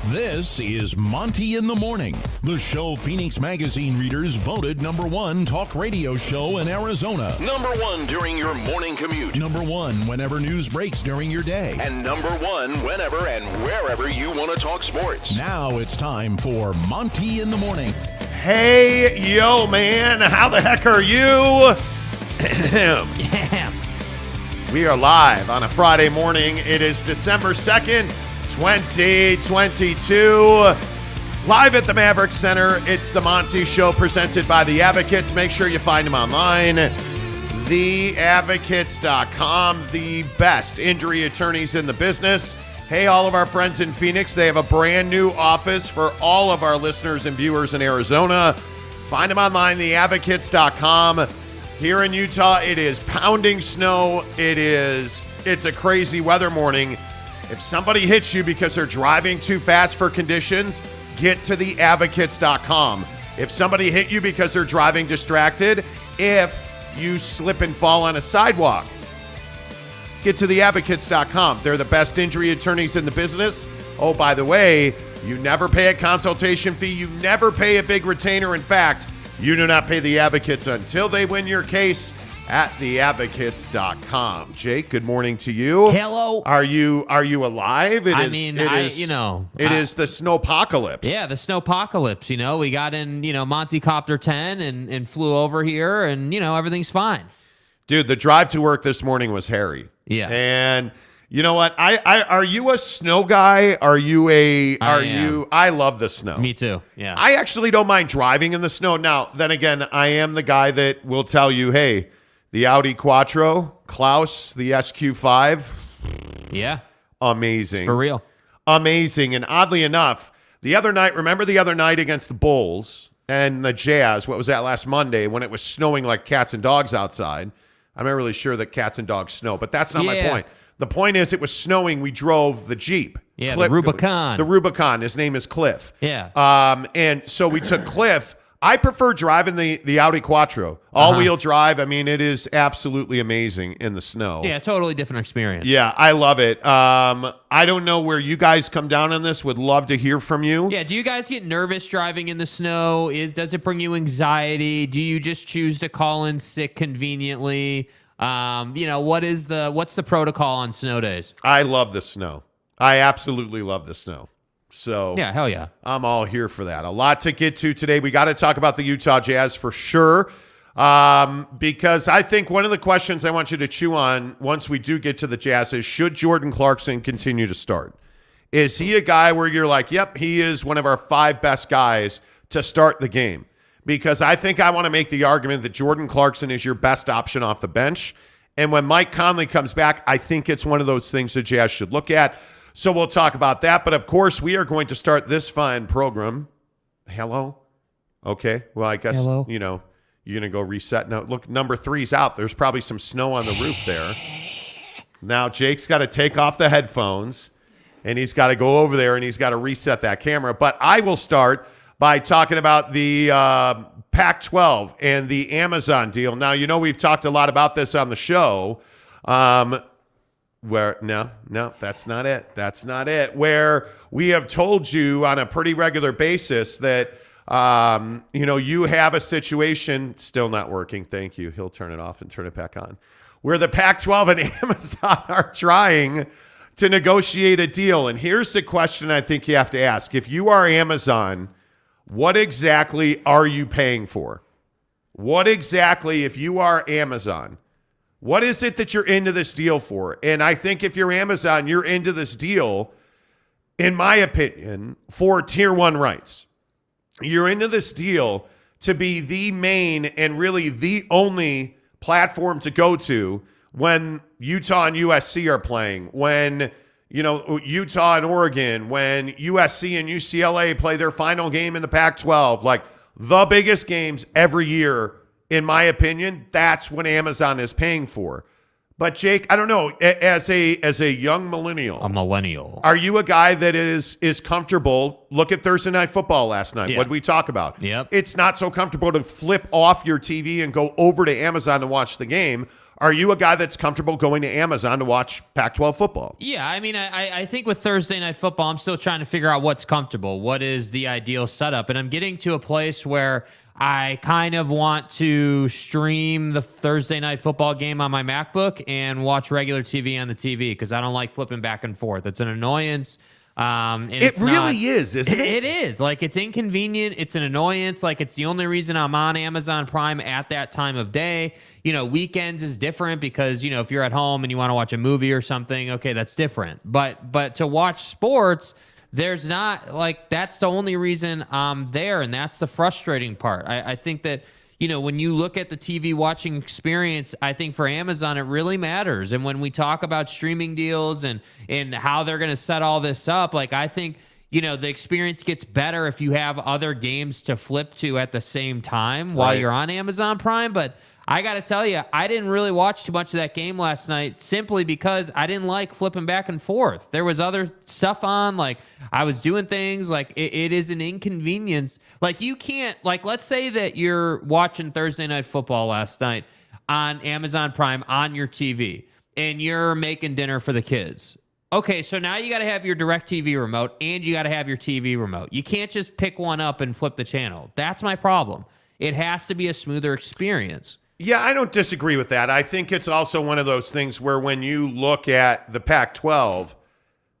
This is Monty in the Morning, the show Phoenix Magazine readers voted #1 talk radio show in Arizona. #1 during your morning commute. #1 whenever news breaks during your day. And #1 whenever and wherever you want to talk sports. Now it's time for Monty in the Morning. Hey, yo, man, how the heck are you? Yeah. We are live on a Friday morning. It is December 2nd, 2022. Live at the Maverick Center. It's the Monty Show presented by The Advocates. Make sure you find them online. TheAdvocates.com, the best injury attorneys in the business. Hey, all of our friends in Phoenix, they have a brand new office for all of our listeners and viewers in Arizona. Find them online, TheAdvocates.com. Here in Utah, it is pounding snow. It's a crazy weather morning. If somebody hits you because they're driving too fast for conditions, get to theadvocates.com. If somebody hit you because they're driving distracted, if you slip and fall on a sidewalk, get to theadvocates.com. They're the best injury attorneys in the business. Oh, by the way, you never pay a consultation fee. You never pay a big retainer. In fact, you do not pay the advocates until they win your case at theadvocates.com. Jake, good morning to you. Hello. Are you alive? It is the snowpocalypse. Yeah, the snowpocalypse. We got in, Monty Copter 10 and flew over here, and everything's fine. Dude, the drive to work this morning was hairy. Yeah. And you know what? Are you a snow guy? I love the snow. Me too. Yeah. I actually don't mind driving in the snow. Now, then again, I am the guy that will tell you, hey, the Audi Quattro, Klaus, the SQ5. Yeah. Amazing. It's for real. Amazing. And oddly enough, remember the other night against the Bulls and the Jazz, what was that, last Monday, when it was snowing like cats and dogs outside? I'm not really sure that cats and dogs snow, but that's not my point. The point is, it was snowing. We drove the Jeep. Yeah, the Rubicon. The Rubicon. His name is Cliff. Yeah. And so we took Cliff. I prefer driving the Audi Quattro. All-wheel drive. I mean, it is absolutely amazing in the snow. Yeah, totally different experience. Yeah, I love it. I don't know where you guys come down on this. Would love to hear from you. Yeah, do you guys get nervous driving in the snow? Does it bring you anxiety? Do you just choose to call in sick conveniently? What's the protocol on snow days? I love the snow. I absolutely love the snow. So yeah, hell yeah. I'm all here for that. A lot to get to today. We got to talk about the Utah Jazz for sure. Because I think one of the questions I want you to chew on once we do get to the Jazz is, should Jordan Clarkson continue to start? Is he a guy where you're like, yep, he is one of our 5 best guys to start the game? Because I think I want to make the argument that Jordan Clarkson is your best option off the bench. And when Mike Conley comes back, I think it's one of those things the Jazz should look at. So we'll talk about that. But, of course, we are going to start this fine program. Hello? Okay. Well, I guess, Hello. you're going to go reset. Now, look, number 3's out. There's probably some snow on the roof there. Now, Jake's got to take off the headphones, and he's got to go over there, and he's got to reset that camera. But I will start by talking about the Pac-12 and the Amazon deal. Now, we've talked a lot about this on the show. No, that's not it. That's not it. Where we have told you on a pretty regular basis that, you have a situation, still not working. Thank you. He'll turn it off and turn it back on. Where the Pac-12 and Amazon are trying to negotiate a deal. And here's the question I think you have to ask. If you are Amazon, what exactly are you paying for? What exactly, if you are Amazon, what is it that you're into this deal for? And I think if you're Amazon, you're into this deal, in my opinion, for tier 1 rights. You're into this deal to be the main and really the only platform to go to when Utah and USC are playing, when Utah and Oregon, when USC and UCLA play their final game in the Pac-12, like the biggest games every year. In my opinion, that's what Amazon is paying for. But Jake, I don't know, as a young millennial. A millennial. Are you a guy that is comfortable? Look at Thursday Night Football last night. Yeah. What did we talk about? Yep. It's not so comfortable to flip off your TV and go over to Amazon to watch the game. are you a guy that's comfortable going to Amazon to watch Pac-12 football? Yeah, I mean, I think with Thursday Night Football, I'm still trying to figure out what's comfortable. What is the ideal setup? And I'm getting to a place where I kind of want to stream the Thursday Night Football game on my MacBook and watch regular TV on the TV because I don't like flipping back and forth. It's an annoyance. And It really is, isn't it? It is. Like, it's inconvenient. It's an annoyance. Like, it's the only reason I'm on Amazon Prime at that time of day. You know, weekends is different because, you know, if you're at home and you want to watch a movie or something, okay, that's different. But to watch sports, there's not, like, that's the only reason I'm there, and that's the frustrating part. I think that, you know, when you look at the TV watching experience, I think for Amazon, it really matters. And when we talk about streaming deals and how they're going to set all this up, like, I think, you know, the experience gets better if you have other games to flip to at the same time while you're on Amazon Prime. But I got to tell you, I didn't really watch too much of that game last night simply because I didn't like flipping back and forth. There was other stuff on, like I was doing things, like it is an inconvenience. Like, you can't, like, let's say that you're watching Thursday Night Football last night on Amazon Prime on your TV and you're making dinner for the kids. Okay, so now you got to have your DirecTV remote and you got to have your TV remote. You can't just pick one up and flip the channel. That's my problem. It has to be a smoother experience. Yeah, I don't disagree with that. I think it's also one of those things where when you look at the Pac-12,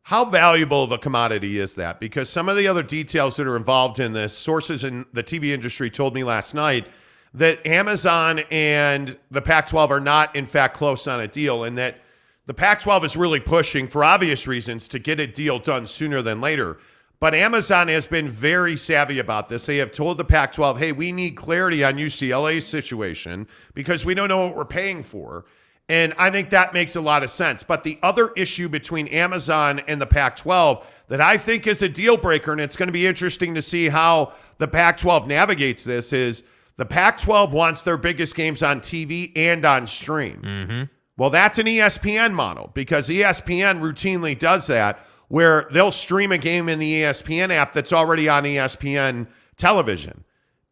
how valuable of a commodity is that? Because some of the other details that are involved in this, sources in the TV industry told me last night that Amazon and the Pac-12 are not, in fact, close on a deal, and that the Pac-12 is really pushing, for obvious reasons, to get a deal done sooner than later. But Amazon has been very savvy about this. They have told the Pac-12, hey, we need clarity on UCLA's situation because we don't know what we're paying for. And I think that makes a lot of sense. But the other issue between Amazon and the Pac-12 that I think is a deal breaker, and it's going to be interesting to see how the Pac-12 navigates this, is the Pac-12 wants their biggest games on TV and on stream. Mm-hmm. Well, that's an ESPN model because ESPN routinely does that, where they'll stream a game in the ESPN app that's already on ESPN television,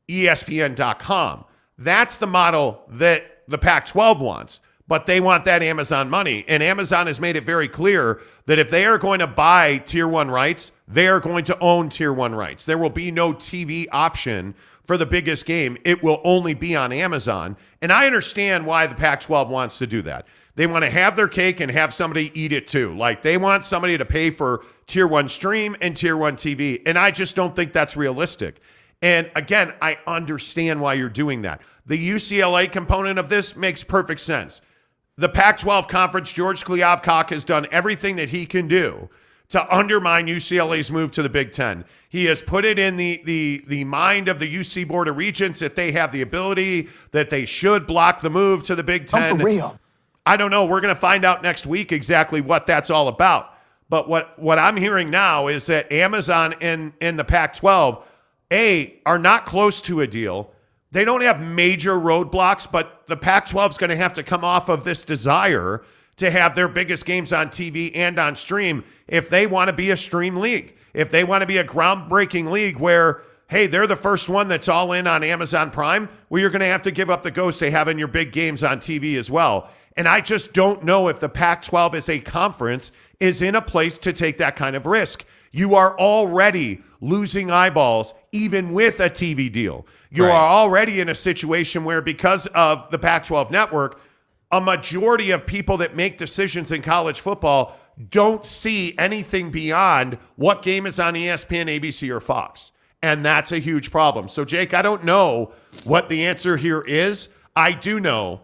ESPN.com. That's the model that the Pac-12 wants, but they want that Amazon money. And Amazon has made it very clear that if they are going to buy Tier 1 rights, they are going to own Tier 1 rights. There will be no TV option for the biggest game. It will only be on Amazon. And I understand why the Pac-12 wants to do that. They want to have their cake and have somebody eat it too. Like, they want somebody to pay for Tier 1 stream and Tier 1 TV. And I just don't think that's realistic. And again, I understand why you're doing that. The UCLA component of this makes perfect sense. The Pac-12 conference, George Kliavkoff has done everything that he can do to undermine UCLA's move to the Big Ten. He has put it in the mind of the UC Board of Regents that they have the ability, that they should block the move to the Big Ten. For real. I don't know. We're going to find out next week exactly what that's all about. But what I'm hearing now is that Amazon and the Pac-12, are not close to a deal. They don't have major roadblocks, but the Pac-12 is going to have to come off of this desire to have their biggest games on TV and on stream if they want to be a stream league, if they want to be a groundbreaking league where, hey, they're the first one that's all in on Amazon Prime, well, you're going to have to give up the ghost of having your big games on TV as well. And I just don't know if the Pac-12 as a conference is in a place to take that kind of risk. You are already losing eyeballs even with a TV deal. You are already in a situation where, because of the Pac-12 network, a majority of people that make decisions in college football don't see anything beyond what game is on ESPN, ABC, or Fox. And that's a huge problem. So, Jake, I don't know what the answer here is. I do know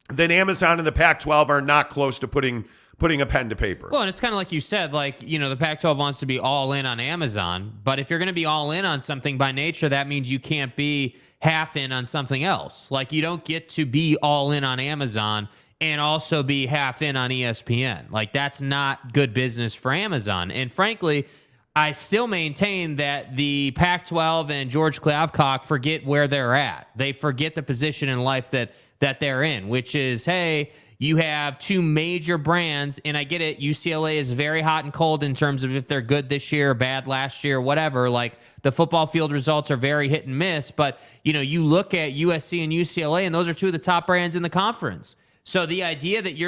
that Amazon and the Pac-12 are not close to putting a pen to paper. Well, and it's kind of like you said, like, you know, the Pac-12 wants to be all in on Amazon, but if you're going to be all in on something by nature, that means you can't be half in on something else. Like, you don't get to be all in on Amazon and also be half in on ESPN. Like, that's not good business for Amazon. And frankly, I still maintain that the Pac-12 and George Kliavkoff forget where they're at. They forget the position in life that they're in, which is, hey, you have two major brands, and I get it, UCLA is very hot and cold in terms of if they're good this year or bad last year, whatever. Like, the football field results are very hit and miss, but, you know, you look at USC and UCLA, and those are two of the top brands in the conference. So the idea that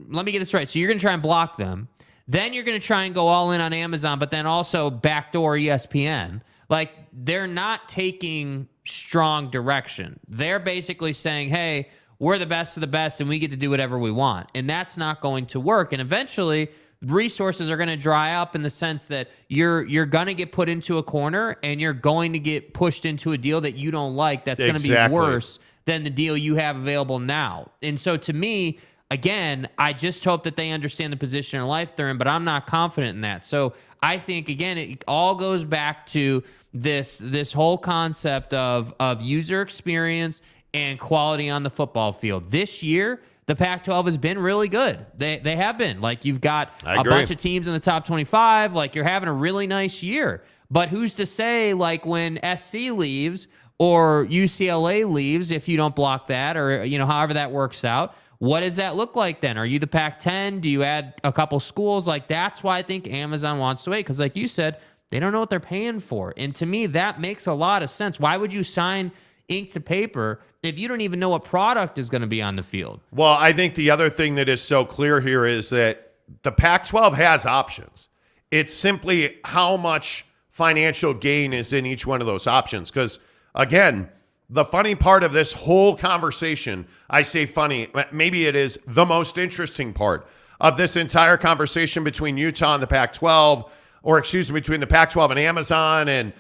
let me get this right. So you're going to try and block them. Then you're going to try and go all in on Amazon, but then also backdoor ESPN. Like, they're not taking strong direction. They're basically saying, hey, we're the best of the best and we get to do whatever we want. And that's not going to work. And eventually, resources are going to dry up in the sense that you're going to get put into a corner and you're going to get pushed into a deal that you don't like that's going to be worse than the deal you have available now. And so to me, again, I just hope that they understand the position in life they're in, but I'm not confident in that. So I think, again, it all goes back to this whole concept of user experience and quality on the football field. This year, the Pac-12 has been really good. They have been. Like, you've got a bunch of teams in the top 25. Like, you're having a really nice year. But who's to say, like, when SC leaves or UCLA leaves, if you don't block that, or, however that works out, what does that look like then? Are you the Pac-10? Do you add a couple schools? Like, that's why I think Amazon wants to wait. Because like you said, they don't know what they're paying for. And to me, that makes a lot of sense. Why would you sign ink to paper if you don't even know what product is going to be on the field? Well, I think the other thing that is so clear here is that the Pac-12 has options. It's simply how much financial gain is in each one of those options. Because, again, the funny part of this whole conversation, I say funny, maybe it is the most interesting part of this entire conversation between Utah and the Pac-12, or excuse me, between the Pac-12 and Amazon, and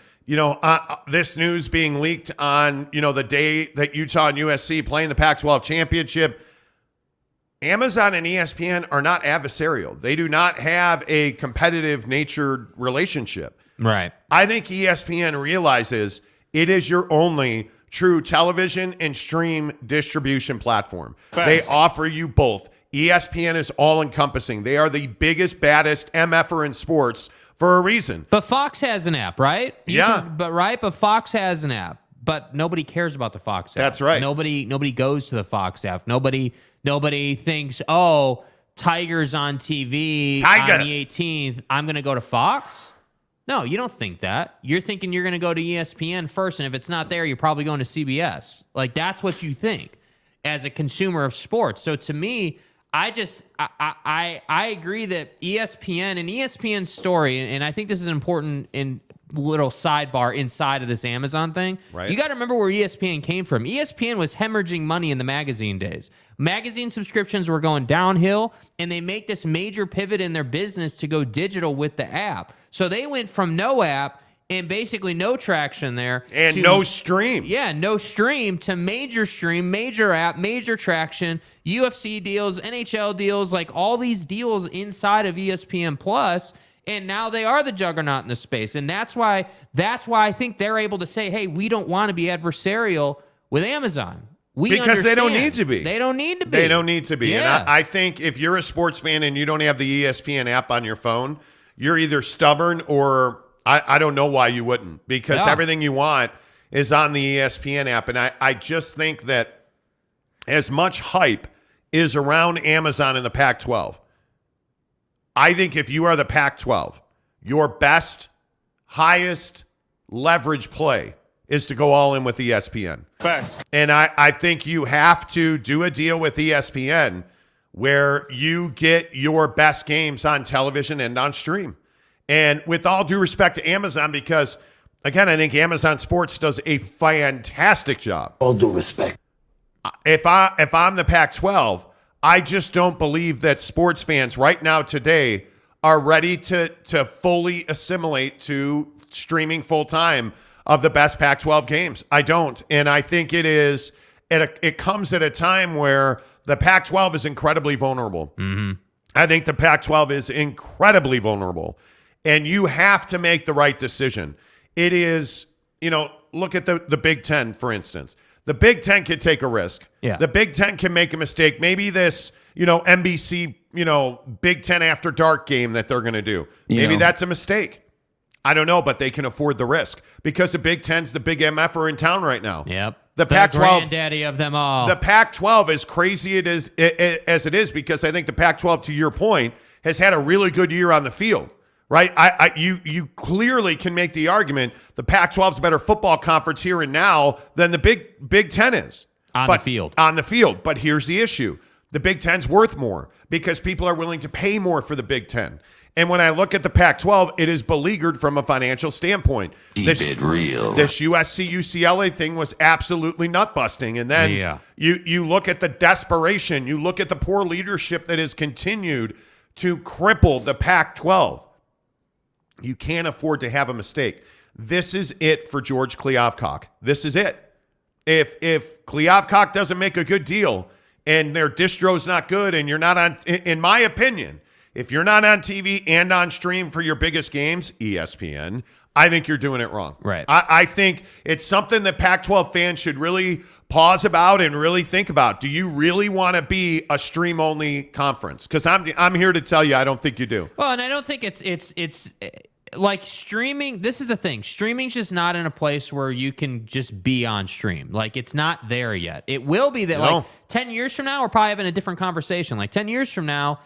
this news being leaked on, the day that Utah and USC playing the Pac-12 championship. Amazon and ESPN are not adversarial. They do not have a competitive natured relationship. Right. I think ESPN realizes it is your only true television and stream distribution platform. They offer you both. ESPN is all-encompassing. They are the biggest, baddest MFer in sports for a reason. But Fox has an app, right? But Fox has an app. But nobody cares about the Fox app. That's right. Nobody goes to the Fox app. Nobody thinks, oh, Tiger's on TV on the 18th. I'm going to go to Fox? No, you don't think that. You're thinking you're going to go to ESPN first, and if it's not there, you're probably going to CBS. Like, that's what you think as a consumer of sports. So to me, I agree that ESPN's story, and I think this is important in little sidebar inside of this Amazon thing. Right. You got to remember where ESPN came from. ESPN was hemorrhaging money in the magazine days. Magazine subscriptions were going downhill, and they make this major pivot in their business to go digital with the app. So they went from no app and basically no traction there. And no stream. Yeah, no stream to major stream, major app, major traction, UFC deals, NHL deals, like all these deals inside of ESPN Plus. And now they are the juggernaut in the space. And that's why I think they're able to say, hey, we don't want to be adversarial with Amazon. Because they don't need to be. They don't need to be. They don't need to be. Yeah. And I think if you're a sports fan and you don't have the ESPN app on your phone, you're either stubborn or I don't know why you wouldn't, because everything you want is on the ESPN app. And I just think that as much hype is around Amazon and the Pac-12, I think if you are the Pac-12, your best, highest leverage play is to go all in with ESPN. Facts. And I think you have to do a deal with ESPN where you get your best games on television and on stream. And with all due respect to Amazon, because, again, I think Amazon Sports does a fantastic job. All due respect. If I'm the Pac-12, I just don't believe that sports fans right now today are ready to fully assimilate to streaming full-time of the best Pac-12 games. I don't. And I think it comes at a time where the Pac-12 is incredibly vulnerable. Mm-hmm. I think the Pac-12 is incredibly vulnerable. And you have to make the right decision. It is, look at the Big Ten, for instance. The Big Ten can take a risk. Yeah. The Big Ten can make a mistake. Maybe this, NBC, Big Ten After Dark game that they're going to do. Maybe that's a mistake. I don't know, but they can afford the risk because the Big Ten's the big MFer in town right now. Yep. The Pac-12, granddaddy of them all. The Pac-12, as crazy as it is, because I think the Pac-12, to your point, has had a really good year on the field. Right, you clearly can make the argument the Pac-12 is a better football conference here and now than the Big Ten is on the field. On the field, but here's the issue: The Big Ten's worth more because people are willing to pay more for the Big Ten. And when I look at the Pac-12, it is beleaguered from a financial standpoint. Keep it real. This USC-UCLA thing was absolutely nut-busting. And then you look at the desperation. You look at the poor leadership that has continued to cripple the Pac-12. You can't afford to have a mistake. This is it for George Kliavkoff. This is it. If Kliavkoff doesn't make a good deal and their distro's not good and you're not on, in my opinion, if you're not on TV and on stream for your biggest games, ESPN, I think you're doing it wrong. Right. I think it's something that Pac-12 fans should really pause about and really think about. Do you really want to be a stream-only conference? Because I'm here to tell you, I don't think you do. Well, and I don't think it's like streaming. This is the thing. Streaming's just not in a place where you can just be on stream. Like, it's not there yet. It will be there. No. Like 10 years from now, we're probably having a different conversation. Like 10 years from now,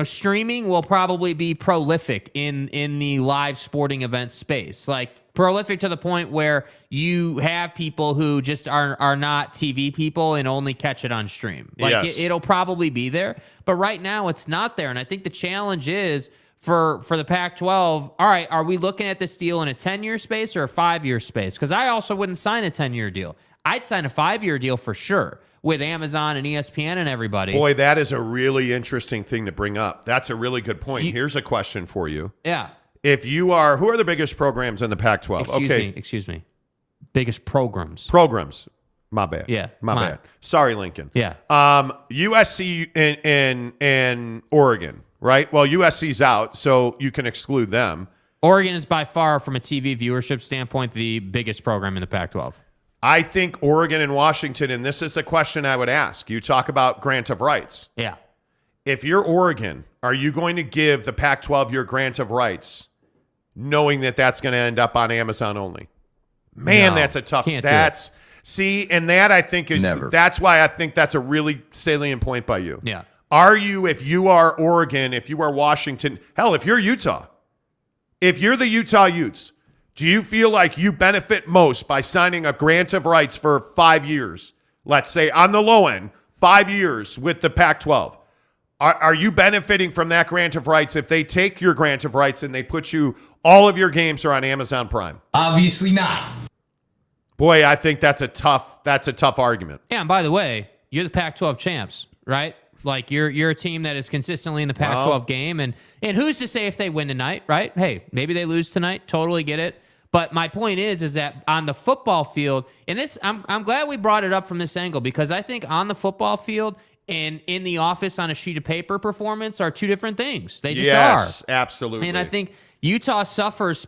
streaming will probably be prolific in the live sporting event space. Like prolific to the point where you have people who just are not TV people and only catch it on stream. Like yes. It'll probably be there, but right now it's not there. And I think the challenge is for the Pac-12, all right, are we looking at this deal in a 10-year space or a 5-year space? Because I also wouldn't sign a 10-year deal. I'd sign a 5-year deal for sure with Amazon and ESPN and everybody. Boy, that is a really interesting thing to bring up. That's a really good point. Here's a question for you. Yeah. If you are, who are the biggest programs in the Pac-12? Excuse me. Biggest programs. Programs. My bad. Yeah. My bad. Sorry, Lincoln. Yeah. USC and Oregon, right? Well, USC's out, so you can exclude them. Oregon is by far, from a TV viewership standpoint, the biggest program in the Pac-12. I think Oregon and Washington, and this is a question I would ask. You talk about grant of rights. Yeah. If you're Oregon, are you going to give the Pac-12 your grant of rights knowing that that's going to end up on Amazon only? Man, No, that's a tough. can't do That's see, and that I think is Never. that's why I think that's a really salient point by you. Yeah. Are you, if you are Oregon, if you are Washington, hell, if you're Utah, if you're the Utah Utes, do you feel like you benefit most by signing a grant of rights for 5 years? Let's say on the low end, 5 years with the Pac-12. Are you benefiting from that grant of rights if they take your grant of rights and they put you, all of your games are on Amazon Prime? Obviously not. Boy, I think that's a tough argument. Yeah, and by the way, you're the Pac-12 champs, right? Like you're a team that is consistently in the Pac-12 game, and who's to say if they win tonight, right? Hey, maybe they lose tonight. Totally get it. But my point is that on the football field, and this, I'm glad we brought it up from this angle, because I think on the football field and in the office on a sheet of paper performance are two different things. They just Yes, absolutely. And I think Utah suffers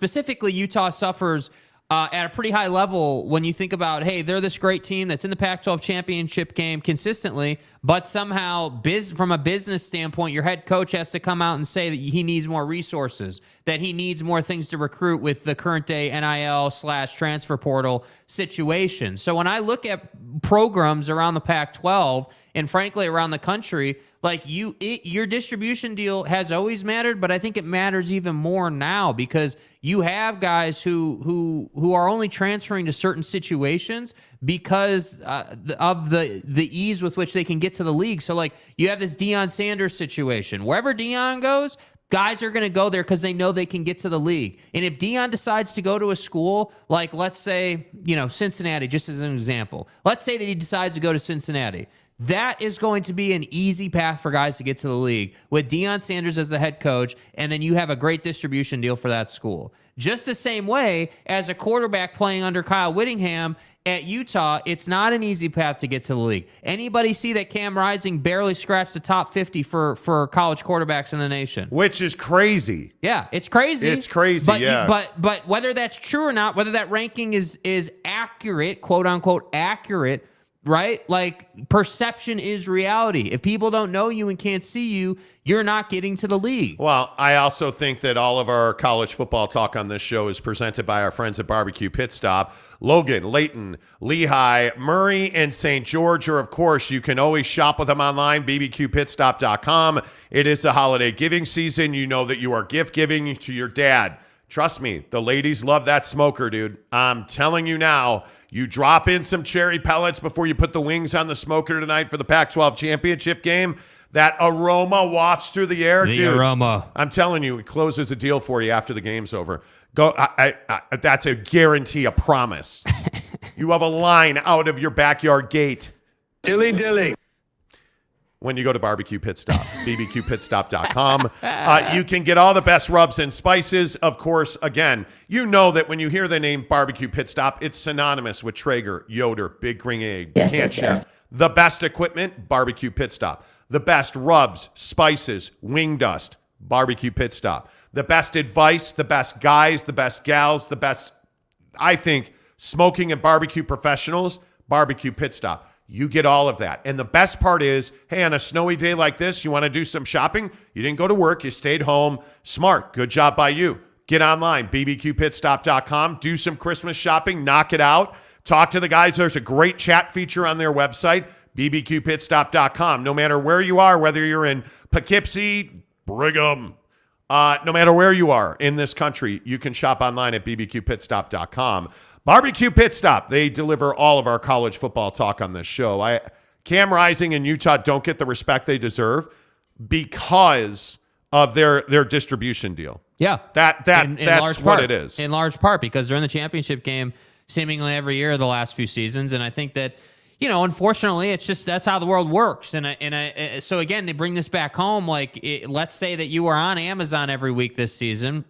at a pretty high level when you think about, hey, they're this great team that's in the Pac-12 championship game consistently, but somehow from a business standpoint, your head coach has to come out and say that he needs more resources, that he needs more things to recruit with the current day NIL/transfer portal situation. So when I look at programs around the Pac-12 and frankly around the country, like your distribution deal has always mattered, but I think it matters even more now because you have guys who are only transferring to certain situations because of the ease with which they can get to the league. So like you have this Deion Sanders situation. Wherever Deion goes, guys are going to go there because they know they can get to the league. And if Deion decides to go to a school, like let's say, Cincinnati, just as an example. Let's say that he decides to go to Cincinnati. That is going to be an easy path for guys to get to the league with Deion Sanders as the head coach, and then you have a great distribution deal for that school. Just the same way as a quarterback playing under Kyle Whittingham at Utah, it's not an easy path to get to the league. Anybody see that Cam Rising barely scratched the top 50 for college quarterbacks in the nation? Which is crazy. Yeah, it's crazy. It's crazy, but yeah. But whether that's true or not, whether that ranking is accurate, quote unquote accurate, right? Like perception is reality. If people don't know you and can't see you, you're not getting to the league. Well, I also think that all of our college football talk on this show is presented by our friends at Barbecue Pit Stop. Logan, Layton, Lehigh, Murray, and St. George, or of course, you can always shop with them online, bbqpitstop.com. It is the holiday giving season. You know that you are gift giving to your dad. Trust me, the ladies love that smoker, dude. I'm telling you now, You drop in some cherry pellets before you put the wings on the smoker tonight for the Pac-12 championship game. That aroma wafts through the air. The Dude, aroma. I'm telling you, it closes a deal for you after the game's over. Go. That's a guarantee, a promise. You have a line out of your backyard gate. Dilly dilly. When you go to Barbecue Pit Stop, bbqpitstop.com. You can get all the best rubs and spices. Of course, again, you know that when you hear the name Barbecue Pit Stop, it's synonymous with Traeger, Yoder, Big Green Egg, Camp Chef. The best equipment, Barbecue Pit Stop. The best rubs, spices, wing dust, Barbecue Pit Stop. The best advice, the best guys, the best gals, the best, I think, smoking and barbecue professionals, Barbecue Pit Stop. You get all of that. And the best part is, hey, on a snowy day like this, you want to do some shopping? You didn't go to work. You stayed home. Smart. Good job by you. Get online, bbqpitstop.com. Do some Christmas shopping. Knock it out. Talk to the guys. There's a great chat feature on their website, bbqpitstop.com. No matter where you are, whether you're in Poughkeepsie, Brigham, no matter where you are in this country, you can shop online at bbqpitstop.com. Barbecue Pit Stop. They deliver all of our college football talk on this show. Cam Rising and Utah don't get the respect they deserve because of their distribution deal. Yeah. That's what it is. In large part because they're in the championship game seemingly every year the last few seasons. And I think that, unfortunately, it's just that's how the world works. So again, they bring this back home. Let's say that you were on Amazon every week this season.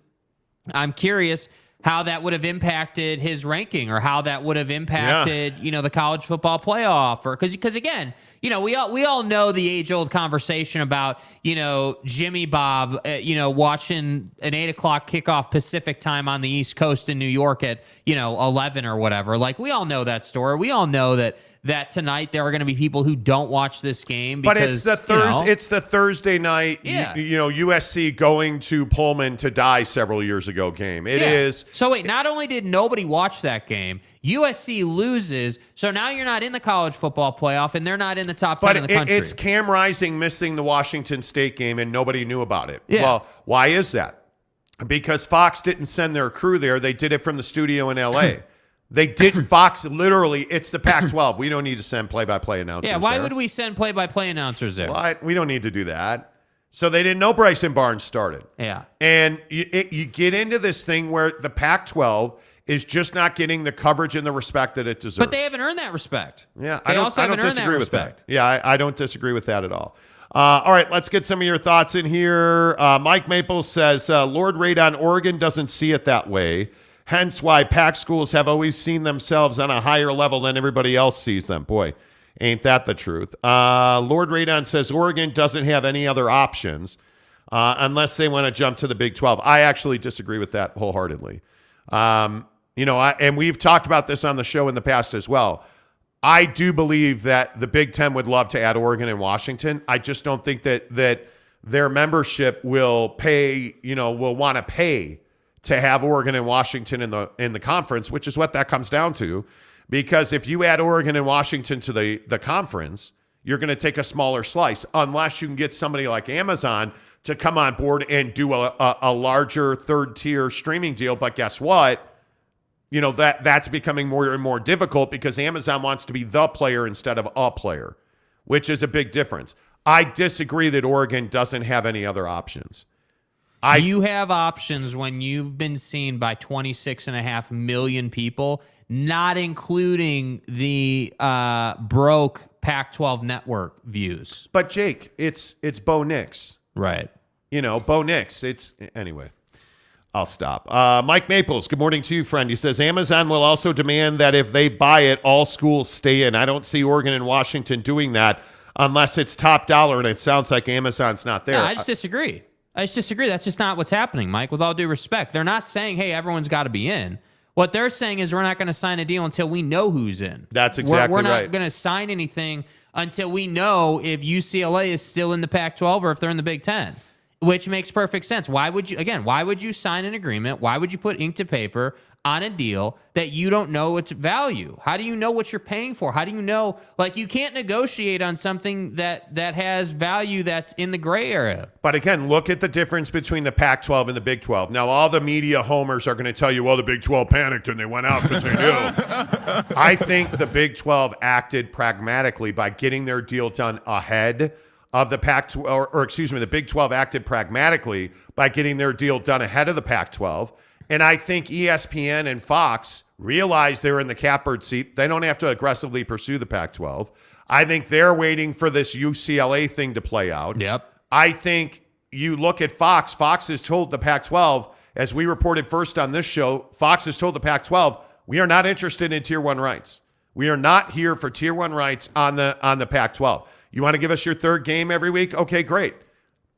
I'm curious how that would have impacted his ranking or how that would have impacted, the college football playoff or because again, we all know the age-old conversation about, Jimmy Bob, watching an 8 o'clock kickoff Pacific time on the East Coast in New York at, 11 or whatever. We all know that story. We all know that tonight there are going to be people who don't watch this game because it's the Thursday night, USC going to Pullman to die several years ago game. It is. So wait, not only did nobody watch that game, USC loses, so now you're not in the college football playoff and they're not in the top 10 in the country. It's Cam Rising missing the Washington State game and nobody knew about it. Yeah. Well, why is that? Because Fox didn't send their crew there. They did it from the studio in L.A. They didn't. Fox, literally, it's the Pac-12. We don't need to send play-by-play announcers there. Yeah, why would we send play-by-play announcers there? What? We don't need to do that. So they didn't know Bryson Barnes started. Yeah. And you get into this thing where the Pac-12 is just not getting the coverage and the respect that it deserves. But they haven't earned that respect. Yeah, I don't disagree with that. Yeah, I don't disagree with that at all. All right, let's get some of your thoughts in here. Mike Maples says, Lord Radon, Oregon doesn't see it that way. Hence why PAC schools have always seen themselves on a higher level than everybody else sees them. Boy, ain't that the truth. Lord Radon says Oregon doesn't have any other options unless they want to jump to the Big 12. I actually disagree with that wholeheartedly. And we've talked about this on the show in the past as well. I do believe that the Big 10 would love to add Oregon and Washington. I just don't think that their membership will pay, will want to pay to have Oregon and Washington in the conference, which is what that comes down to. Because if you add Oregon and Washington to the conference, you're going to take a smaller slice unless you can get somebody like Amazon to come on board and do a larger third-tier streaming deal. But guess what? That's becoming more and more difficult because Amazon wants to be the player instead of a player, which is a big difference. I disagree that Oregon doesn't have any other options. You have options when you've been seen by 26.5 million people, not including the broke Pac-12 network views. But Jake, it's Bo Nix. Right. Bo Nix. Anyway, I'll stop. Mike Maples, good morning to you, friend. He says Amazon will also demand that if they buy it, all schools stay in. I don't see Oregon and Washington doing that unless it's top dollar, and it sounds like Amazon's not there. No, I just disagree. That's just not what's happening, Mike, with all due respect. They're not saying, hey, everyone's got to be in. What they're saying is we're not going to sign a deal until we know who's in. That's exactly right. We're not going to sign anything until we know if UCLA is still in the Pac-12 or if they're in the Big 10. Which makes perfect sense. Why would you sign an agreement? Why would you put ink to paper on a deal that you don't know its value? How do you know what you're paying for? How do you know? Like, you can't negotiate on something that has value that's in the gray area. But again, look at the difference between the Pac-12 and the Big 12. Now, all the media homers are going to tell you, well, the Big 12 panicked and they went out because they knew. I think the Big 12 acted pragmatically by getting their deal done ahead of the Pac-12, or excuse me, the Big 12 acted pragmatically by getting their deal done ahead of the Pac-12. And I think ESPN and Fox realize they're in the catbird seat. They don't have to aggressively pursue the Pac-12. I think they're waiting for this UCLA thing to play out. Yep. I think you look at Fox. Fox has told the Pac-12, as we reported first on this show, Fox has told the Pac-12, we are not interested in Tier 1 rights. We are not here for Tier 1 rights on the Pac-12. You want to give us your third game every week? Okay, great.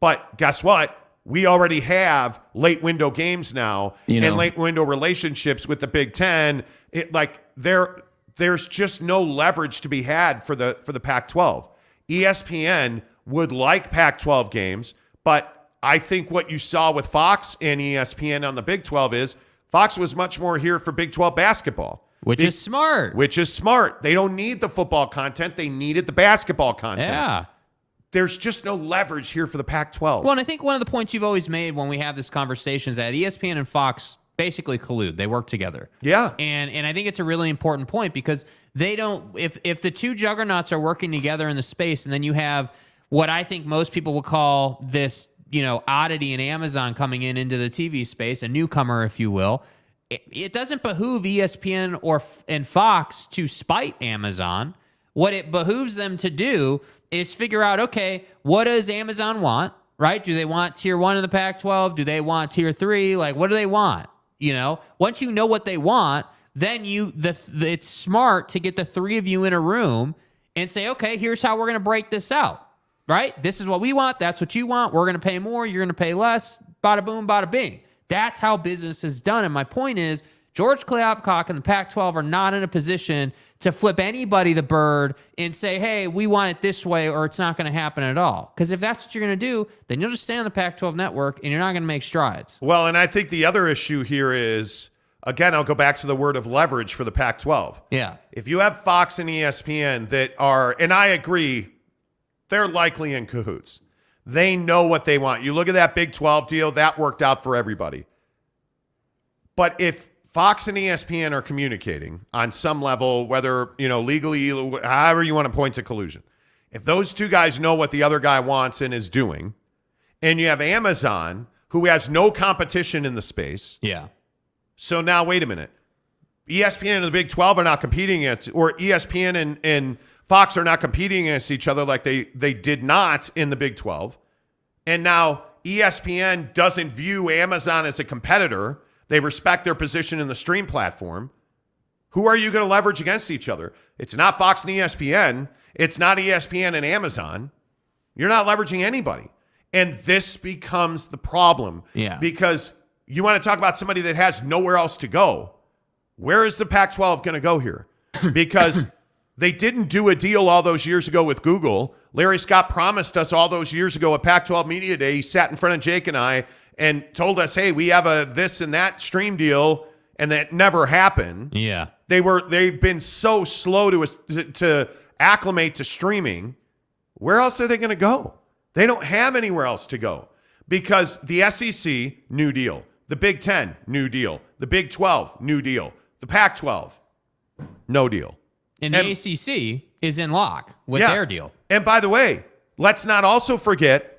But guess what? We already have late window games now and late window relationships with the Big Ten. There's just no leverage to be had for the Pac-12. ESPN would like Pac-12 games, but I think what you saw with Fox and ESPN on the Big 12 is Fox was much more here for Big 12 basketball. Which is smart. They don't need the football content. They needed the basketball content. Yeah. There's just no leverage here for the Pac-12. Well, and I think one of the points you've always made when we have this conversation is that ESPN and Fox basically collude. They work together. Yeah. And I think it's a really important point because they don't, if the two juggernauts are working together in the space, and then you have what I think most people would call this, oddity in Amazon coming into the TV space, a newcomer, if you will, it doesn't behoove ESPN and Fox to spite Amazon. What it behooves them to do is figure out, okay, what does Amazon want, right? Do they want Tier 1 in the Pac-12? Do they want Tier 3? Like, what do they want? Once you know what they want, then it's smart to get the three of you in a room and say, okay, here's how we're going to break this out, right? This is what we want. That's what you want. We're going to pay more. You're going to pay less. Bada boom, bada bing. That's how business is done. And my point is, George Kliavkoff and the Pac-12 are not in a position to flip anybody the bird and say, hey, we want it this way, or it's not going to happen at all. Because if that's what you're going to do, then you'll just stay on the Pac-12 network and you're not going to make strides. Well, and I think the other issue here is, again, I'll go back to the word of leverage for the Pac-12. Yeah. If you have Fox and ESPN that are, and I agree, they're likely in cahoots. They know what they want. You look at that Big 12 deal, that worked out for everybody. But if Fox and ESPN are communicating on some level, whether, legally, however you want to point to collusion, if those two guys know what the other guy wants and is doing, and you have Amazon, who has no competition in the space. Yeah. So now, wait a minute. ESPN and the Big 12 are not competing against, or ESPN and Fox are not competing against each other like they did not in the Big 12. And now ESPN doesn't view Amazon as a competitor. They respect their position in the stream platform. Who are you going to leverage against each other? It's not Fox and ESPN. It's not ESPN and Amazon. You're not leveraging anybody. And this becomes the problem. Yeah. Because you want to talk about somebody that has nowhere else to go. Where is the Pac-12 going to go here? Because they didn't do a deal all those years ago with Google. Larry Scott promised us all those years ago at Pac-12 Media Day. He sat in front of Jake and I and told us, hey, we have a this and that stream deal, and that never happened. Yeah. They've been so slow to acclimate to streaming. Where else are they going to go? They don't have anywhere else to go because the SEC, new deal. The Big 10, new deal. The Big 12, new deal. The Pac-12, no deal. And the ACC is in lock with their deal. And by the way, let's not also forget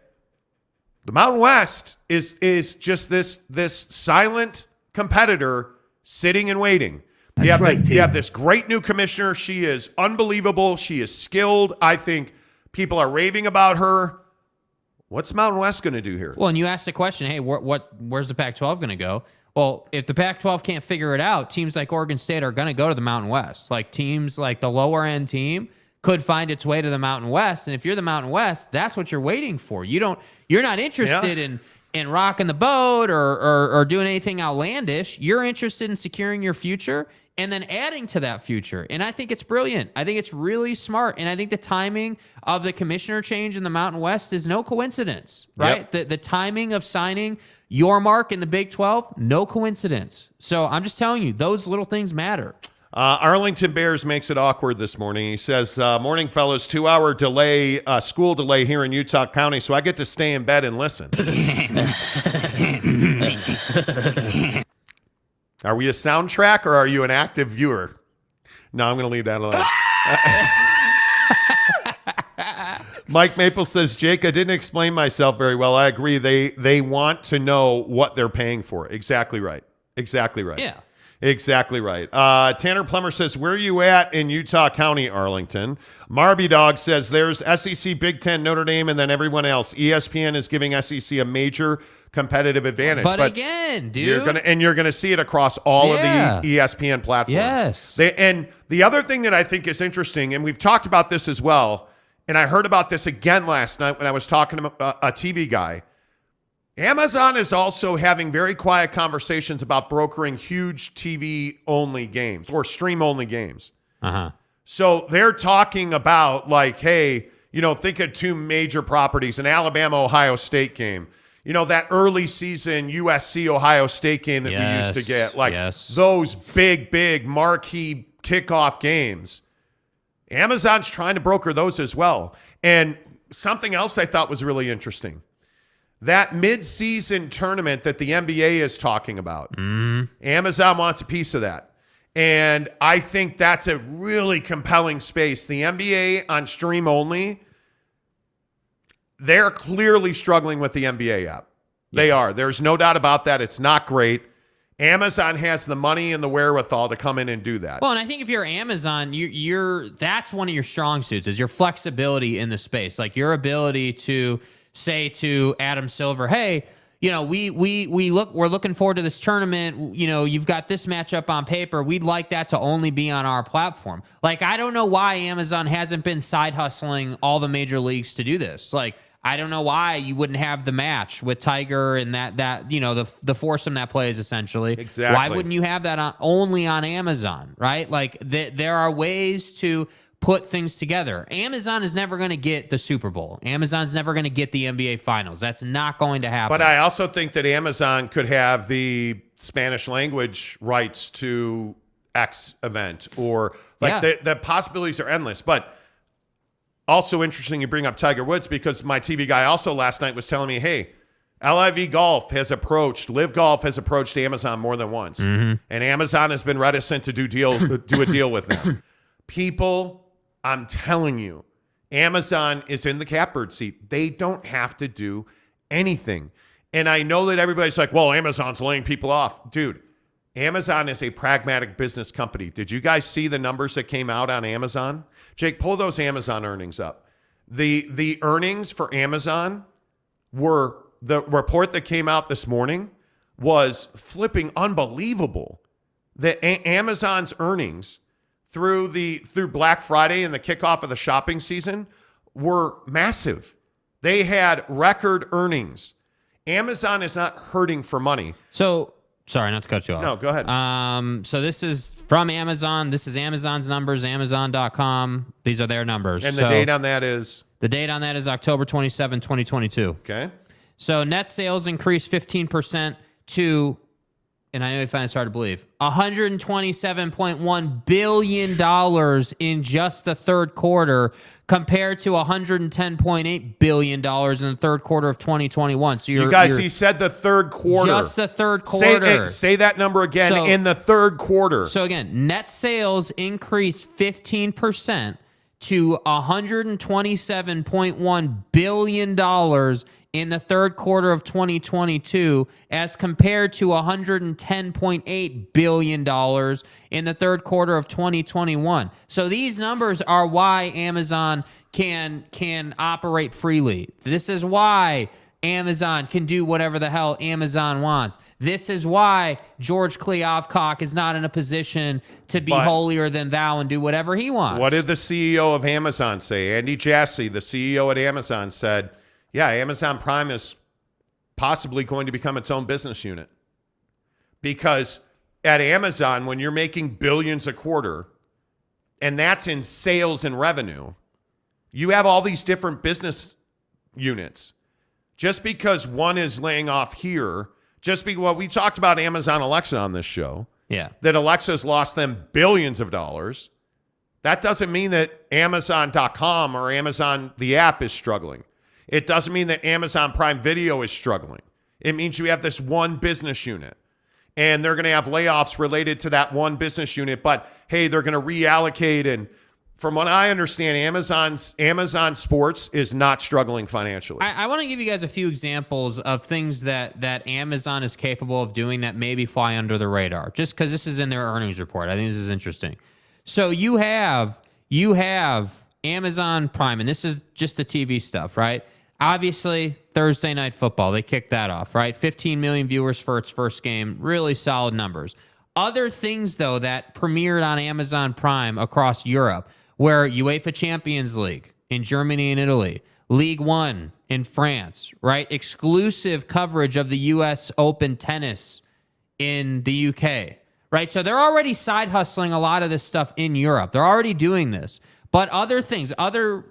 the Mountain West is just this silent competitor sitting and waiting. You have this great new commissioner. She is unbelievable. She is skilled. I think people are raving about her. What's Mountain West going to do here? Well, and you asked the question, hey, where's the Pac-12 going to go? Well, if the Pac-12 can't figure it out, teams like Oregon State are going to go to the Mountain West. Like teams like the lower end team could find its way to the Mountain West. And if you're the Mountain West, that's what you're waiting for. You're not interested and rocking the boat or doing anything outlandish. You're interested in securing your future and then adding to that future. And I think it's brilliant. I think it's really smart. And I think the timing of the commissioner change in the Mountain West is no coincidence, right? Yep. The timing of signing your mark in the Big 12, no coincidence. So I'm just telling you, those little things matter. Arlington Bears makes it awkward this morning. He says, morning, fellas, 2-hour delay, school delay here in Utah County, so I get to stay in bed and listen. Are we a soundtrack or are you an active viewer? No, I'm going to leave that alone. Mike Maple says, Jake, I didn't explain myself very well. I agree. They want to know what they're paying for. Exactly right. Exactly right. Yeah. Exactly right. Tanner Plummer says, where are you at in Utah County, Arlington? Marby Dog says, there's SEC, Big Ten, Notre Dame, and then everyone else. ESPN is giving SEC a major competitive advantage. But again, dude. You're gonna see it across all of the ESPN platforms. Yes. And the other thing that I think is interesting, and we've talked about this as well, and I heard about this again last night when I was talking to a TV guy. Amazon is also having very quiet conversations about brokering huge TV-only games or stream-only games. Uh-huh. So they're talking about, like, hey, think of two major properties, an Alabama-Ohio State game. That early season USC-Ohio State game that we used to get. Like, those big marquee kickoff games. Amazon's trying to broker those as well. And something else I thought was really interesting. That mid-season tournament that the NBA is talking about, Amazon wants a piece of that. And I think that's a really compelling space. The NBA on stream only, they're clearly struggling with the NBA app. They are. There's no doubt about that. It's not great. Amazon has the money and the wherewithal to come in and do that. Well, and I think if you're Amazon, that's one of your strong suits is your flexibility in the space, like your ability to say to Adam Silver, hey, we're looking forward to this tournament. You've got this matchup on paper. We'd like that to only be on our platform. Like, I don't know why Amazon hasn't been side hustling all the major leagues to do this. Like, I don't know why you wouldn't have the match with Tiger and that the foursome that plays essentially. Exactly. Why wouldn't you have that only on Amazon, right? Like, there are ways to put things together. Amazon is never going to get the Super Bowl. Amazon's never going to get the NBA Finals. That's not going to happen. But I also think that Amazon could have the Spanish language rights to X event, or the possibilities are endless. But also interesting you bring up Tiger Woods, because my TV guy also last night was telling me, hey, LIV Golf has approached Amazon more than once. And Amazon has been reticent to do a deal with them. People, I'm telling you, Amazon is in the catbird seat. They don't have to do anything. And I know that everybody's like, well, Amazon's laying people off. Dude, Amazon is a pragmatic business company. Did you guys see the numbers that came out on Amazon? Jake, pull those Amazon earnings up. The earnings for Amazon were, the report that came out this morning was flipping unbelievable. Amazon's earnings through Black Friday and the kickoff of the shopping season were massive. They had record earnings. Amazon is not hurting for money. So, sorry, not to cut you off. No, go ahead. So this is from Amazon. This is Amazon's numbers, Amazon.com. These are their numbers. And the date on that is? The date on that is October 27, 2022. Okay. So net sales increased 15% to, and I know you find it hard to believe, $127.1 billion in just the third quarter compared to $110.8 billion in the third quarter of 2021. So he said the third quarter. Just the third quarter. Say that number again, in the third quarter. So again, net sales increased 15% to $127.1 billion in the third quarter of 2022 as compared to $110.8 billion in the third quarter of 2021. So these numbers are why Amazon can operate freely. This is why Amazon can do whatever the hell Amazon wants. This is why George Kliavkoff is not in a position to be holier than thou and do whatever he wants. What did the CEO of Amazon say? Andy Jassy, the CEO at Amazon, said, yeah, Amazon Prime is possibly going to become its own business unit. Because at Amazon, when you're making billions a quarter, and that's in sales and revenue, you have all these different business units. Just because one is laying off here, we talked about Amazon Alexa on this show. Yeah. That Alexa's lost them billions of dollars. That doesn't mean that Amazon.com or Amazon, the app, is struggling. It doesn't mean that Amazon Prime Video is struggling. It means you have this one business unit. And they're going to have layoffs related to that one business unit. But, hey, they're going to reallocate. And from what I understand, Amazon Sports is not struggling financially. I want to give you guys a few examples of things that Amazon is capable of doing that maybe fly under the radar, just because this is in their earnings report. I think this is interesting. So you have Amazon Prime, and this is just the TV stuff, right? Obviously, Thursday Night Football, they kicked that off, right? 15 million viewers for its first game. Really solid numbers. Other things, though, that premiered on Amazon Prime across Europe, where UEFA Champions League in Germany and Italy, League One in France, right? Exclusive coverage of the U.S. Open tennis in the UK, right? So they're already side hustling a lot of this stuff in Europe. They're already doing this. But other things, other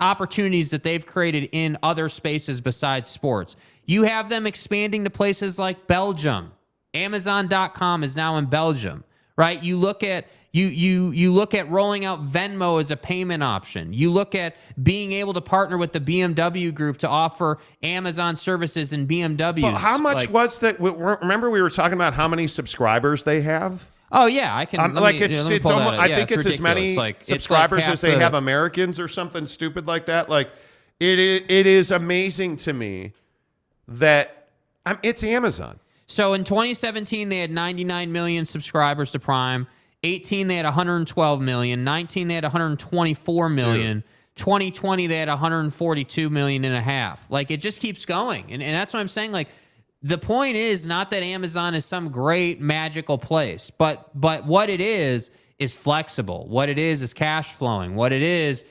opportunities that they've created in other spaces besides sports, you have them expanding to places like Belgium. Amazon.com is now in Belgium, right? You look at you look at rolling out Venmo as a payment option. You look at being able to partner with the BMW group to offer Amazon services in BMWs. Well, how much was that? Remember, we were talking about how many subscribers they have. Oh yeah, I can. I think it's as many subscribers as they have Americans or something stupid like that. Like it is amazing to me that it's Amazon. So in 2017, they had 99 million subscribers to Prime. 18, they had 112 million. 19, they had 124 million. Dude. 2020, they had 142 million and a half. Like, it just keeps going. And that's what I'm saying. Like, the point is not that Amazon is some great magical place, but what it is flexible. What it is cash flowing. What it is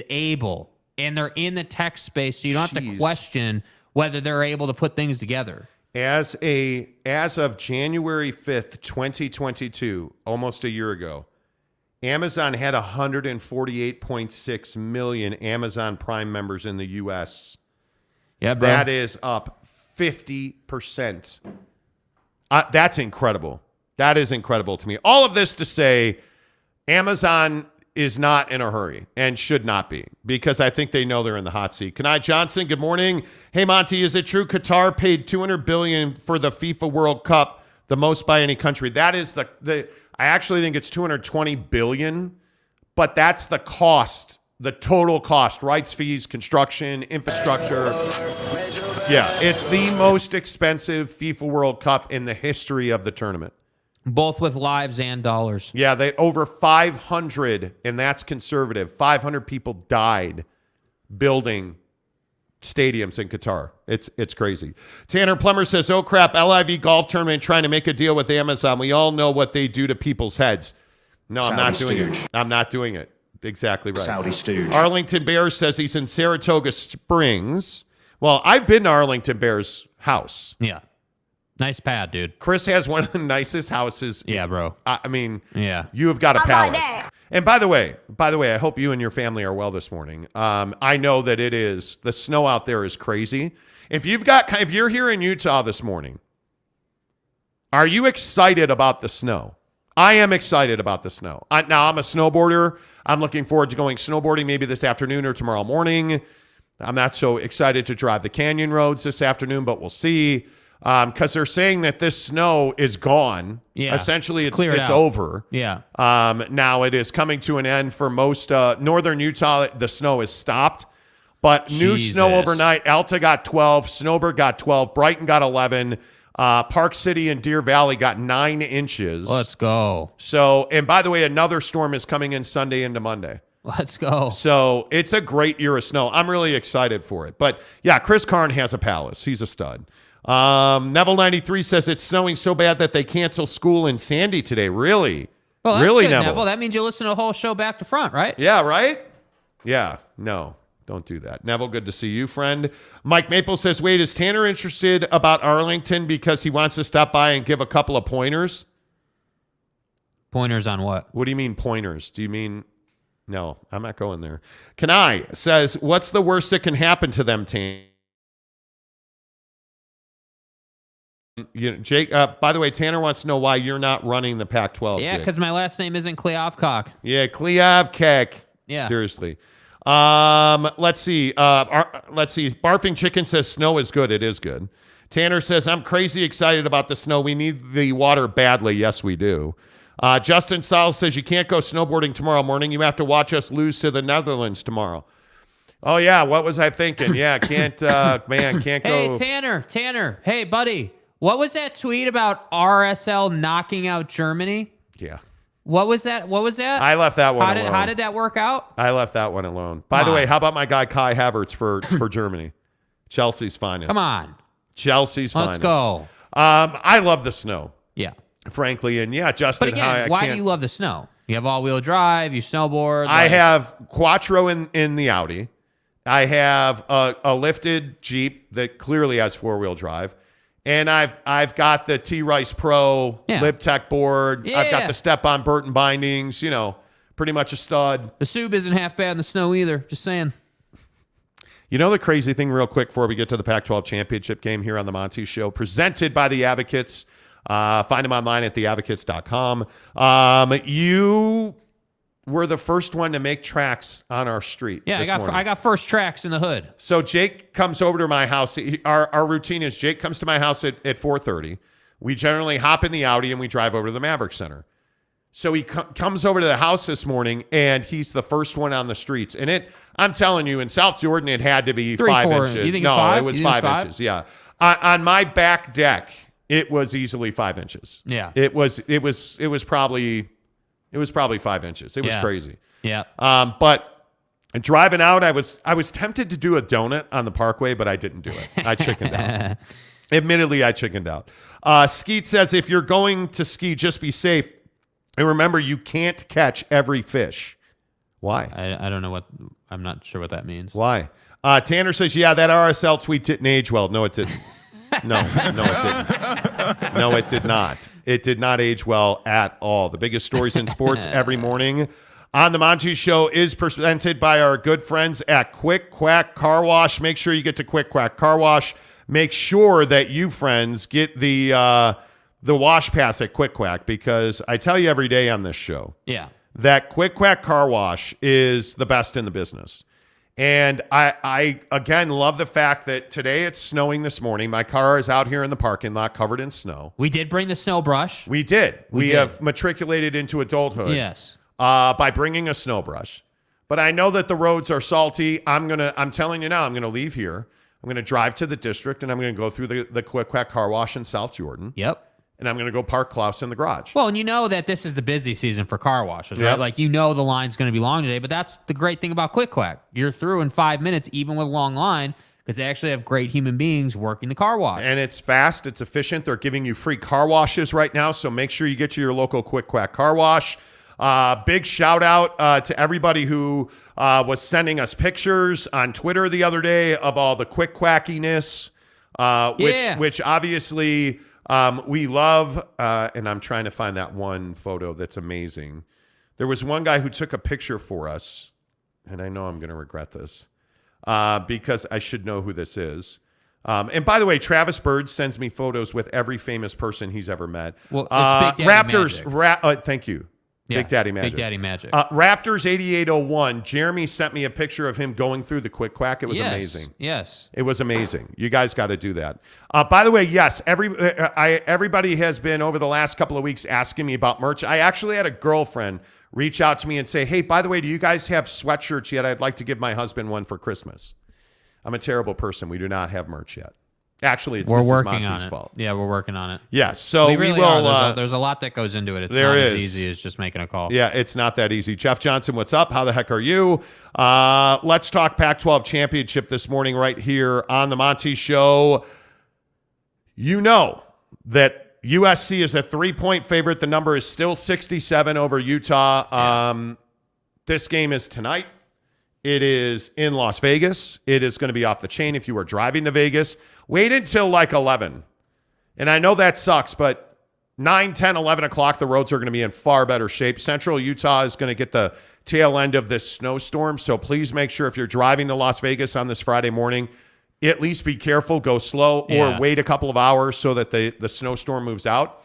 able. And they're in the tech space, so you don't have to question whether they're able to put things together. As of January 5th, 2022, almost a year ago, Amazon had 148.6 million Amazon Prime members in the U.S. Yeah, bro. That is up 50%. That's incredible. That is incredible to me. All of this to say, Amazon is not in a hurry and should not be, because I think they know they're in the hot seat. Kanai Johnson, good morning. Hey, Monty, is it true Qatar paid $200 billion for the FIFA World Cup, the most by any country? That is I actually think it's $220 billion, but that's the cost, the total cost, rights fees, construction, infrastructure. Yeah, it's the most expensive FIFA World Cup in the history of the tournament. Both with lives and dollars. Yeah, they over 500, and that's conservative. 500 people died building stadiums in Qatar. It's crazy. Tanner Plummer says, oh, crap, LIV golf tournament trying to make a deal with Amazon. We all know what they do to people's heads. No, I'm not doing it. I'm not doing it. Exactly right. Saudi stooge. Arlington Bears says he's in Saratoga Springs. Well, I've been to Arlington Bears' house. Yeah. Nice pad, dude. Chris has one of the nicest houses. Yeah, bro. I mean, yeah, you have got a palace. And by the way, I hope you and your family are well this morning. I know that the snow out there is crazy. If you're here in Utah this morning, are you excited about the snow? I am excited about the snow. Now, I'm a snowboarder. I'm looking forward to going snowboarding maybe this afternoon or tomorrow morning. I'm not so excited to drive the canyon roads this afternoon, but we'll see. Because they're saying that this snow is gone. Yeah, essentially, it's out. over. Yeah. Now it is coming to an end for most northern Utah. The snow is stopped, but new snow overnight. Alta got 12, Snowbird got 12, Brighton got 11, Park City and Deer Valley got 9 inches. Let's go. So, and by the way, another storm is coming in Sunday into Monday. Let's go. So it's a great year of snow. I'm really excited for it. But yeah, Chris Karn has a palace. He's a stud. Neville93 says it's snowing so bad that they cancel school in Sandy today. Really? Well, really, good, Neville? That means you listen to the whole show back to front, right? Yeah, right? Yeah, no. Don't do that. Neville, good to see you, friend. Mike Maple says, wait, is Tanner interested about Arlington because he wants to stop by and give a couple of pointers? Pointers on what? What do you mean pointers? Do you mean... No, I'm not going there. Kanai says, what's the worst that can happen to them, Tanner? Jake, by the way, Tanner wants to know why you're not running the Pac-12. Yeah, because my last name isn't Kleovkok. Yeah, Kleovkok. Yeah. Seriously. Let's see. Barfing Chicken says snow is good. It is good. Tanner says, I'm crazy excited about the snow. We need the water badly. Yes, we do. Justin Saul says you can't go snowboarding tomorrow morning. You have to watch us lose to the Netherlands tomorrow. Oh, yeah. What was I thinking? Yeah, can't go. Hey, Tanner. Hey, buddy. What was that tweet about RSL knocking out Germany? Yeah. What was that? I left that one alone. How did that work out? I left that one alone. By the way, how about my guy Kai Havertz for Germany? Chelsea's finest. Come on. Chelsea's finest. Let's go. I love the snow. Yeah. Frankly, and yeah, Justin. But again, why do you love the snow? You have all-wheel drive, you snowboard. I have Quattro in the Audi. I have a lifted Jeep that clearly has four-wheel drive. And I've got the T-Rice Pro LibTech board. Yeah. I've got the step-on Burton bindings, pretty much a stud. The Sub isn't half bad in the snow either, just saying. You know the crazy thing real quick before we get to the Pac-12 championship game here on the Monty Show, presented by the Advocates. Find them online at theadvocates.com. You were the first one to make tracks on our street. Yeah, I got first tracks in the hood. So Jake comes over to my house. Our routine is Jake comes to my house at 4:30. We generally hop in the Audi and we drive over to the Maverick Center. So he comes over to the house this morning, and he's the first one on the streets. And I'm telling you, in South Jordan, it had to be 5 inches. You think no, it's 5? It was 5 inches. Yeah, on my back deck, it was easily 5 inches. Yeah, it was probably 5 inches. It was crazy. Yeah. But driving out, I was tempted to do a donut on the Parkway, but I didn't do it. I chickened out. Admittedly, I chickened out. Skeet says, if you're going to ski, just be safe. And remember, you can't catch every fish. Why? I don't know I'm not sure what that means. Why? Tanner says, yeah, that RSL tweet didn't age well. No, it didn't. No, it didn't. No, it did not. It did not age well at all. The biggest stories in sports every morning on the Monty Show is presented by our good friends at Quack Car Wash. Make sure you get to Quack Car Wash. Make sure that you, friends, get the wash pass at Quack, because I tell you every day on this show that Quack Car Wash is the best in the business. And I again love the fact that today it's snowing this morning. My car is out here in the parking lot covered in snow. We did bring the snow brush. We did. We have matriculated into adulthood. Yes. By bringing a snow brush. But I know that the roads are salty. I'm telling you now, I'm gonna leave here. I'm gonna drive to the district, and I'm gonna go through the Quack Car Wash in South Jordan. Yep. And I'm going to go park Klaus in the garage. Well, and you know that this is the busy season for car washes, right? Like, the line's going to be long today, but that's the great thing about Quack. You're through in 5 minutes, even with a long line, because they actually have great human beings working the car wash. And it's fast. It's efficient. They're giving you free car washes right now, so make sure you get to your local Quack Car Wash. Big shout out to everybody who was sending us pictures on Twitter the other day of all the quackiness, which obviously... we love, and I'm trying to find that one photo that's amazing. There was one guy who took a picture for us, and I know I'm going to regret this, because I should know who this is. And by the way, Travis Bird sends me photos with every famous person he's ever met. Well, it's Big Daddy Raptors. Thank you. Yeah, Big Daddy Magic. Big Daddy Magic. Raptors 8801. Jeremy sent me a picture of him going through the Quack. It was amazing. Yes. It was amazing. You guys got to do that. By the way, yes, everybody has been over the last couple of weeks asking me about merch. I actually had a girlfriend reach out to me and say, hey, by the way, do you guys have sweatshirts yet? I'd like to give my husband one for Christmas. I'm a terrible person. We do not have merch yet. Actually, it's Mrs. Monty's fault. Yeah, we're working on it. Yes, so we really will. Are. There's a lot that goes into it. It's not as easy as just making a call. Yeah, it's not that easy. Jeff Johnson, what's up? How the heck are you? Let's talk Pac-12 championship this morning right here on the Monty Show. You know that USC is a 3-point favorite. The number is still 67 over Utah. This game is tonight. It is in Las Vegas. It is going to be off the chain if you are driving to Vegas. Wait until like 11. And I know that sucks, but 9, 10, 11 o'clock, the roads are going to be in far better shape. Central Utah is going to get the tail end of this snowstorm. So please make sure if you're driving to Las Vegas on this Friday morning, at least be careful, go slow, or wait a couple of hours so that the snowstorm moves out.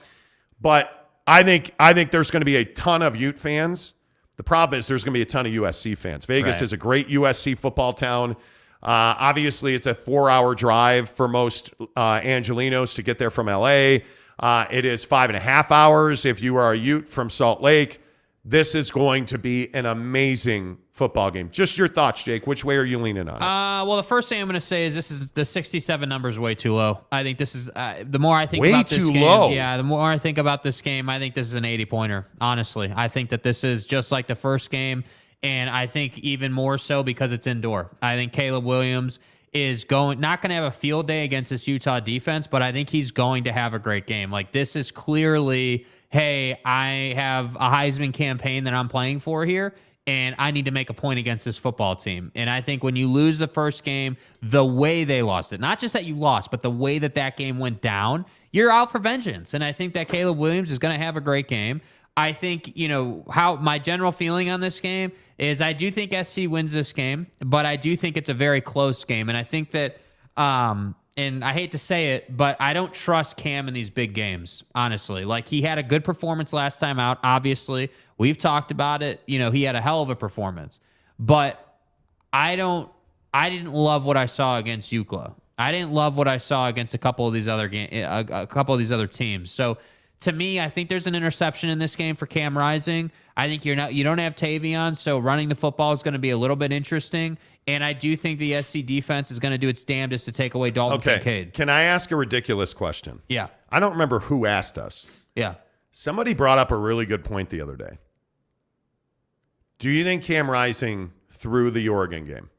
But I think there's going to be a ton of Ute fans. The problem is there's going to be a ton of USC fans. Vegas is a great USC football town. Obviously, it's a 4-hour drive for most Angelinos to get there from L.A. It is 5.5 hours if you are a Ute from Salt Lake. This is going to be an amazing football game. Just your thoughts, Jake. Which way are you leaning on it? Well, the first thing I'm going to say is this is the 67 number is way too low. I think this is the more I think about this game. Low. Yeah, the more I think about this game, I think this is an 80-pointer. Honestly, I think that this is just like the first game, and I think even more so because it's indoor. I think Caleb Williams is not going to have a field day against this Utah defense, but I think he's going to have a great game. Like, this is clearly, hey, I have a Heisman campaign that I'm playing for here, and I need to make a point against this football team. And I think when you lose the first game, the way they lost it, not just that you lost, but the way that game went down, you're out for vengeance. And I think that Caleb Williams is going to have a great game. I think, how my general feeling on this game is I do think SC wins this game, but I do think it's a very close game. And I think that, and I hate to say it, but I don't trust Cam in these big games, honestly. Like, he had a good performance last time out, obviously. We've talked about it. He had a hell of a performance. But I didn't love what I saw against UCLA. I didn't love what I saw against a couple of these other teams. So, to me, I think there's an interception in this game for Cam Rising. I think you don't have Tavion, so running the football is going to be a little bit interesting. And I do think the SC defense is going to do its damnedest to take away Dalton Kincaid. Can I ask a ridiculous question? Yeah. I don't remember who asked us. Yeah. Somebody brought up a really good point the other day. Do you think Cam Rising threw the Oregon game?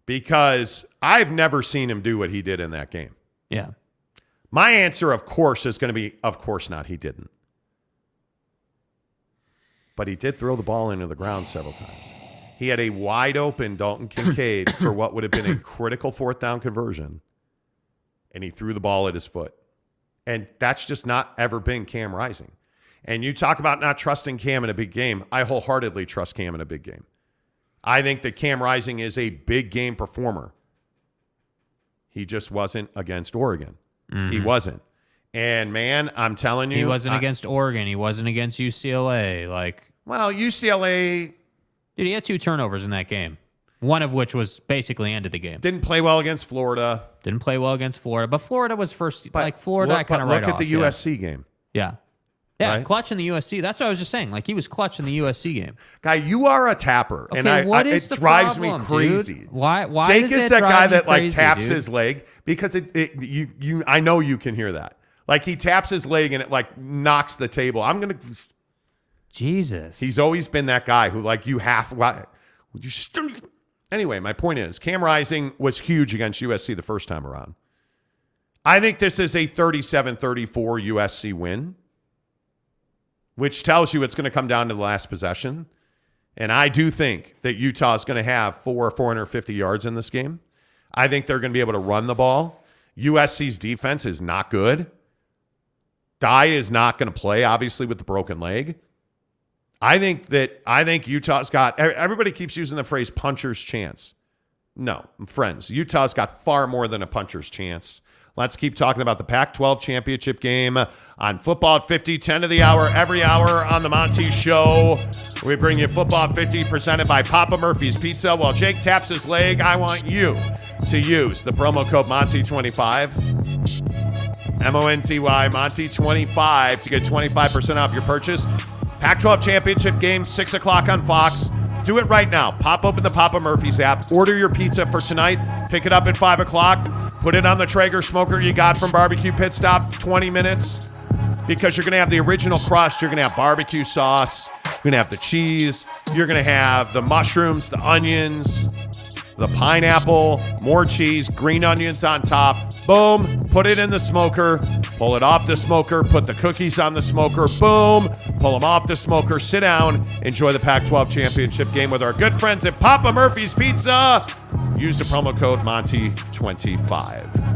Because I've never seen him do what he did in that game. Yeah. My answer, of course, is going to be, of course not, he didn't. But he did throw the ball into the ground several times. He had a wide open Dalton Kincaid for what would have been a critical fourth down conversion, and he threw the ball at his foot. And that's just not ever been Cam Rising. And you talk about not trusting Cam in a big game. I wholeheartedly trust Cam in a big game. I think that Cam Rising is a big game performer. He just wasn't against Oregon. Mm-hmm. He wasn't. And, man, I'm telling you. He wasn't against Oregon. He wasn't against UCLA. Well, UCLA. Dude, he had 2 turnovers in that game. One of which was basically ended the game. Didn't play well against Florida. But Florida was first. Florida, I kind of look at the USC game. Yeah. Yeah, right? Clutch in the USC. That's what I was just saying. He was clutch in the USC game. Guy, you are a tapper, okay, and it drives me crazy. Dude? Why Jake does is that guy that crazy, taps dude? his leg because I know you can hear that. He taps his leg and it knocks the table. Jesus. He's always been that guy who Anyway, my point is Cam Rising was huge against USC the first time around. I think this is a 37-34 USC win, which tells you it's going to come down to the last possession. And I do think that Utah is going to have 450 yards in this game. I think they're going to be able to run the ball. USC's defense is not good. Dye is not going to play, obviously, with the broken leg. I think Utah's got, everybody keeps using the phrase puncher's chance. No, friends, Utah's got far more than a puncher's chance. Let's keep talking about the Pac-12 championship game on Football at 50, 10 to the hour, every hour on the Monty Show. We bring you Football at 50 presented by Papa Murphy's Pizza. While Jake taps his leg, I want you to use the promo code Monty25. MONTY, Monty25 to get 25% off your purchase. Pac-12 championship game, 6 o'clock on Fox. Do it right now. Pop open the Papa Murphy's app. Order your pizza for tonight. Pick it up at 5 o'clock. Put it on the Traeger smoker you got from Barbecue Pit Stop. 20 minutes. Because you're going to have the original crust. You're going to have barbecue sauce. You're going to have the cheese. You're going to have the mushrooms, the onions. the pineapple, more cheese, green onions on top. Boom, put it in the smoker, pull it off the smoker, put the cookies on the smoker. Boom, pull them off the smoker, sit down, enjoy the Pac-12 championship game with our good friends at Papa Murphy's Pizza. Use the promo code Monty25.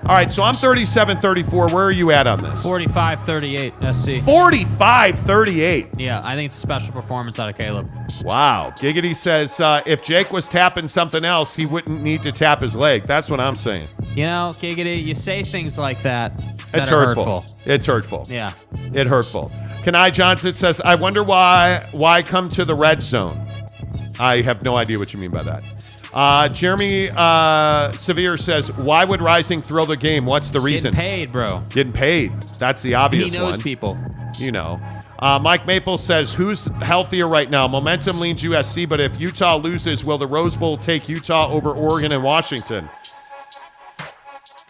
All right, so I'm 37-34. Where are you at on this? 45-38, SC. 45-38. Yeah, I think it's a special performance out of Caleb. Wow. Giggity says if Jake was tapping something else, he wouldn't need to tap his leg. That's what I'm saying. You know, Giggity, you say things like that It's are hurtful. It's hurtful. Yeah. It hurtful. Kanai Johnson says, I wonder why come to the red zone. I have no idea what you mean by that. Jeremy Severe says, why would Rising thrill the game? What's the reason? Getting paid, bro. Getting paid. That's the obvious one. He knows people. You know. Mike Maple says, who's healthier right now? Momentum leans USC, but if Utah loses, will the Rose Bowl take Utah over Oregon and Washington?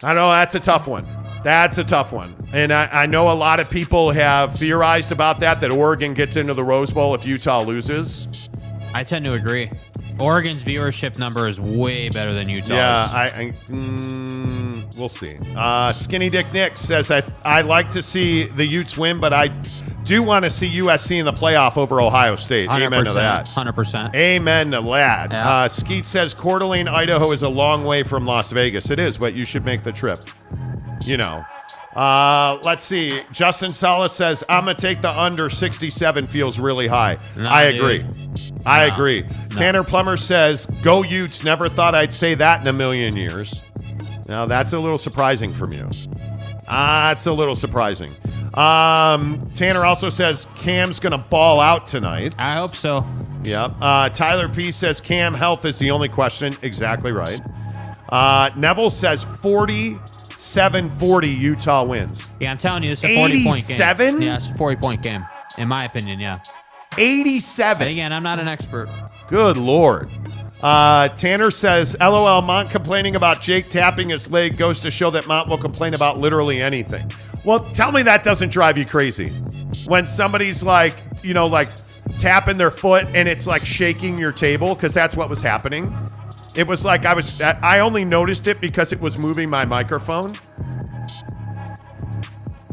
I don't know. That's a tough one. That's a tough one. And I know a lot of people have theorized about that Oregon gets into the Rose Bowl if Utah loses. I tend to agree. Oregon's viewership number is way better than Utah's. Yeah, we'll see. Skinny Dick Nick says, I like to see the Utes win, but I do want to see USC in the playoff over Ohio State. 100%, Amen to that. 100%. Amen to that. Yeah. Skeet says, Coeur d'Alene, Idaho is a long way from Las Vegas. It is, but you should make the trip. You know. Let's see. Justin Salas says, I'm going to take the under. 67 feels really high. No, I agree. dude. I agree. Tanner Plummer says, go Utes. Never thought I'd say that in a million years. Now, that's a little surprising from you. It's a little surprising. Tanner also says, Cam's going to ball out tonight. I hope so. Yep. Tyler P says, Cam health is the only question. Exactly right. Neville says 47-40 Utah wins. Yeah, I'm telling you, it's a 40-point game. 87? Yeah, it's a 40-point game, in my opinion, yeah. 87. But again, I'm not an expert. Good Lord. Tanner says, LOL, Mont complaining about Jake tapping his leg goes to show that Mont will complain about literally anything. Well, tell me that doesn't drive you crazy. When somebody's like, tapping their foot and it's like shaking your table, because that's what was happening. It was like I only noticed it because it was moving my microphone.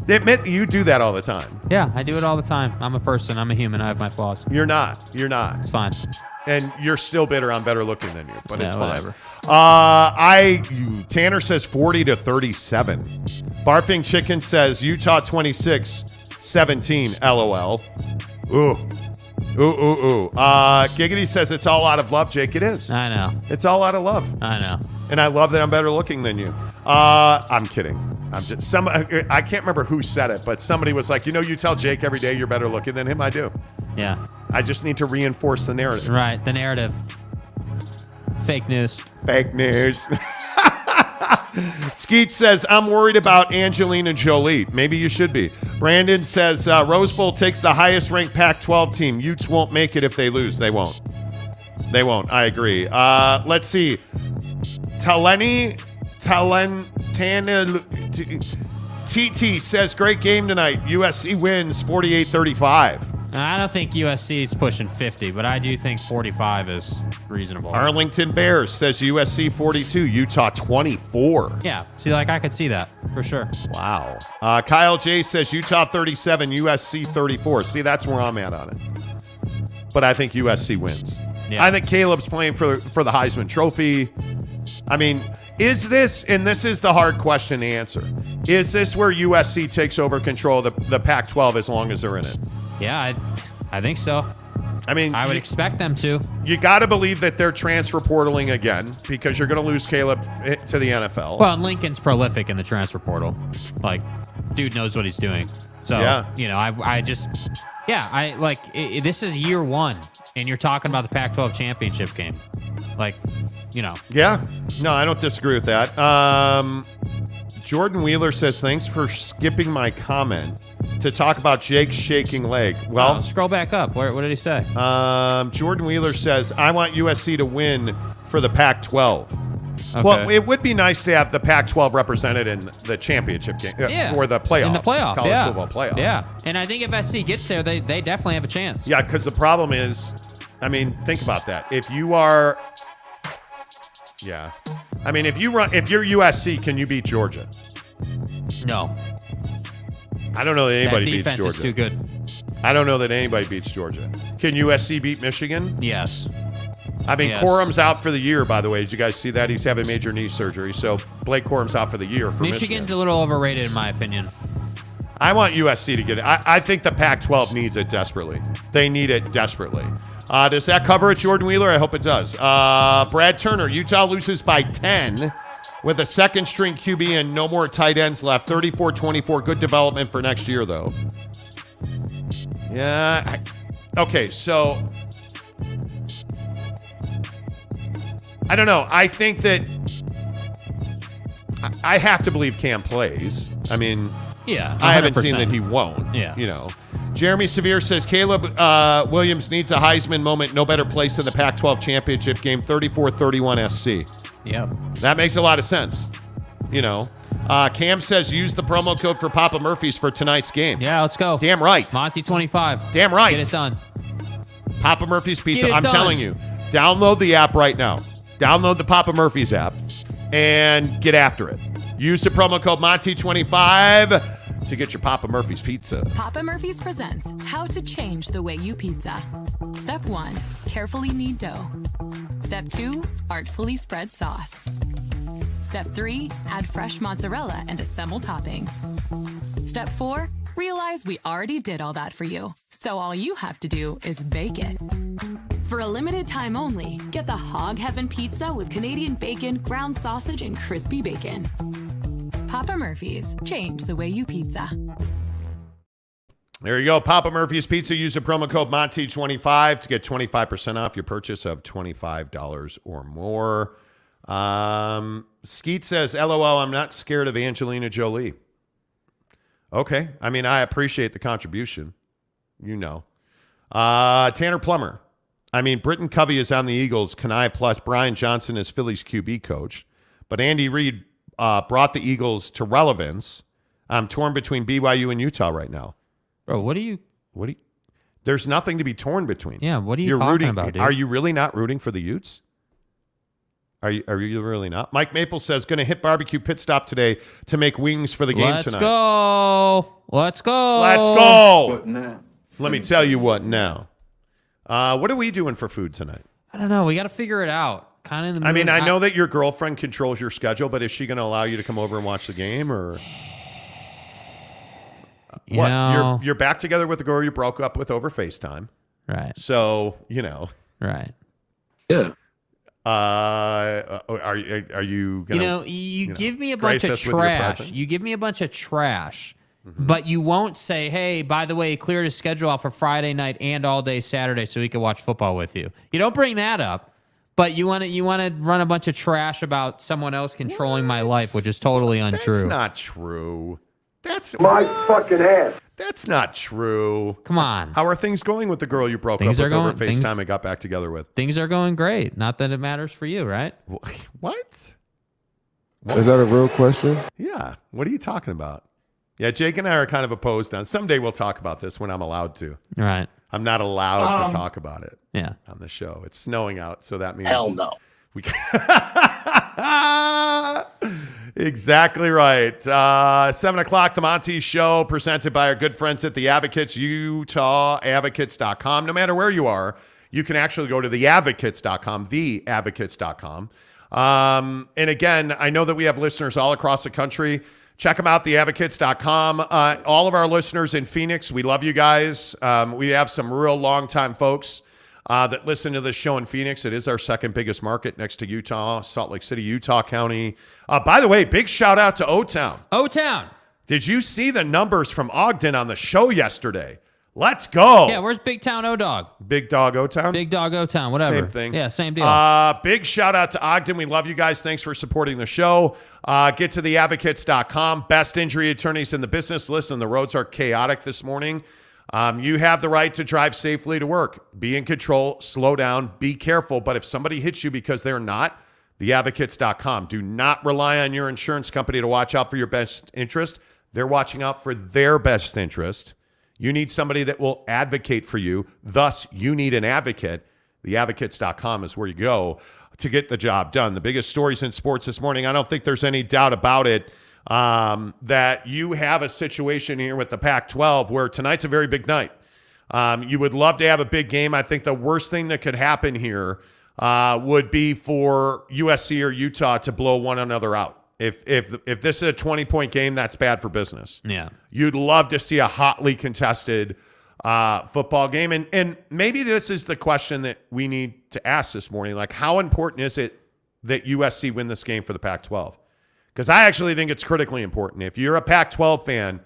Admit you do that all the time. Yeah, I do it all the time. I'm a person. I'm a human. I have my flaws. You're not. It's fine. And you're still bitter. I'm better looking than you, but it's fine. Whatever. Tanner says 40-37. Barfing Chicken says Utah 26-17. LOL. Ooh. Giggity says it's all out of love, Jake. It is. I know. It's all out of love. I know. And I love that I'm better looking than you. I'm kidding. I can't remember who said it, but somebody was like, you tell Jake every day you're better looking than him. I do. Yeah. I just need to reinforce the narrative. Right. The narrative. Fake news. Fake news. Skeet says, I'm worried about Angelina Jolie. Maybe you should be. Brandon says, Rose Bowl takes the highest ranked Pac-12 team. Utes won't make it if they lose. They won't. I agree. Let's see. TT says, great game tonight. USC wins 48-35. I don't think USC is pushing 50, but I do think 45 is reasonable. Arlington Bears says USC 42, Utah 24. Yeah, see, I could see that for sure. Wow. Kyle J says Utah 37, USC 34. See, that's where I'm at on it. But I think USC wins. Yeah. I think Caleb's playing for the Heisman Trophy. I mean, is this, and this is the hard question to answer, is this where USC takes over control of the Pac-12 as long as they're in it? Yeah, I think so. I mean, I would expect them to. You got to believe that they're transfer portaling again because you're going to lose Caleb to the NFL. Well, and Lincoln's prolific in the transfer portal. Dude knows what he's doing. So, yeah. This is year one, and you're talking about the Pac-12 championship game. Yeah. No, I don't disagree with that. Jordan Wheeler says, thanks for skipping my comment to talk about Jake's shaking leg. Well, scroll back up. What did he say? Jordan Wheeler says, I want USC to win for the Pac-12. Okay. Well, it would be nice to have the Pac-12 represented in the championship game or the playoffs. In the playoffs, college football playoffs. Yeah, and I think if SC gets there, they definitely have a chance. Yeah, because the problem is, I mean, think about that. If you are Yeah. I mean, if you're USC, can you beat Georgia? No. I don't know that anybody beats defense Georgia. is too good. I don't know that anybody beats Georgia. Can USC beat Michigan? Yes. I mean, Yes. Corum's out for the year, by the way. Did you guys see that? He's having major knee surgery. So Blake Corum's out for the year for Michigan's Michigan. a little overrated, in my opinion. I want USC to get it. I think the Pac-12 needs it desperately. They need it desperately. Does that cover it, Jordan Wheeler? I hope it does. Brad Turner, Utah loses by 10 with a second-string QB and no more tight ends left. 34-24. Good development for next year, though. Yeah. Okay, so I don't know. I think that I have to believe Cam plays. I mean, Yeah, 100%. I haven't seen that he won't. Yeah. You know. Jeremy Severe says Caleb Williams needs a Heisman moment. No better place than the Pac-12 championship game, 34-31 SC. Yep. That makes a lot of sense. You know. Cam says use the promo code for Papa Murphy's for tonight's game. Yeah, let's go. Damn right. Monty 25. Damn right. Get it done. Papa Murphy's Pizza. Get it I'm done. telling you. Download the app right now. Download the Papa Murphy's app and get after it. Use the promo code Monty25 to get your Papa Murphy's Pizza. Papa Murphy's presents How to Change the Way You Pizza. Step 1, carefully knead dough. Step 2, artfully spread sauce. Step 3, add fresh mozzarella and assemble toppings. Step 4, realize we already did all that for you, so all you have to do is bake it. For a limited time only, get the Hog Heaven Pizza with Canadian bacon, ground sausage, and crispy bacon. Papa Murphy's, change the way you pizza. There you go. Papa Murphy's Pizza. Use the promo code Monty25 to get 25% off your purchase of $25 or more. Skeet says, LOL, I'm not scared of Angelina Jolie. Okay. I mean, I appreciate the contribution. You know. Tanner Plummer. I mean, Britton Covey is on the Eagles. Kanai plus Brian Johnson is Philly's QB coach. But Andy Reid brought the Eagles to relevance. I'm torn between BYU and Utah right now. Bro, what do you... There's nothing to be torn between. Yeah, what are you You're talking rooting, about, dude? Are you really not rooting for the Utes? Are you really not? Mike Maple says, going to hit barbecue pit stop today to make wings for the game tonight. Let's go. Let's go. What now? Let me tell you what now. What are we doing for food tonight? I don't know. We got to figure it out. Kind of in the I mean, mood. I know that your girlfriend controls your schedule, but is she going to allow you to come over and watch the game, or what? know. You're back together with the girl you broke up with over FaceTime, Right. so you know. Right. Yeah. Are you gonna? You give me a grace bunch of us with your trash. presence? You give me a bunch of trash, but you won't say, "Hey, by the way, cleared his schedule out for Friday night and all day Saturday so he can watch football with you." You don't bring that up, but you want to run a bunch of trash about someone else controlling my life, which is totally untrue. That's not true. That's My fucking ass. That's not true. Come on. How are things going with the girl you broke Things up are with over going- things- FaceTime and got back together with? Things are going great. Not that it matters for you, right? What? Is that a real question? Yeah. What are you talking about? Yeah, Jake and I are kind of opposed on. Someday we'll talk about this when I'm allowed to. Right. I'm not allowed to talk about it Yeah. on the show. It's snowing out, so that means Hell no. we Exactly right. 7 o'clock, the Monty Show, presented by our good friends at the Advocates, UtahAdvocates.com. No matter where you are, you can actually go to theadvocates.com, theadvocates.com. And again, I know that we have listeners all across the country. Check them out, theadvocates.com. All of our listeners in Phoenix, we love you guys. We have some real long-time folks that listen to this show in Phoenix. It is our second biggest market next to Utah, Salt Lake City, Utah County. By the way, big shout out to O-Town. O-Town. Did you see the numbers from Ogden on the show yesterday? Let's go. Yeah, where's Big Town O-Dog? Big Dog O-Town? Big Dog O-Town, whatever. Same thing. Yeah, same deal. Big shout out to Ogden. We love you guys. Thanks for supporting the show. Get to theadvocates.com. Best injury attorneys in the business. Listen, the roads are chaotic this morning. You have the right to drive safely to work. Be in control. Slow down. Be careful. But if somebody hits you because they're not, theadvocates.com. Do not rely on your insurance company to watch out for your best interest. They're watching out for their best interest. You need somebody that will advocate for you. Thus, you need an advocate. Theadvocates.com is where you go. to get the job done. The biggest stories in sports this morning, I don't think there's any doubt about it, that you have a situation here with the Pac-12 where tonight's a very big night. You would love to have a big game. I think the worst thing that could happen here would be for USC or Utah to blow one another out. If this is a 20-point game, that's bad for business. Yeah. You'd love to see a hotly contested football game. And maybe this is the question that we need to ask this morning. Like, how important is it that USC win this game for the Pac-12? Because I actually think it's critically important. If you're a Pac-12 fan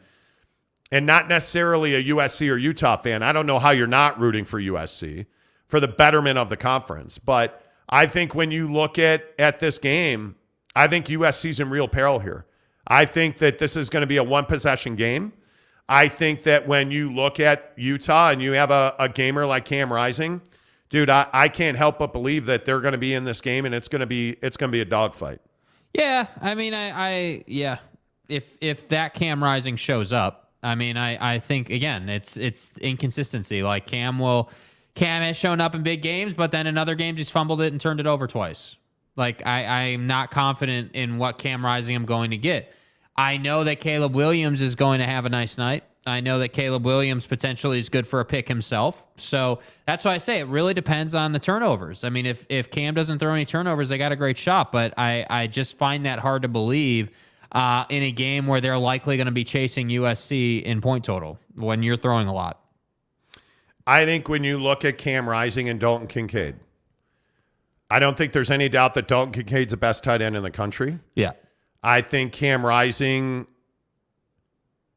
and not necessarily a USC or Utah fan, I don't know how you're not rooting for USC for the betterment of the conference. But I think when you look at this game, I think USC's in real peril here. I think that this is going to be a one-possession game. I think that when you look at Utah and you have a gamer like Cam Rising, dude, I can't help but believe that they're going to be in this game and it's going to be a dogfight. Yeah, I mean, yeah. If that Cam Rising shows up, I mean, I think again, it's inconsistency. Like Cam has shown up in big games, but then in other games he's fumbled it and turned it over twice. Like I'm not confident in what Cam Rising I'm going to get. I know that Caleb Williams is going to have a nice night. I know that Caleb Williams potentially is good for a pick himself. So that's why I say it really depends on the turnovers. I mean, if Cam doesn't throw any turnovers, they got a great shot. But I just find that hard to believe in a game where they're likely going to be chasing USC in point total when you're throwing a lot. I think when you look at Cam Rising and Dalton Kincaid, I don't think there's any doubt that Dalton Kincaid's the best tight end in the country. Yeah. I think Cam Rising,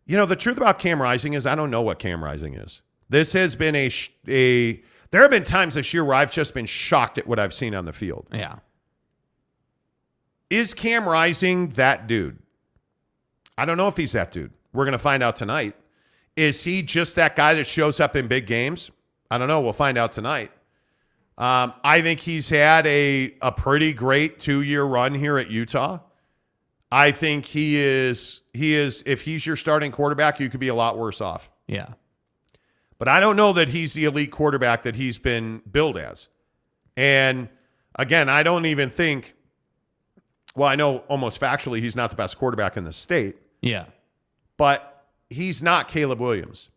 the truth about Cam Rising is I don't know what Cam Rising is. This has been there have been times this year where I've just been shocked at what I've seen on the field. Yeah. Is Cam Rising that dude? I don't know if he's that dude. We're going to find out tonight. Is he just that guy that shows up in big games? I don't know. We'll find out tonight. I think he's had a pretty great 2-year run here at Utah. I think he is, if he's your starting quarterback, you could be a lot worse off. Yeah. But I don't know that he's the elite quarterback that he's been billed as. And again, I don't even think, well, I know almost factually he's not the best quarterback in the state. Yeah. But he's not Caleb Williams.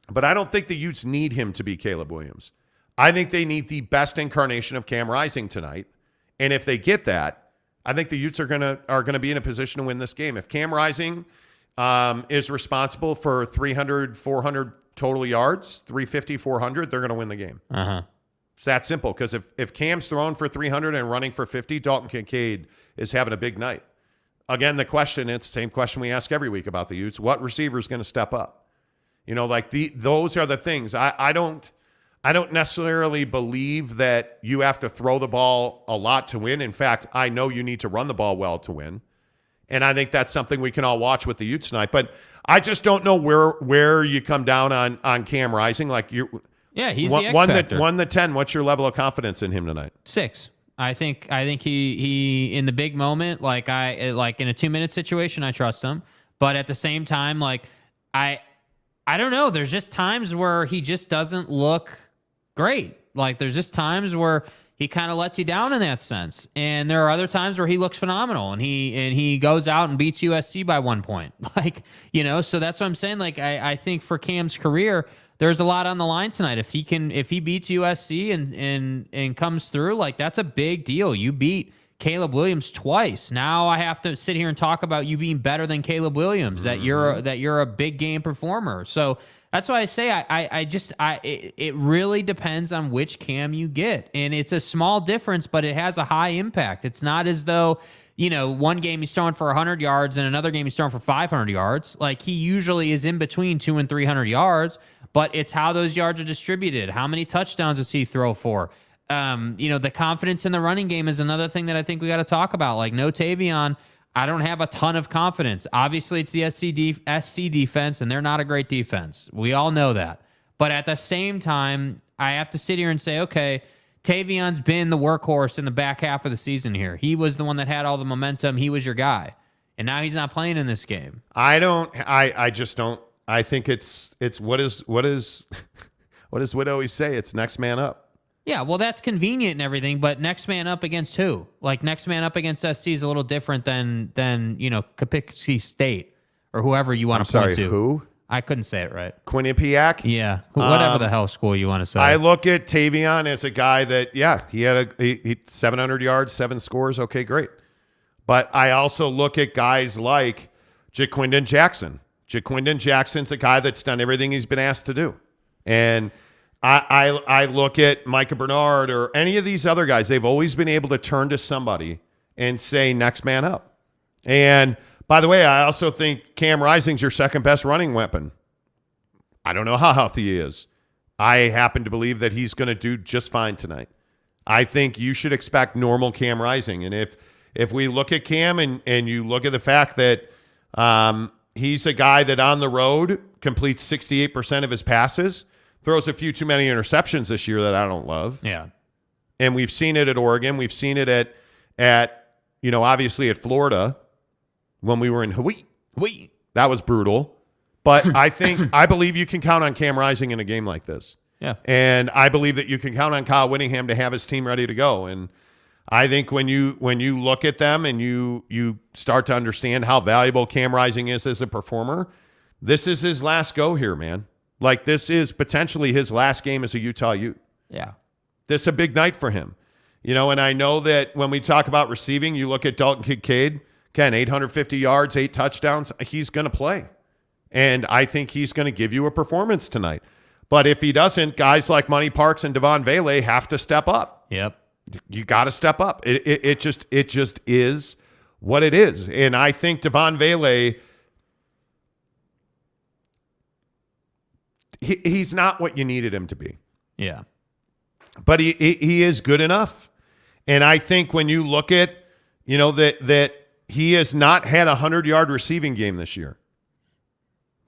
But I don't think the Utes need him to be Caleb Williams. I think they need the best incarnation of Cam Rising tonight. And if they get that, I think the Utes are gonna be in a position to win this game. If Cam Rising is responsible for 300, 400 total yards, 350, 400, they're going to win the game. Uh-huh. It's that simple, because if Cam's throwing for 300 and running for 50, Dalton Kincaid is having a big night. Again, it's the same question we ask every week about the Utes. What receiver is going to step up? Those are the things. I don't necessarily believe that you have to throw the ball a lot to win. In fact, I know you need to run the ball well to win. And I think that's something we can all watch with the Utes tonight. But I just don't know where you come down on Cam Rising. He's the X factor. 1 to 10. What's your level of confidence in him tonight? 6. I think he in the big moment, like in a 2-minute situation, I trust him. But at the same time, I don't know. There's just times where he just doesn't look great. Like there's just times where he kind of lets you down in that sense. And there are other times where he looks phenomenal and he goes out and beats USC by 1 point. So that's what I'm saying. I think for Cam's career, there's a lot on the line tonight. If he beats USC and comes through, that's a big deal. You beat Caleb Williams twice. Now I have to sit here and talk about you being better than Caleb Williams, that you're a big game performer. So that's why I say it really depends on which Cam you get. And it's a small difference, but it has a high impact. It's not as though, one game he's throwing for 100 yards and another game he's throwing for 500 yards. He usually is in between 200 and 300 yards, but it's how those yards are distributed. How many touchdowns does he throw for? The confidence in the running game is another thing that I think we got to talk about. No Tavion, I don't have a ton of confidence. Obviously, it's the SC defense, and they're not a great defense. We all know that. But at the same time, I have to sit here and say, okay, Tavion's been the workhorse in the back half of the season here. He was the one that had all the momentum. He was your guy. And now he's not playing in this game. I just don't. I think it's what does Wood always say? It's next man up. Yeah, well, that's convenient and everything, but next man up against who? Like, next man up against SC is a little different than Kapiksi State or whoever you want to point to. Who? I couldn't say it right. Quinnipiac? Yeah, whatever the hell school you want to say. I look at Tavion as a guy that, he had he 700 yards, 7 scores. Okay, great. But I also look at guys like Jaquindon Jackson. Jaquindon Jackson's a guy that's done everything he's been asked to do. And I look at Micah Bernard or any of these other guys. They've always been able to turn to somebody and say, next man up. And by the way, I also think Cam Rising's your second best running weapon. I don't know how healthy he is. I happen to believe that he's going to do just fine tonight. I think you should expect normal Cam Rising. And if we look at Cam and you look at the fact that he's a guy that on the road completes 68% of his passes, throws a few too many interceptions this year that I don't love. Yeah. And we've seen it at Oregon. We've seen it at obviously at Florida when we were in Hawaii. That was brutal. But I believe you can count on Cam Rising in a game like this. Yeah. And I believe that you can count on Kyle Whittingham to have his team ready to go. And I think when you look at them and you start to understand how valuable Cam Rising is as a performer, this is his last go here, man. Like, this is potentially his last game as a Utah Ute. Yeah. This is a big night for him. And I know that when we talk about receiving, you look at Dalton Kincaid, Ken, 850 yards, 8 touchdowns. He's going to play. And I think he's going to give you a performance tonight. But if he doesn't, guys like Money Parks and Devon Vele have to step up. Yep. You got to step up. It just is what it is. And I think Devon Vele, he's not what you needed him to be. Yeah. But he is good enough. And I think when you look at, that he has not had a 100-yard receiving game this year.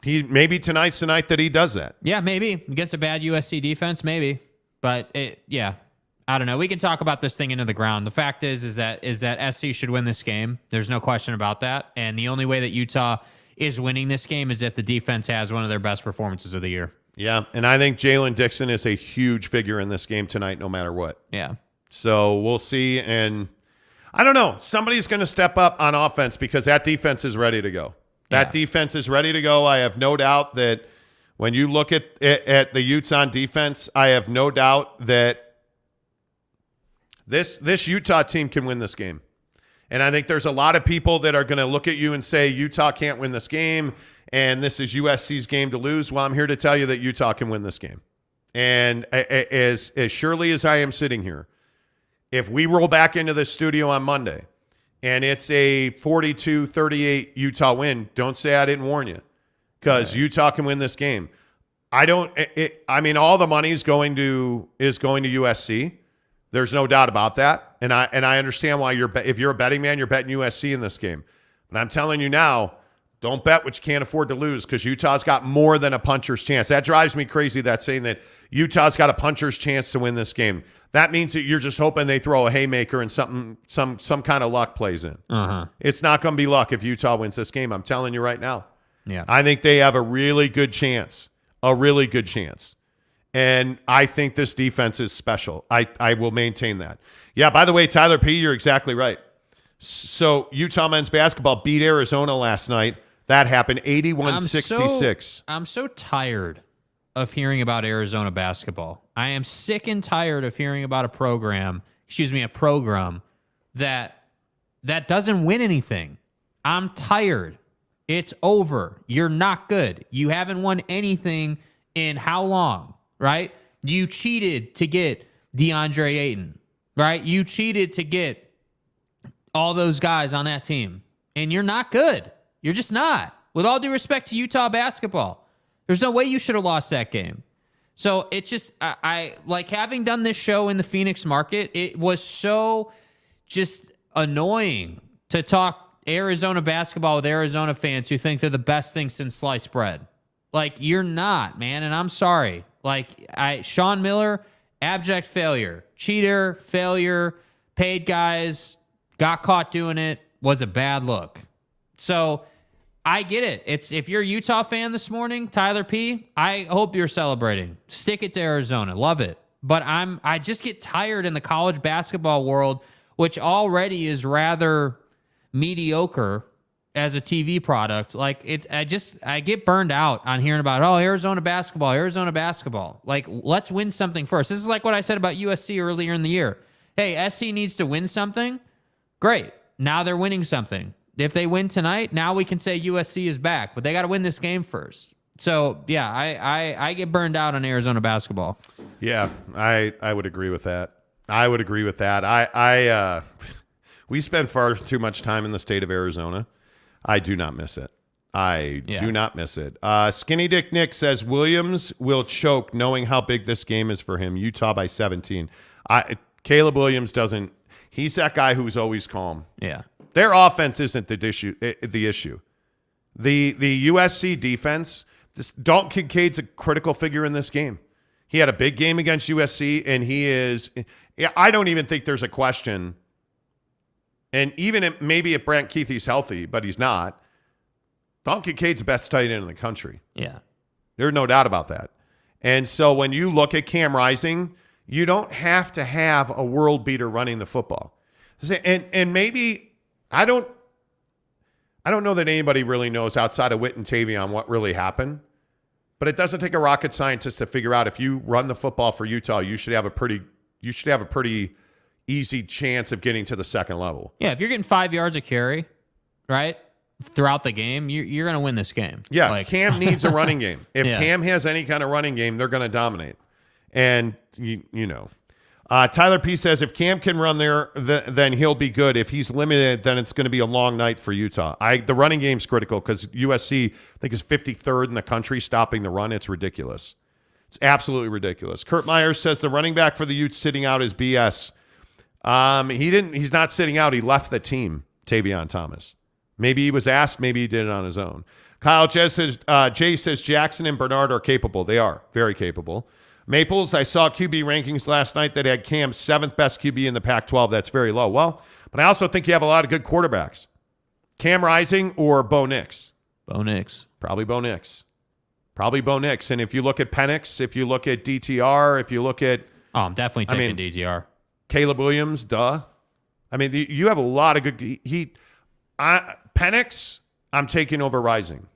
Maybe tonight's the night that he does that. Yeah, maybe. Against a bad USC defense, maybe. But, I don't know. We can talk about this thing into the ground. The fact is that SC should win this game. There's no question about that. And the only way that Utah is winning this game is if the defense has one of their best performances of the year. Yeah, and I think Jalen Dixon is a huge figure in this game tonight no matter what. Yeah. So we'll see. And I don't know. Somebody's going to step up on offense because that defense is ready to go. That defense is ready to go. I have no doubt that when you look at the Utes on defense, I have no doubt that this Utah team can win this game. And I think there's a lot of people that are going to look at you and say Utah can't win this game and this is USC's game to lose. Well, I'm here to tell you that Utah can win this game. And as surely as I am sitting here, if we roll back into the studio on Monday and it's a 42-38 Utah win, don't say I didn't warn you, because Utah can win this game. All the money is going to USC. There's no doubt about that, and I understand why if you're a betting man, you're betting USC in this game. But I'm telling you now, don't bet what you can't afford to lose, because Utah's got more than a puncher's chance. That drives me crazy. That saying that Utah's got a puncher's chance to win this game. That means that you're just hoping they throw a haymaker and some kind of luck plays in. It's not going to be luck if Utah wins this game. I'm telling you right now. Yeah, I think they have a really good chance. And I think this defense is special. I will maintain that. Yeah, by the way, Tyler P., you're exactly right. So Utah men's basketball beat Arizona last night. That happened 81-66. I'm so tired of hearing about Arizona basketball. I am sick and tired of hearing about a program that doesn't win anything. I'm tired. It's over. You're not good. You haven't won anything in how long, right? You cheated to get DeAndre Ayton, right? You cheated to get all those guys on that team, and you're not good. You're just not. With all due respect to Utah basketball, there's no way you should have lost that game. So it's just, I like having done this show in the Phoenix market, it was so just annoying to talk Arizona basketball with Arizona fans who think they're the best thing since sliced bread. Like, you're not, man, and I'm sorry. Like, Sean Miller, abject failure. Cheater, failure, paid guys, got caught doing it, was a bad look. So I get it. If you're a Utah fan this morning, Tyler P., I hope you're celebrating. Stick it to Arizona. Love it. But I just get tired in the college basketball world, which already is rather mediocre as a TV product. Like I get burned out on hearing about, Arizona basketball. Like, let's win something first. This is like what I said about USC earlier in the year. Hey, SC needs to win something. Great. Now they're winning something. If they win tonight, now we can say USC is back, but they got to win this game first. So, yeah, I get burned out on Arizona basketball. Yeah, I would agree with that. We spend far too much time in the state of Arizona. I do not miss it. Do not miss it. Skinny Dick Nick says Williams will choke knowing how big this game is for him. Utah by 17. Caleb Williams doesn't. He's that guy who's always calm. Yeah. Their offense isn't the issue. The USC defense, Dalton Kincaid's a critical figure in this game. He had a big game against USC, and he is – I don't even think there's a question. And even maybe if Brant Keithy's healthy, but he's not, Dalton Kincaid's the best tight end in the country. Yeah. There's no doubt about that. And so when you look at Cam Rising, you don't have to have a world beater running the football. And maybe I don't know that anybody really knows outside of Witt and Tavion what really happened. But it doesn't take a rocket scientist to figure out if you run the football for Utah, you should have a pretty easy chance of getting to the second level. Yeah, if you're getting 5 yards a carry, right, throughout the game, you're going to win this game. Yeah, Cam needs a running game. If Cam has any kind of running game, they're going to dominate. And, you know. Tyler P. says, if Cam can run there, then he'll be good. If he's limited, then it's going to be a long night for Utah. The running game's critical because USC, I think, is 53rd in the country stopping the run. It's ridiculous. It's absolutely ridiculous. Kurt Myers says the running back for the Utes sitting out is BS. He's not sitting out. He left the team, Tavion Thomas. Maybe he was asked. Maybe he did it on his own. Kyle Jay says Jackson and Bernard are capable. They are very capable. Maples, I saw QB rankings last night that had Cam 7th best QB in the Pac-12. That's very low. Well, but I also think you have a lot of good quarterbacks. Cam Rising or Bo Nix? Bo Nix. Probably Bo Nix. And if you look at Penix, if you look at DTR, if you look at... Oh, I'm definitely taking DTR. Caleb Williams, duh. I mean, you have a lot of good... Penix, I'm taking over Rising.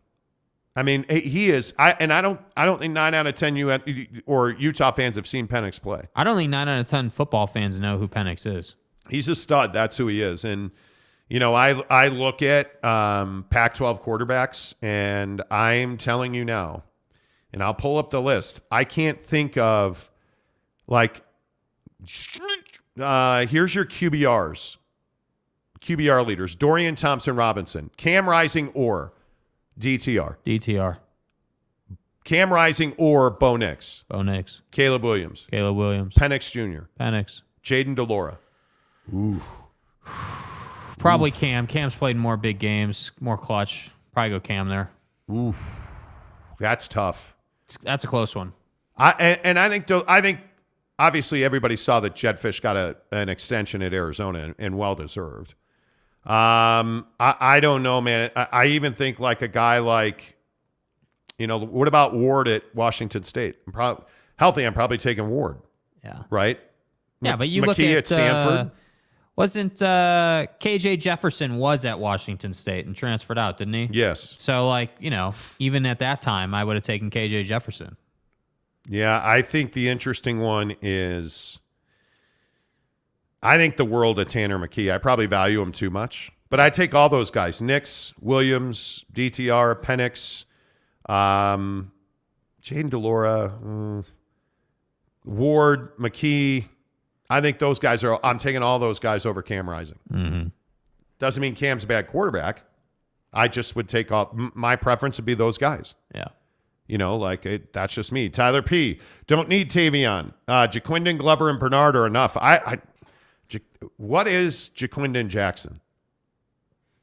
I mean, he is. I don't think 9 out of 10 Utah fans have seen Penix play. I don't think 9 out of 10 football fans know who Penix is. He's a stud. That's who he is. And you know, I look at Pac-12 quarterbacks, and I'm telling you now, and I'll pull up the list. I can't think of here's your QBR leaders: Dorian Thompson-Robinson, Cam Rising, or DTR. Cam Rising or Bo Nix. Caleb Williams. Penix Jr. Jaden DeLora. Ooh. Probably Cam. Cam's played more big games, more clutch. Probably go Cam there. Ooh. That's tough. That's a close one. I think obviously everybody saw that Jedfish got an extension at Arizona and well deserved. I don't know, man. I even think like a guy like, what about Ward at Washington State? I'm probably taking Ward. Yeah. Right? Yeah, but you McKee look at Stanford. Wasn't KJ Jefferson was at Washington State and transferred out, didn't he? Yes. So even at that time, I would have taken KJ Jefferson. Yeah, I think the interesting one is, I think the world of Tanner McKee. I probably value him too much, but I take all those guys: Nix, Williams, DTR, Penix, Jaden DeLora, Ward, McKee. I think those guys I'm taking all those guys over Cam Rising. Mm-hmm. Doesn't mean Cam's a bad quarterback. I just would take off. My preference would be those guys. Yeah. That's just me. Tyler P. Don't need Tavion. Jaquindon, Glover, and Bernard are enough. What is Jaquindon Jackson?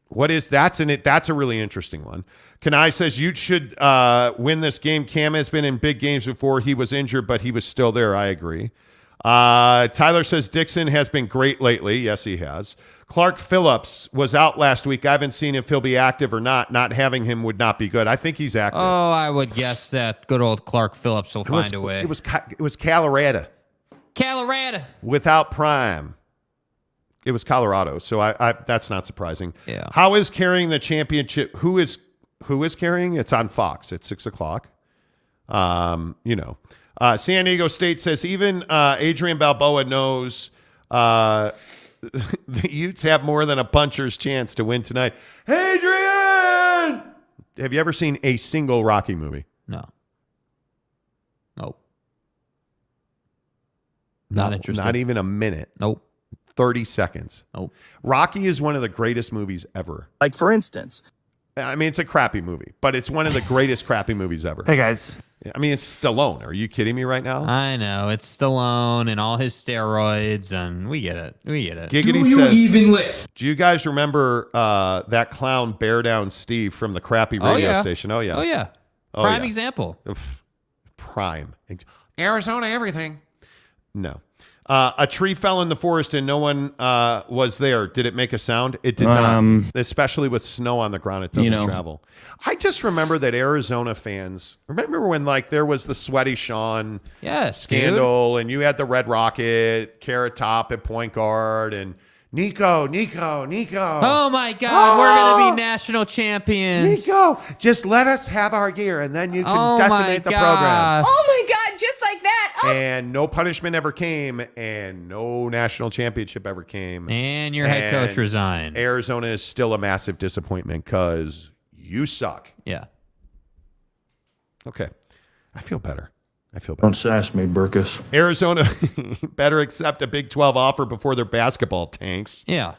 What is that's in it? That's a really interesting one. Kanai says you should win this game. Cam has been in big games before. He was injured, but he was still there. I agree. Tyler says Dixon has been great lately. Yes, he has. Clark Phillips was out last week. I haven't seen if he'll be active or not. Not having him would not be good. I think he's active. Oh, I would guess that good old Clark Phillips will find a way. It was Colorado. Colorado. Without Prime. It was Colorado, so I that's not surprising. Yeah. How is carrying the championship? Who is carrying? It's on Fox at 6:00. San Diego State says even Adrian Balboa knows the Utes have more than a puncher's chance to win tonight. Adrian! Have you ever seen a single Rocky movie? No. Nope. Not interested. Not even a minute. Nope. 30 seconds. Nope. Rocky is one of the greatest movies ever. Like, for instance. I mean, it's a crappy movie, but it's one of the greatest crappy movies ever. Hey, guys. I mean, it's Stallone. Are you kidding me right now? I know. It's Stallone and all his steroids, and we get it. We get it. Giggity Do you says, even lift? do you guys remember that clown Bear Down Steve from the crappy radio station? Oh, yeah. Oh, yeah. Oh, Prime yeah. example. Prime. Arizona, everything. No. A tree fell in the forest and no one was there. Did it make a sound? It did not. Especially with snow on the ground, it doesn't travel. I just remember that Arizona fans, remember when there was the Sweaty Sean scandal, and you had the Red Rocket, Carrot Top at point guard, and Nico. Oh, my God. We're going to be national champions. Nico, just let us have our gear, and then you can decimate the program. Oh, my God, just like that. Oh. And no punishment ever came, and no national championship ever came. And your head coach resigned. Arizona is still a massive disappointment because you suck. Yeah. Okay. I feel better. Don't sass me, Burkus. Arizona better accept a Big 12 offer before their basketball tanks. Yeah.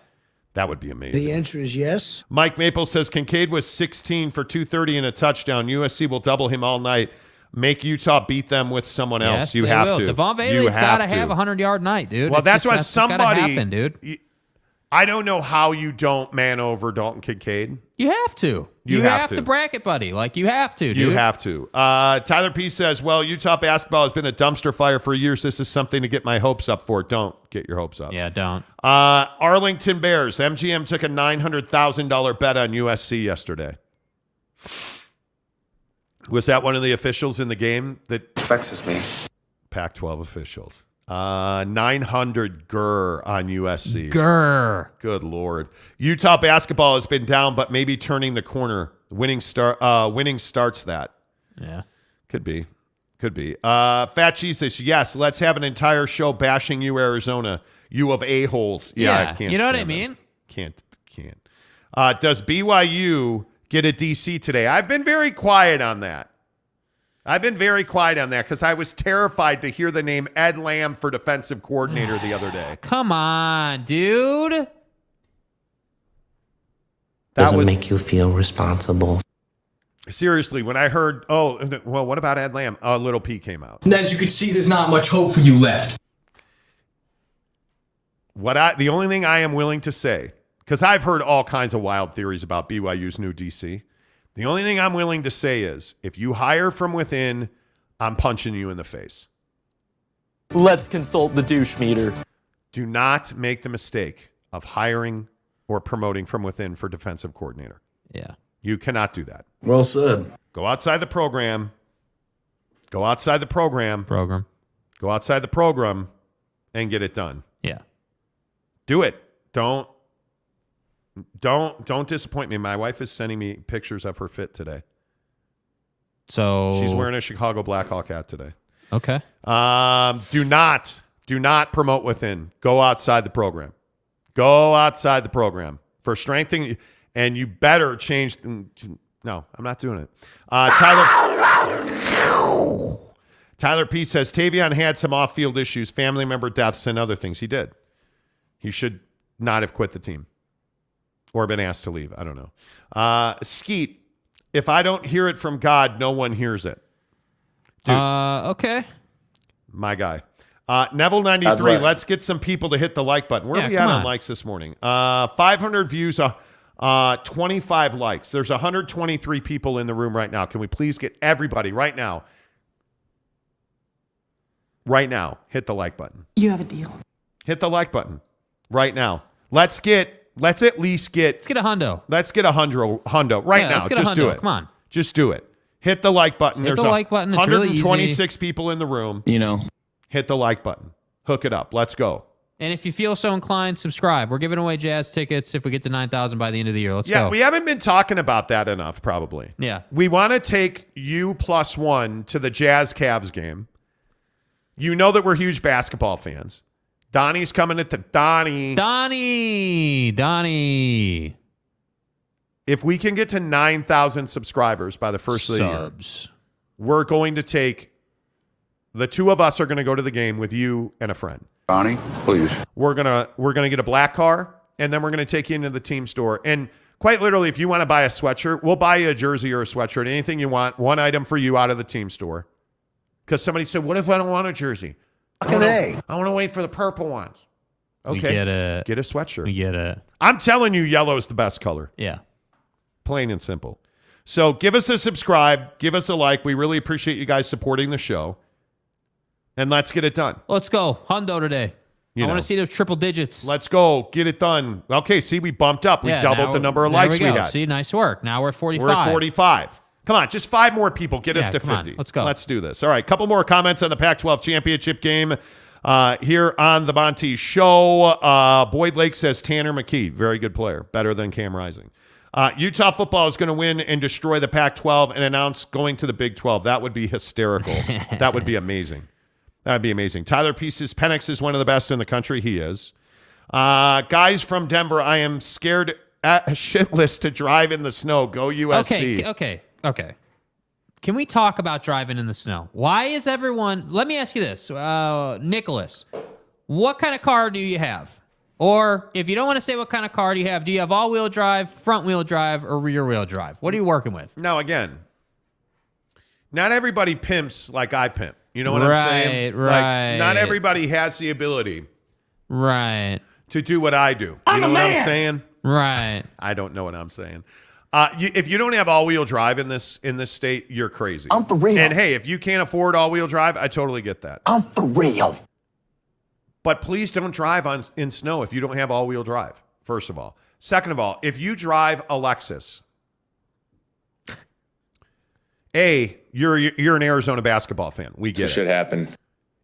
That would be amazing. The answer is yes. Mike Maple says Kincaid was 16 for 230 and a touchdown. USC will double him all night. Make Utah beat them with someone else. Yes, you they have will. to. Devon Bailey's got to have a 100-yard night, dude. Well, that's why somebody. Gotta happen, dude. I don't know how you don't man over Dalton Kincaid. You have to. You have to bracket, buddy. Like, you have to, dude. You have to. Tyler P. says, well, Utah basketball has been a dumpster fire for years. This is something to get my hopes up for. Don't get your hopes up. Yeah, don't. Arlington Bears. MGM took a $900,000 bet on USC yesterday. Was that one of the officials in the game that vexes me? Pac-12 officials. 900 grr on USC. Grr. Good Lord. Utah basketball has been down, but maybe turning the corner. Winning starts that. Yeah. Could be. Fat Jesus, yes, let's have an entire show bashing you, Arizona. You of a-holes. Yeah, I can't. You know what I stand mean? that. Can't. Does BYU get a DC today? I've been very quiet on that. Because I was terrified to hear the name Ed Lamb for defensive coordinator the other day. Come on, dude. Doesn't make you feel responsible. Seriously, when I heard, what about Ed Lamb? Little P came out. And as you can see, there's not much hope for you left. The only thing I am willing to say, because I've heard all kinds of wild theories about BYU's new DC. The only thing I'm willing to say is, if you hire from within, I'm punching you in the face. Let's consult the douche meter. Do not make the mistake of hiring or promoting from within for defensive coordinator. Yeah. You cannot do that. Well said. Go outside the program. Go outside the program and get it done. Yeah. Do it. Don't disappoint me. My wife is sending me pictures of her fit today. So she's wearing a Chicago Blackhawk hat today. Okay. Do not promote within. Go outside the program. Go outside the program for strengthening. And you better change. No, I'm not doing it. Tyler P says Tavion had some off-field issues, family member deaths, and other things. He did. He should not have quit the team or been asked to leave. I don't know. Skeet, if I don't hear it from God, no one hears it. Dude, okay. My guy. Neville 93, let's get some people to hit the like button. Where are we at on likes this morning? 500 views, 25 likes. There's 123 people in the room right now. Can we please get everybody right now, hit the like button. You have a deal. Hit the like button right now. Let's at least get a hundo. Let's get a hundo right now. Just do it. Come on. Just do it. Hit the like button. Hit the like button. It's 126 really easy. people in the room. You know. Hit the like button. Hook it up. Let's go. And if you feel so inclined, subscribe. We're giving away Jazz tickets if we get to 9,000 by the end of the year. Let's go. Yeah, we haven't been talking about that enough, probably. Yeah. We want to take you +1 to the Jazz-Cavs game. You know that we're huge basketball fans. Donnie's coming at the Donnie. If we can get to 9,000 subscribers by the first of the year, we're going to take, the two of us are going to go to the game with you and a friend. Donnie, please. We're gonna get a black car, and then we're gonna take you into the team store. And quite literally, if you want to buy a sweatshirt, we'll buy you a jersey or a sweatshirt, anything you want. One item for you out of the team store. Because somebody said, "What if I don't want a jersey? I want to wait for the purple ones." Okay, get a sweatshirt. We get it. I'm telling you, yellow is the best color. Yeah, plain and simple. So give us a subscribe, give us a like. We really appreciate you guys supporting the show. And let's get it done. Let's go. Hundo today. I want to see those triple digits. Let's go. Get it done. Okay, see, we bumped up. We doubled the number of likes we had. See, nice work. Now we're at 45. We're at 45. Come on, just 5 more people. Get us to 50. On. Let's go. Let's do this. All right, couple more comments on the Pac-12 championship game here on the Monty Show. Boyd Lake says Tanner McKee, very good player, better than Cam Rising. Utah football is going to win and destroy the Pac-12 and announce going to the Big 12. That would be hysterical. That would be amazing. That'd be amazing. Tyler Peace says Penix is one of the best in the country. He is. Guys from Denver, I am scared shitless to drive in the snow. Go USC. Okay. Can we talk about driving in the snow? Why is everyone... Let me ask you this. Nicholas, what kind of car do you have? Or if you don't want to say what kind of car do you have all-wheel drive, front-wheel drive, or rear-wheel drive? What are you working with? Now, again, not everybody pimps like I pimp. You know what I'm saying? Right. Like, not everybody has the ability to do what I do. You know what I'm saying? Right. I don't know what I'm saying. If you don't have all-wheel drive in this state, you're crazy. I'm for real. And hey, if you can't afford all-wheel drive, I totally get that. I'm for real. But please don't drive in snow if you don't have all-wheel drive, first of all. Second of all, if you drive a Lexus, you're an Arizona basketball fan. We get it. Shit happen.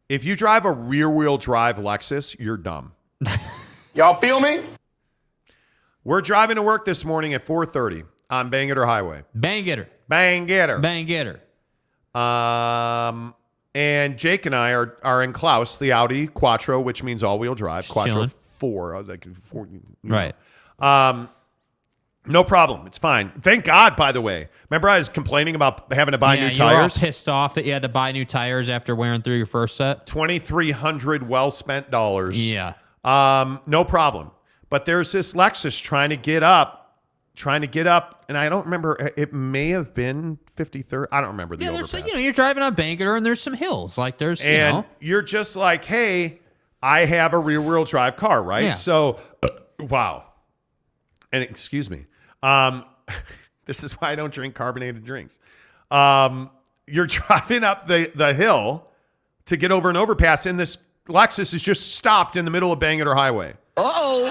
If you drive a rear-wheel drive Lexus, you're dumb. Y'all feel me? We're driving to work this morning at 4:30 on Bang Getter Highway. Bang Getter. And Jake and I are in Klaus, the Audi Quattro, which means all-wheel drive. Quattro 4. Right. No problem. It's fine. Thank God, by the way. Remember I was complaining about having to buy new tires? You were all pissed off that you had to buy new tires after wearing through your first set? $2,300 well-spent dollars. Yeah. No problem. But there's this Lexus trying to get up, and I don't remember. It may have been 53rd. I don't remember the overpass. You're driving on Bang Getter, and there's some hills. You're just like, hey, I have a rear-wheel drive car, right? Yeah. So, wow. And excuse me. This is why I don't drink carbonated drinks. You're driving up the hill to get over an overpass, and this Lexus is just stopped in the middle of Bang Getter Highway. Uh-oh.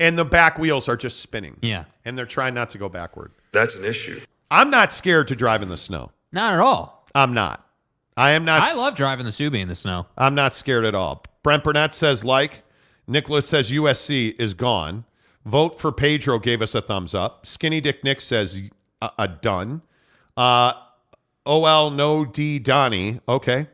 And the back wheels are just spinning. Yeah. And they're trying not to go backward. That's an issue. I'm not scared to drive in the snow. Not at all. I'm not. I am not. I love driving the Subi in the snow. I'm not scared at all. Brent Burnett says like. Nicholas says USC is gone. Vote for Pedro gave us a thumbs up. Skinny Dick Nick says done. OL no D Donnie. Okay.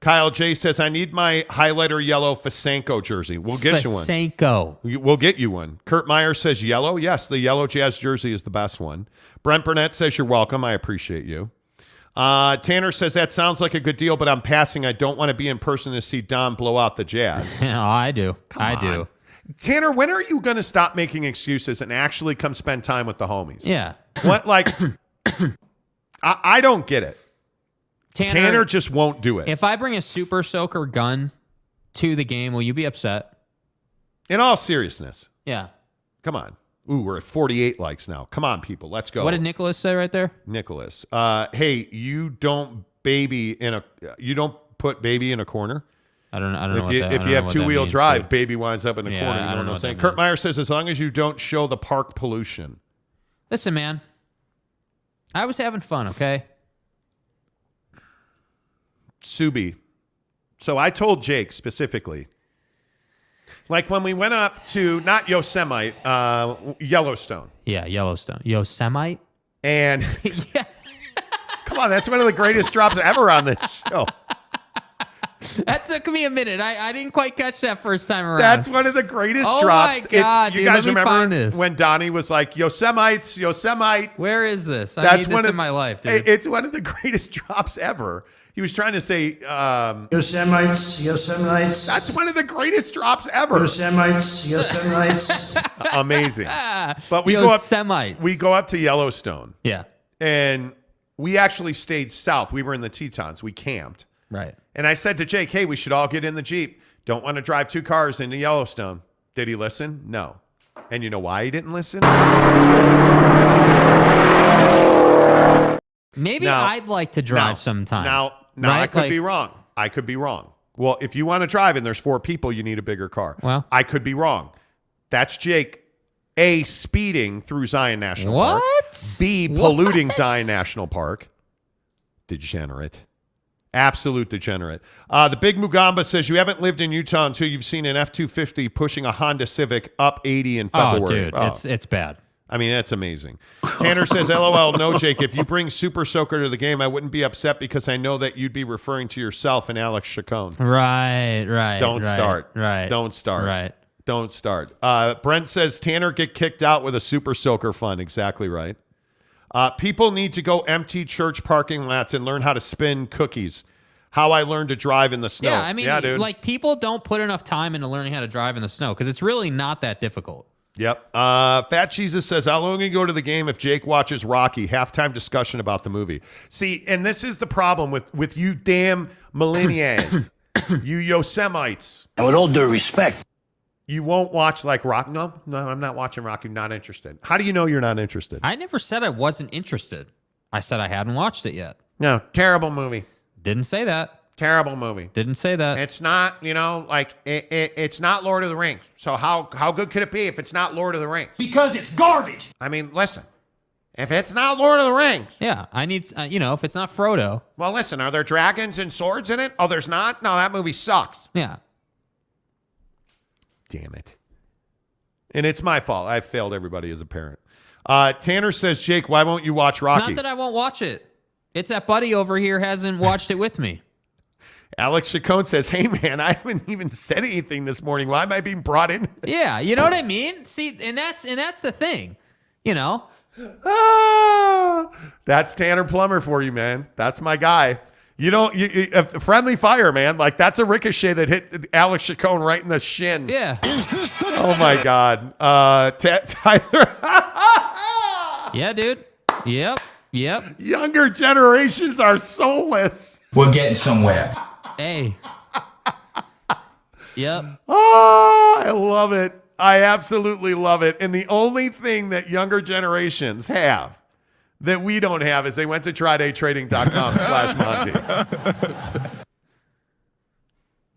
Kyle J says, I need my highlighter yellow Fasanko jersey. We'll get you one. Fasanko. We'll get you one. Kurt Meyer says yellow. Yes, the yellow Jazz jersey is the best one. Brent Burnett says you're welcome. I appreciate you. Tanner says that sounds like a good deal, but I'm passing. I don't want to be in person to see Don blow out the Jazz. I do. I do. Tanner, when are you going to stop making excuses and actually come spend time with the homies? Yeah. What, like, I don't get it. Tanner just won't do it. If I bring a Super Soaker gun to the game, will you be upset? In all seriousness. Yeah. Come on. Ooh, we're at 48 likes now. Come on, people. Let's go. What did Nicholas say right there? Nicholas. Hey, you don't put baby in a corner. I don't know. If you have two-wheel drive, baby winds up in the corner. You know what I'm saying? Kurt Meyer says, as long as you don't show the park pollution. Listen, man. I was having fun, okay? Subi So I told Jake specifically, like when we went up to, not Yosemite, Yellowstone. Yeah, Yellowstone. Yosemite? And Yeah. come on, that's one of the greatest drops ever on this show. That took me a minute. I didn't quite catch that first time around. That's one of the greatest Oh drops. my God, you dude, guys let me remember find this. when Donnie was like, Yosemite. Where is this? I That's need one this of in my life, dude. It's one of the greatest drops ever. He was trying to say, Yosemites. that's one of the greatest drops ever. Yosemites. Amazing. But we go up to Yellowstone. Yeah. And we actually stayed south. We were in the Tetons. We camped. Right. And I said to Jake, hey, we should all get in the Jeep. Don't want to drive 2 cars into Yellowstone. Did he listen? No. And you know why he didn't listen? Maybe I'd like to drive sometime. Now right? I could be wrong. I could be wrong. Well, if you want to drive and there's 4 people, you need a bigger car. Well, I could be wrong. That's Jake, A, speeding through Zion National Park. B, polluting Zion National Park. Degenerate. Absolute degenerate. The Big Mugamba says you haven't lived in Utah until you've seen an F-250 pushing a Honda Civic up 80 in February. Oh, dude, it's bad. I mean, that's amazing. Tanner says, LOL, no, Jake. If you bring Super Soaker to the game, I wouldn't be upset because I know that you'd be referring to yourself and Alex Chacon. Right. Don't start. Right. Don't start. Right. Don't start. Brent says, Tanner get kicked out with a Super Soaker fund. Exactly right. People need to go empty church parking lots and learn how to spin cookies. How I learned to drive in the snow. Yeah, I mean, dude. like people don't put enough time into learning how to drive in the snow because it's really not that difficult. Yep. Fat Jesus says, I'll only go to the game if Jake watches Rocky. Halftime discussion about the movie. See, and this is the problem with you damn millennials, you Yosemites. And with all due respect, you won't watch like Rock. No, I'm not watching Rocky. Not interested. How do you know you're not interested? I never said I wasn't interested. I said I hadn't watched it yet. No, terrible movie. Didn't say that. Terrible movie. Didn't say that. It's not, like it's not Lord of the Rings. So how good could it be if it's not Lord of the Rings? because it's garbage. I mean, listen. If it's not Lord of the Rings. Yeah, I need, if it's not Frodo. Well, listen, are there dragons and swords in it? Oh, there's not? No, that movie sucks. Yeah. Damn it. And it's my fault. I failed everybody as a parent. Tanner says, Jake, why won't you watch Rocky? It's not that I won't watch it. It's that buddy over here hasn't watched it with me. Alex Chacon says, hey, man, I haven't even said anything this morning. Why am I being brought in? Yeah, you know what I mean? See, and that's the thing, That's Tanner Plummer for you, man. That's my guy. A friendly fire, man. Like, that's a ricochet that hit Alex Chacon right in the shin. Yeah. Oh, my God. Tyler. Yeah, dude. Yep. Younger generations are soulless. We're getting somewhere. Hey. Yep. Oh, I love it. I absolutely love it. And the only thing that younger generations have that we don't have is they went to trydaytrading.com/Monty.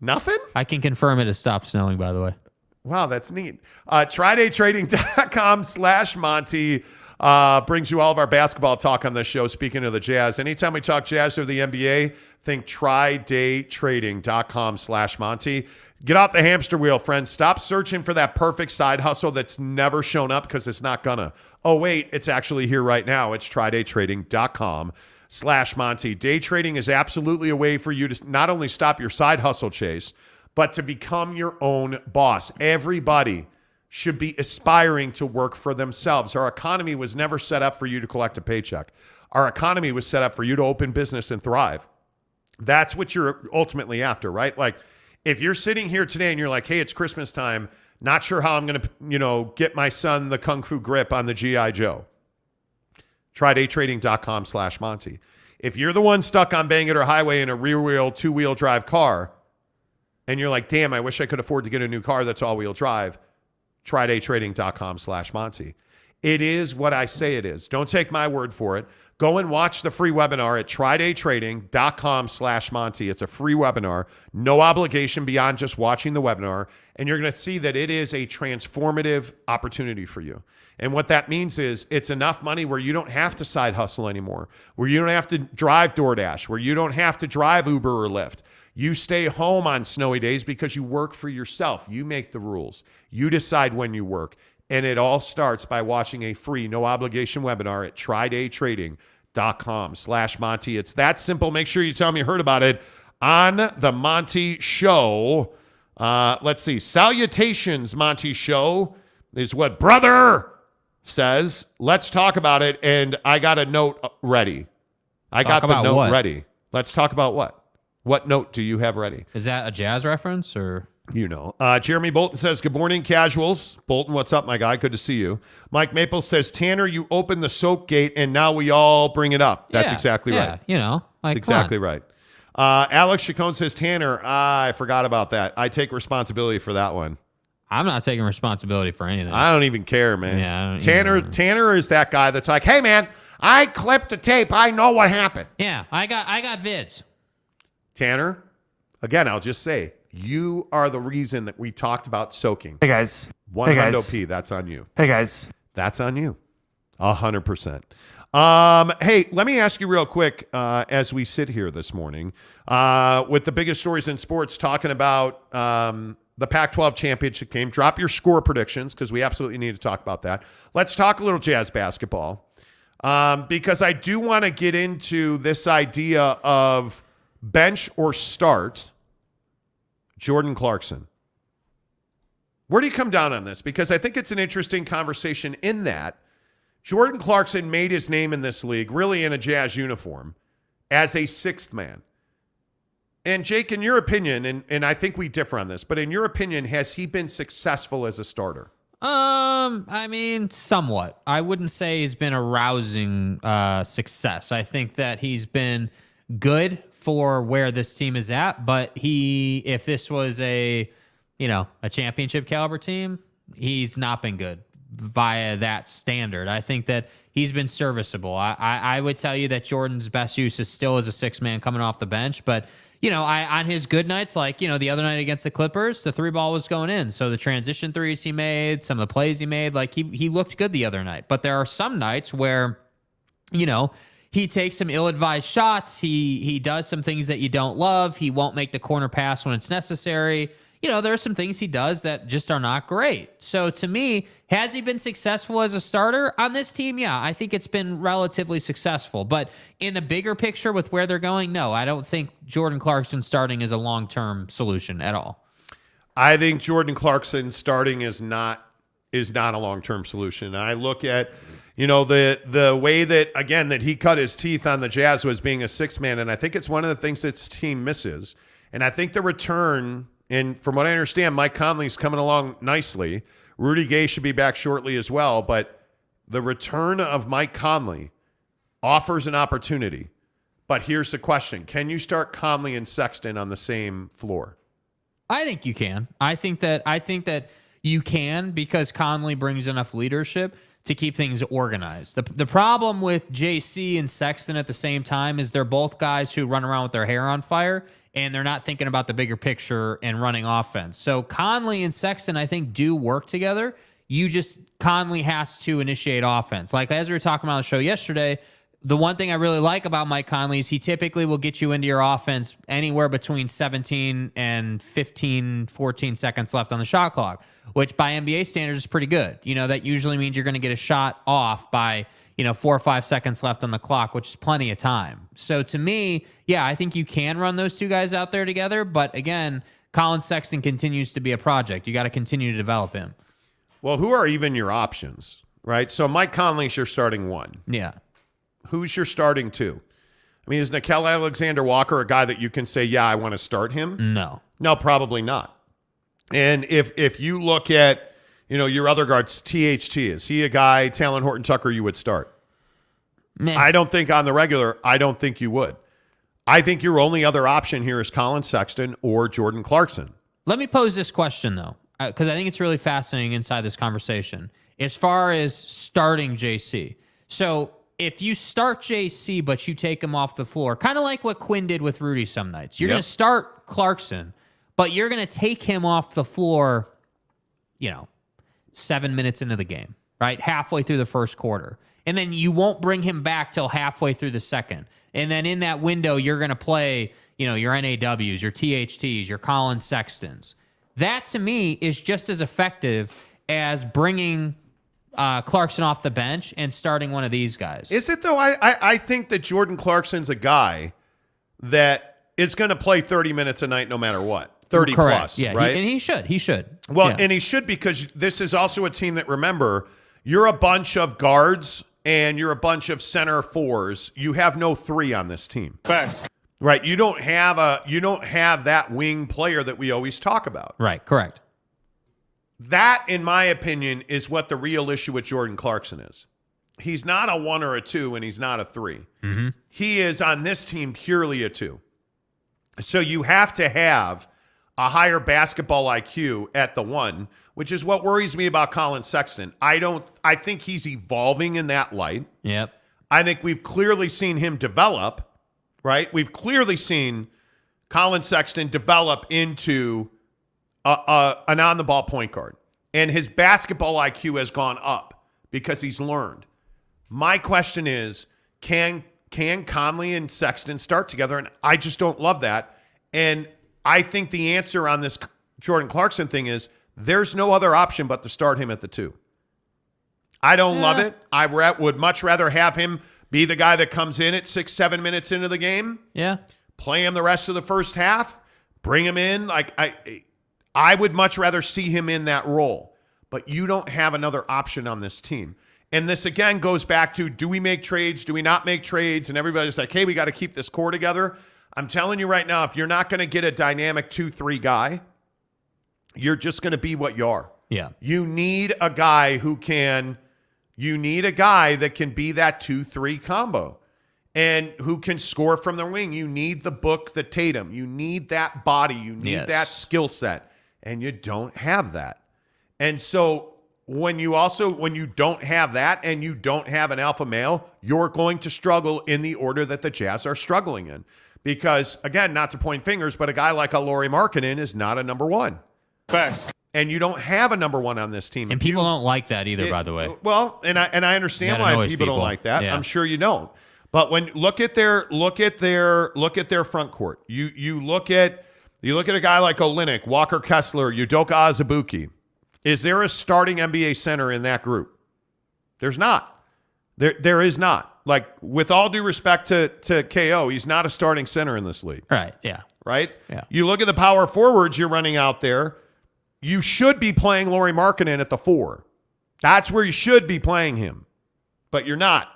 Nothing? I can confirm it has stopped snowing, by the way. Wow, that's neat. Trydaytrading.com/Monty brings you all of our basketball talk on this show. Speaking of the Jazz, anytime we talk Jazz or the NBA, think trydaytrading.com/Monty. Get off the hamster wheel, friends. Stop searching for that perfect side hustle that's never shown up because it's not gonna. Oh, wait, it's actually here right now. It's trydaytrading.com/Monty. Day trading is absolutely a way for you to not only stop your side hustle chase, but to become your own boss. Everybody should be aspiring to work for themselves. Our economy was never set up for you to collect a paycheck. Our economy was set up for you to open business and thrive. That's what you're ultimately after, right? Like, if you're sitting here today and you're like, hey, it's Christmas time, not sure how I'm going to, get my son the Kung Fu grip on the G.I. Joe. Try daytrading.com/Monty. If you're the one stuck on Bang It or Highway in a rear-wheel, two-wheel drive car, and you're like, damn, I wish I could afford to get a new car that's all-wheel drive, try daytrading.com/Monty. It is what I say it is. Don't take my word for it. Go and watch the free webinar at trydaytrading.com/Monty. It's a free webinar, no obligation beyond just watching the webinar, and you're going to see that it is a transformative opportunity for you. And what that means is it's enough money where you don't have to side hustle anymore, where you don't have to drive DoorDash, where you don't have to drive Uber or Lyft. You stay home on snowy days because you work for yourself. You make the rules. You decide when you work. And it all starts by watching a free, no obligation webinar at trydaytrading.com/Monty. It's that simple. Make sure you tell me you heard about it on the Monty Show. Let's see. Salutations, Monty Show is what brother says. Let's talk about it. And I got a note ready. I got the note ready. Let's talk about what? What note do you have ready? Is that a jazz reference or? You know. Jeremy Bolton says, good morning, casuals. Bolton, what's up, my guy? Good to see you. Mike Maple says, Tanner, you opened the soap gate and now we all bring it up. That's exactly right. You know. That's exactly right. Alex Chacon says, Tanner, I forgot about that. I take responsibility for that one. I'm not taking responsibility for anything. I don't even care, man. Yeah, Tanner is that guy that's like, hey, man, I clipped the tape. I know what happened. Yeah, I got vids. Tanner, again, I'll just say, you are the reason that we talked about soaking. Hey, guys. One hundo P, that's on you. Hey, guys. That's on you. 100%. Hey, let me ask you real quick as we sit here this morning with the biggest stories in sports, talking about the Pac-12 championship game. Drop your score predictions because we absolutely need to talk about that. Let's talk a little Jazz basketball because I do want to get into this idea of bench or start Jordan Clarkson. Where do you come down on this? Because I think it's an interesting conversation in that Jordan Clarkson made his name in this league, really in a Jazz uniform, as a sixth man. And Jake, in your opinion, and I think we differ on this, but in your opinion, has he been successful as a starter? I mean, somewhat. I wouldn't say he's been a rousing success. I think that he's been good for where this team is at, but if this was a championship caliber team, he's not been good via that standard. I think that he's been serviceable. I would tell you that Jordan's best use is still as a six man coming off the bench, but on his good nights, like, the other night against the Clippers, the three ball was going in. So the transition threes he made, some of the plays he made, like he looked good the other night. But there are some nights where, he takes some ill-advised shots. He does some things that you don't love. He won't make the corner pass when it's necessary. There are some things he does that just are not great. So to me, has he been successful as a starter on this team? Yeah, I think it's been relatively successful. But in the bigger picture with where they're going, no, I don't think Jordan Clarkson starting is a long-term solution at all. I think Jordan Clarkson starting is not a long-term solution. I look at the way that, again, that he cut his teeth on the Jazz was being a six-man, and I think it's one of the things this team misses. And I think the return, and from what I understand, Mike Conley's coming along nicely. Rudy Gay should be back shortly as well, but the return of Mike Conley offers an opportunity. But here's the question. Can you start Conley and Sexton on the same floor? I think you can. I think that you can because Conley brings enough leadership to keep things organized. The problem with JC and Sexton at the same time is they're both guys who run around with their hair on fire, and they're not thinking about the bigger picture and running offense. So Conley and Sexton, I think, do work together. Conley has to initiate offense. Like as we were talking about on the show yesterday, the one thing I really like about Mike Conley is he typically will get you into your offense anywhere between 17 and 15, 14 seconds left on the shot clock, which by NBA standards is pretty good. That usually means you're going to get a shot off by, 4 or 5 seconds left on the clock, which is plenty of time. So to me, yeah, I think you can run those two guys out there together. But again, Colin Sexton continues to be a project. You got to continue to develop him. Well, who are even your options, right? So Mike Conley's your starting one. Yeah. Who's your starting two? I mean, is Nickeil Alexander-Walker a guy that you can say, yeah, I want to start him? No, probably not. And if you look at, your other guards, THT, is he a guy, Talon Horton-Tucker, you would start? Meh. I don't think on the regular, I don't think you would. I think your only other option here is Colin Sexton or Jordan Clarkson. Let me pose this question, though, because I think it's really fascinating inside this conversation. As far as starting JC. So if you start JC, but you take him off the floor, kind of like what Quinn did with Rudy some nights, you're going to start Clarkson, but you're going to take him off the floor, 7 minutes into the game, right? Halfway through the first quarter. And then you won't bring him back till halfway through the second. And then in that window, you're going to play, your NAWs, your THTs, your Colin Sextons. That, to me, is just as effective as bringing Clarkson off the bench and starting one of these guys. Is it, though? I think that Jordan Clarkson's a guy that is going to play 30 minutes a night no matter what. 30 Correct. plus, yeah, right? And he should. Well, yeah. and he should, because this is also a team that, remember, you're a bunch of guards and you're a bunch of center fours. You have no three on this team. Facts. Right. You don't have that wing player that we always talk about. Right. Correct. That, in my opinion, is what the real issue with Jordan Clarkson is. He's not a 1 or a 2, and he's not a 3. Mm-hmm. He is on this team purely a 2. So you have to have a higher basketball IQ at the 1, which is what worries me about Colin Sexton. I think he's evolving in that light. Yep. I think we've clearly seen him develop, right? We've clearly seen Colin Sexton develop into an on-the-ball point guard. And his basketball IQ has gone up because he's learned. My question is, can Conley and Sexton start together? And I just don't love that. And I think the answer on this Jordan Clarkson thing is there's no other option but to start him at the 2. I don't love it. I would much rather have him be the guy that comes in at 6-7 minutes into the game. Yeah. Play him the rest of the first half. Bring him in. I would much rather see him in that role. But you don't have another option on this team. And this, again, goes back to, do we make trades? Do we not make trades? And everybody's like, hey, we got to keep this core together. I'm telling you right now, if you're not going to get a dynamic 2-3 guy, you're just going to be what you are. Yeah. You need a guy that can be that 2-3 combo and who can score from the wing. You need the Book, the Tatum. You need that body. You need that skill set. And you don't have that. And so when you don't have that and you don't have an alpha male, you're going to struggle in the order that the Jazz are struggling in. Because, again, not to point fingers, but a guy like a Lauri Markkanen is not a number 1. Facts. And you don't have a number 1 on this team. And people don't like that either, by the way. Well, and I understand why people don't like that. Yeah. I'm sure you don't. But when look at their front court. You look at a guy like Olynyk, Walker Kessler, Udoka Azubuike. Is there a starting NBA center in that group? There's not. There is not. Like, with all due respect to KO, he's not a starting center in this league. Right, yeah. Right? Yeah. You look at the power forwards you're running out there, you should be playing Lauri Markkanen at the 4. That's where you should be playing him. But you're not.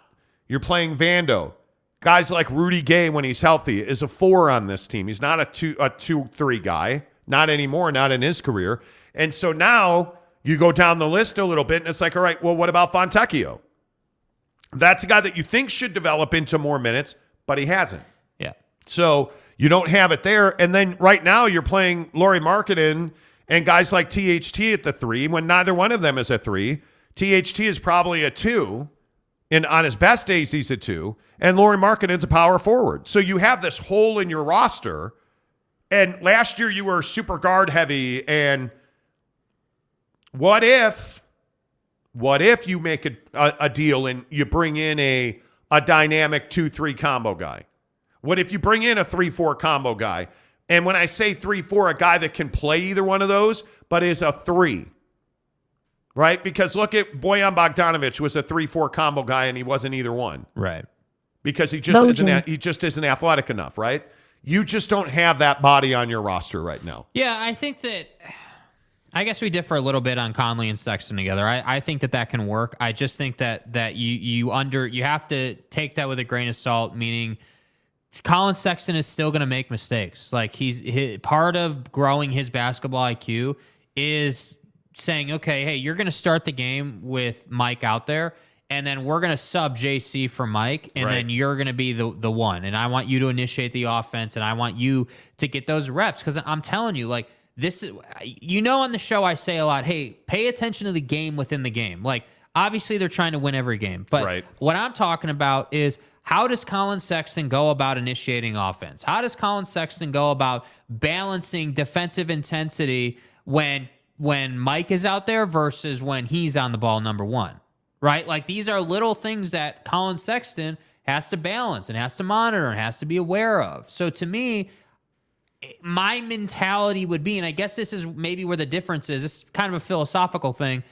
You're playing Vando. Guys like Rudy Gay, when he's healthy, is a 4 on this team. He's not a 2-3 guy. Not anymore, not in his career. And so now you go down the list a little bit, and it's like, all right, well, what about Fontecchio? That's a guy that you think should develop into more minutes, but he hasn't. Yeah. So you don't have it there. And then right now you're playing Lauri Markkanen and guys like THT at the 3 when neither one of them is a 3. THT is probably a 2. And on his best days, he's a 2. And Lauri Markkanen's a power forward. So you have this hole in your roster. And last year you were super guard heavy. And what if you make a deal and you bring in a dynamic 2-3 combo guy? What if you bring in a 3-4 combo guy? And when I say 3-4, a guy that can play either one of those, but is a 3. Right? Because look at Bojan Bogdanovic was a 3-4 combo guy and he wasn't either one. Right. Because he just isn't athletic enough, right? You just don't have that body on your roster right now. Yeah, I think that I guess we differ a little bit on Conley and Sexton together. I think that can work. I just think that you have to take that with a grain of salt, meaning Colin Sexton is still going to make mistakes. Like part of growing his basketball IQ is saying, okay, hey, you're going to start the game with Mike out there, and then we're going to sub JC for Mike, and then you're going to be the one. And I want you to initiate the offense, and I want you to get those reps. Because I'm telling you, like, this is, on the show I say a lot, hey, pay attention to the game within the game. Like, obviously they're trying to win every game. But what I'm talking about is, how does Colin Sexton go about initiating offense? How does Colin Sexton go about balancing defensive intensity when Mike is out there versus when he's on the ball number 1? right? Like these are little things that Colin Sexton has to balance and has to monitor and has to be aware of. So to me, my mentality would be, and I guess this is maybe where the difference is, it's kind of a philosophical thing.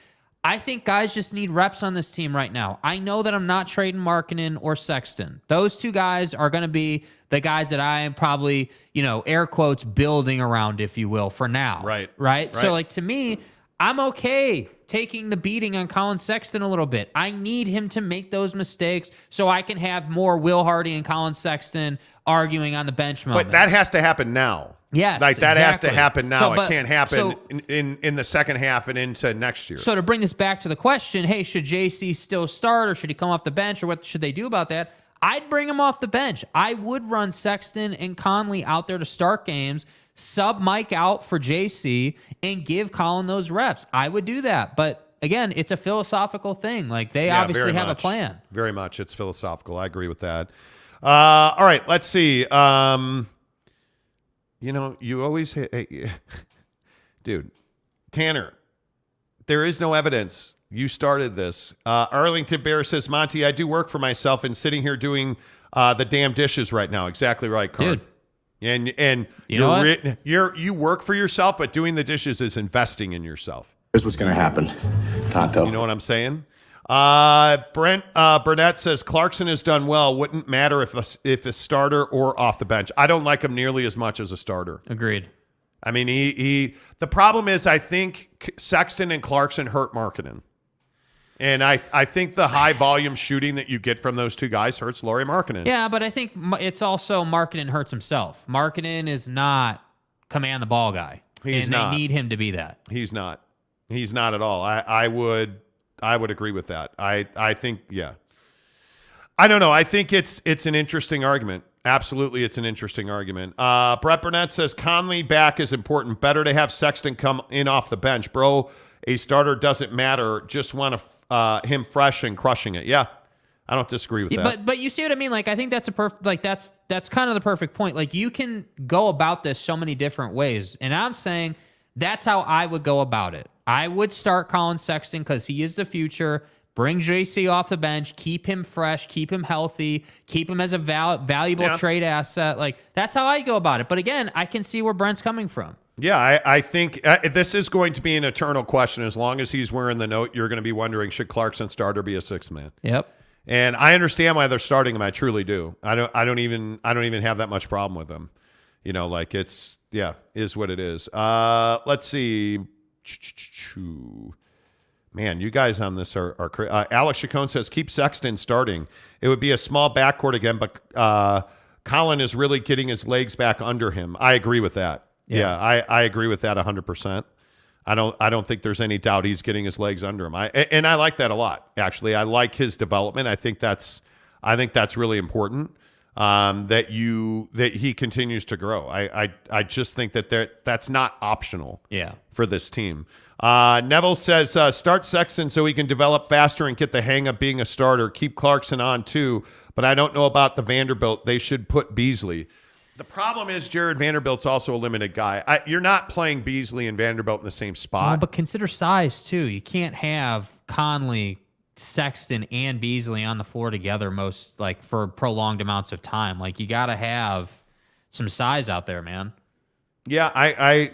I think guys just need reps on this team right now. I know that I'm not trading Markkanen or Sexton. Those two guys are going to be the guys that I am probably, air quotes, building around, if you will, for now. Right? So, like, to me, I'm okay taking the beating on Colin Sexton a little bit. I need him to make those mistakes so I can have more Will Hardy and Colin Sexton arguing on the bench moments. But that has to happen now. Yes, like that has to happen now. So, it can't happen in the second half and into next year. So to bring this back to the question, hey, should JC still start or should he come off the bench or what should they do about that? I'd bring him off the bench. I would run Sexton and Conley out there to start games, sub Mike out for JC, and give Colin those reps. I would do that. But again, it's a philosophical thing. Like they obviously have a plan. Very much. It's philosophical. I agree with that. All right, let's see. You always dude, Tanner, there is no evidence. You started this. Arlington Bear says, Monty, I do work for myself and sitting here doing the damn dishes right now. Exactly right, Card. Dude. And you work for yourself, but doing the dishes is investing in yourself. Here's what's going to happen, Tonto. You know what I'm saying? Burnett says Clarkson has done well. Wouldn't matter if a starter or off the bench. I don't like him nearly as much as a starter. Agreed. I mean, the problem is I think Sexton and Clarkson hurt Markkanen. And I think the high volume shooting that you get from those two guys hurts Lauri Markkanen. Yeah, but I think it's also Markkanen hurts himself. Markkanen is not command the ball guy. They need him to be that. He's not. He's not at all. I would agree with that. I think, yeah. I don't know. I think it's an interesting argument. Absolutely, it's an interesting argument. Brett Burnett says Conley back is important. Better to have Sexton come in off the bench. Bro, a starter doesn't matter. Just want him fresh and crushing it. Yeah, I don't disagree with that. But you see what I mean? Like, I think that's that's kind of the perfect point. Like, you can go about this so many different ways. And I'm saying that's how I would go about it. I would start Colin Sexton because he is the future. Bring JC off the bench, keep him fresh, keep him healthy, keep him as a valuable trade asset. Like, that's how I go about it. But again, I can see where Brent's coming from. Yeah, I think this is going to be an eternal question. As long as he's wearing the note, you're going to be wondering, should Clarkson start or be a sixth man? Yep. And I understand why they're starting him. I truly do. I don't even have that much problem with him. Like is what it is. Let's see. Man, you guys on this are crazy. Alex Chacon says, keep Sexton starting. It would be a small backcourt again, but Colin is really getting his legs back under him. I agree with that. Yeah, I agree with that 100%. I don't think there's any doubt he's getting his legs under him. I like that a lot. Actually, I like his development. I think that's really important. That he continues to grow. I just think that's not optional. Yeah. For this team. Neville says start Sexton so he can develop faster and get the hang of being a starter. Keep Clarkson on too, but I don't know about the Vanderbilt. They should put Beasley. The problem is Jared Vanderbilt's also a limited guy. You're not playing Beasley and Vanderbilt in the same spot. Well, but consider size too. You can't have Conley, Sexton, and Beasley on the floor together for prolonged amounts of time. Like, you got to have some size out there, man. Yeah,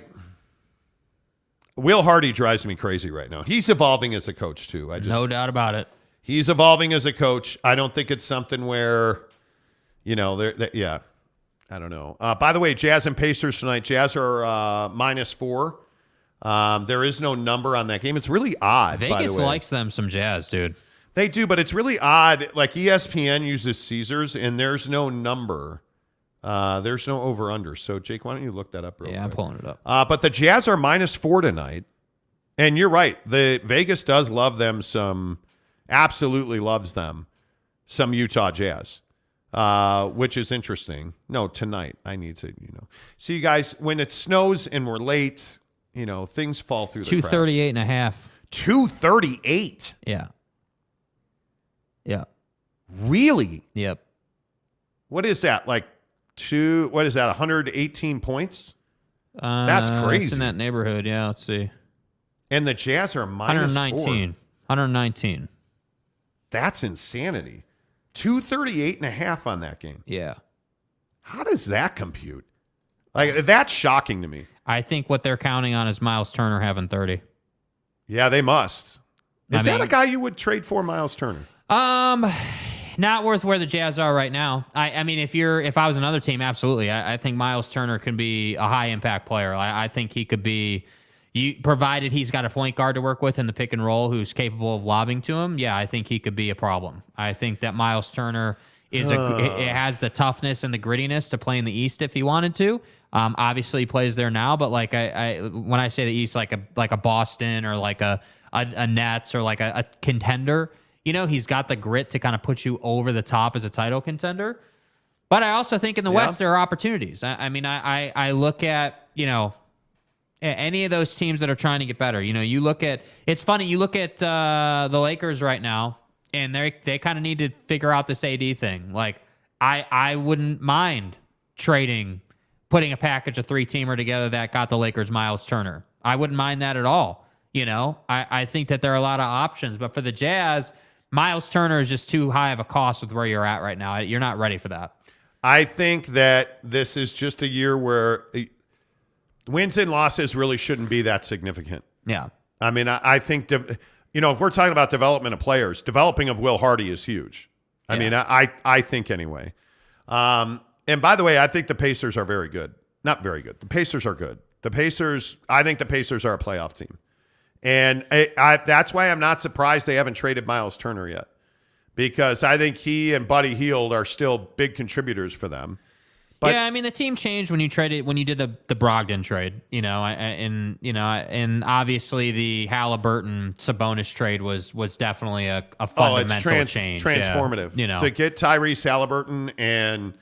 Will Hardy drives me crazy right now. He's evolving as a coach too. No doubt about it. He's evolving as a coach. I don't think it's something where, yeah. I don't know. By the way, Jazz and Pacers tonight. Jazz are -4. There is no number on that game. It's really odd. Vegas likes them some Jazz, dude. They do, but it's really odd. Like, ESPN uses Caesars, and there's no number. There's no over-under. So, Jake, why don't you look that up real quick? I'm pulling it up. But the Jazz are -4 tonight. And you're right. The Vegas does love them absolutely loves them, some Utah Jazz. Which is interesting. No, tonight. I need to, See, you guys, when it snows and we're late, things fall through the cracks. 238.5. 238? Yeah. Yeah. Really? Yep. What is that? 118 points? That's crazy. It's in that neighborhood, yeah. Let's see. And the Jazz are -4. 119. That's insanity. 238.5 on that game. Yeah. How does that compute? Like, that's shocking to me. I think what they're counting on is Miles Turner having 30. Yeah, they must. Is that a guy you would trade for, Miles Turner? Not worth where the Jazz are right now. I mean, if I was another team, absolutely. I think Miles Turner can be a high impact player. I think he could be, provided he's got a point guard to work with in the pick and roll who's capable of lobbing to him. Yeah, I think he could be a problem. I think that Miles Turner it has the toughness and the grittiness to play in the East if he wanted to. Obviously, he plays there now, but like when I say the East, like a Boston or like a Nets or like a contender. He's got the grit to kind of put you over the top as a title contender. But I also think in the West there are opportunities. I look at, any of those teams that are trying to get better. You look at, it's funny, you look at the Lakers right now, and they kind of need to figure out this AD thing. Like, I wouldn't mind putting a package of 3-teamer together that got the Lakers Miles Turner. I wouldn't mind that at all. I think that there are a lot of options. But for the Jazz, Miles Turner is just too high of a cost with where you're at right now. You're not ready for that. I think that this is just a year where wins and losses really shouldn't be that significant. Yeah. I mean, I think, if we're talking about development of players, developing of Will Hardy is huge. I mean, I think anyway. And by the way, I think the Pacers are very good. Not very good. The Pacers are good. I think the Pacers are a playoff team. And that's why I'm not surprised they haven't traded Miles Turner yet, because I think he and Buddy Hield are still big contributors for them. But yeah, I mean, the team changed when you did the Brogdon trade, and obviously the Halliburton Sabonis trade was definitely a fundamental change, transformative. Yeah. To get Tyrese Halliburton, and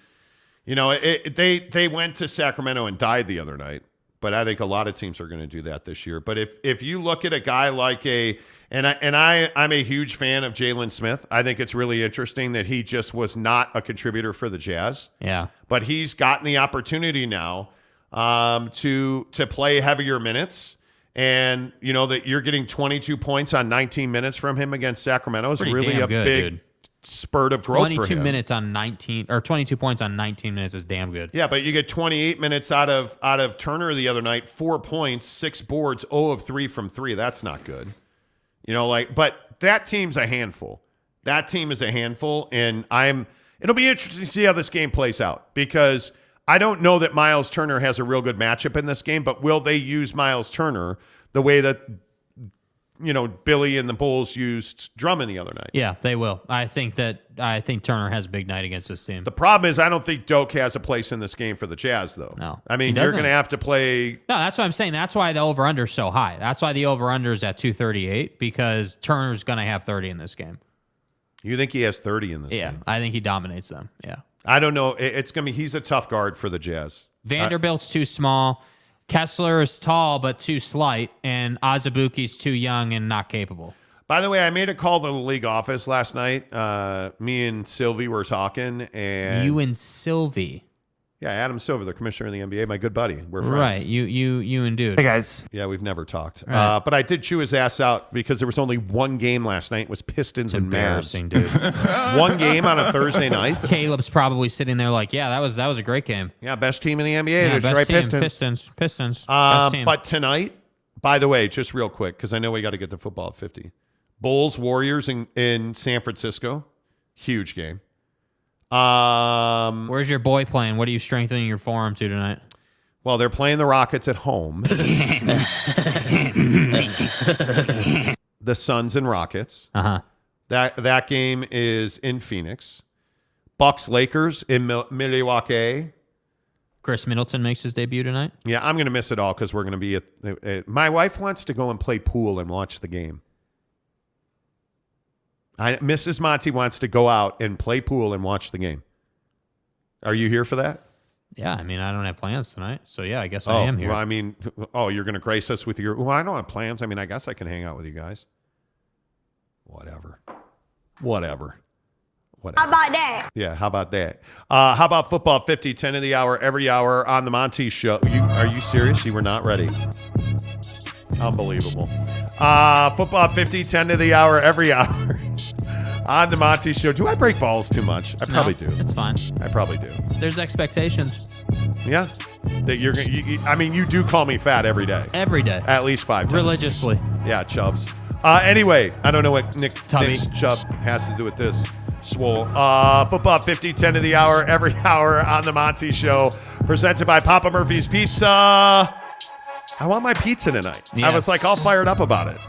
they went to Sacramento and died the other night. But I think a lot of teams are going to do that this year. But if you look at a guy like I'm a huge fan of Jalen Smith. I think it's really interesting that he just was not a contributor for the Jazz. Yeah. But he's gotten the opportunity now to play heavier minutes. And that you're getting 22 points on 19 minutes from him against Sacramento is really a big spurt of growth for him. 22 points on 19 minutes is damn good. Yeah, but you get 28 minutes out of Turner the other night, 4 points, 6 boards, 0 of 3 from 3. That's not good. But that team's a handful. That team is a handful, and it'll be interesting to see how this game plays out, because I don't know that Miles Turner has a real good matchup in this game, but will they use Miles Turner the way that Billy and the Bulls used Drummond the other night? Yeah, they will. I think Turner has a big night against this team. The problem is I don't think Doak has a place in this game for the Jazz, though. No. I mean, you're going to have to play. No, that's what I'm saying. That's why the over-under is so high. That's why the over-under is at 238, because Turner's going to have 30 in this game. You think he has 30 in this game? Yeah, I think he dominates them. Yeah. I don't know. It's going to be, he's a tough guard for the Jazz. Vanderbilt's too small. Kessler is tall but too slight, and Azubuike's too young and not capable. By the way, I made a call to the league office last night. Me and Sylvie were talking, and you and Sylvie. Yeah, Adam Silver, the commissioner of the NBA, my good buddy. We're friends. Right, you and dude. Hey, guys. Yeah, we've never talked. Right. But I did chew his ass out because there was only one game last night. It was Pistons and Mavs. Embarrassing, dude. One game on a Thursday night. Caleb's probably sitting there like, yeah, that was a great game. Yeah, best team in the NBA. Yeah, Detroit Pistons. Best team. But tonight, by the way, just real quick, because I know we got to get to football at 50. Bulls, Warriors in San Francisco. Huge game. Where's your boy playing? What are you strengthening your forearm to tonight? Well, they're playing the Rockets at home. The Suns and Rockets. Uh-huh. That game is in Phoenix. Bucks Lakers in Milwaukee. Chris Middleton makes his debut tonight. Yeah, I'm going to miss it all because we're going to be at my wife wants to go and play pool and watch the game. Mrs. Monty wants to go out and play pool and watch the game. Are you here for that? Yeah, I mean, I don't have plans tonight, so yeah, I guess I am here. Well, I mean, you're going to grace us with your... Well, I don't have plans. I mean, I guess I can hang out with you guys. Whatever. How about that? Yeah, how about that? How about football 50, 10 of the hour, every hour on the Monty Show? Are you serious? You were not ready. Unbelievable. Football 50, 10 of the hour, every hour On the Monty Show. Do I break balls too much? I probably do. It's fine. I probably do. There's expectations. Yeah. That you're gonna. I mean, you do call me fat every day. Every day. At least 5 times. Religiously. Yeah, Chubbs. Anyway, I don't know what Nick's Chubb has to do with this. Swole. Football 50-10 of the hour, every hour on the Monty Show. Presented by Papa Murphy's Pizza. I want my pizza tonight. Yes. I was like all fired up about it.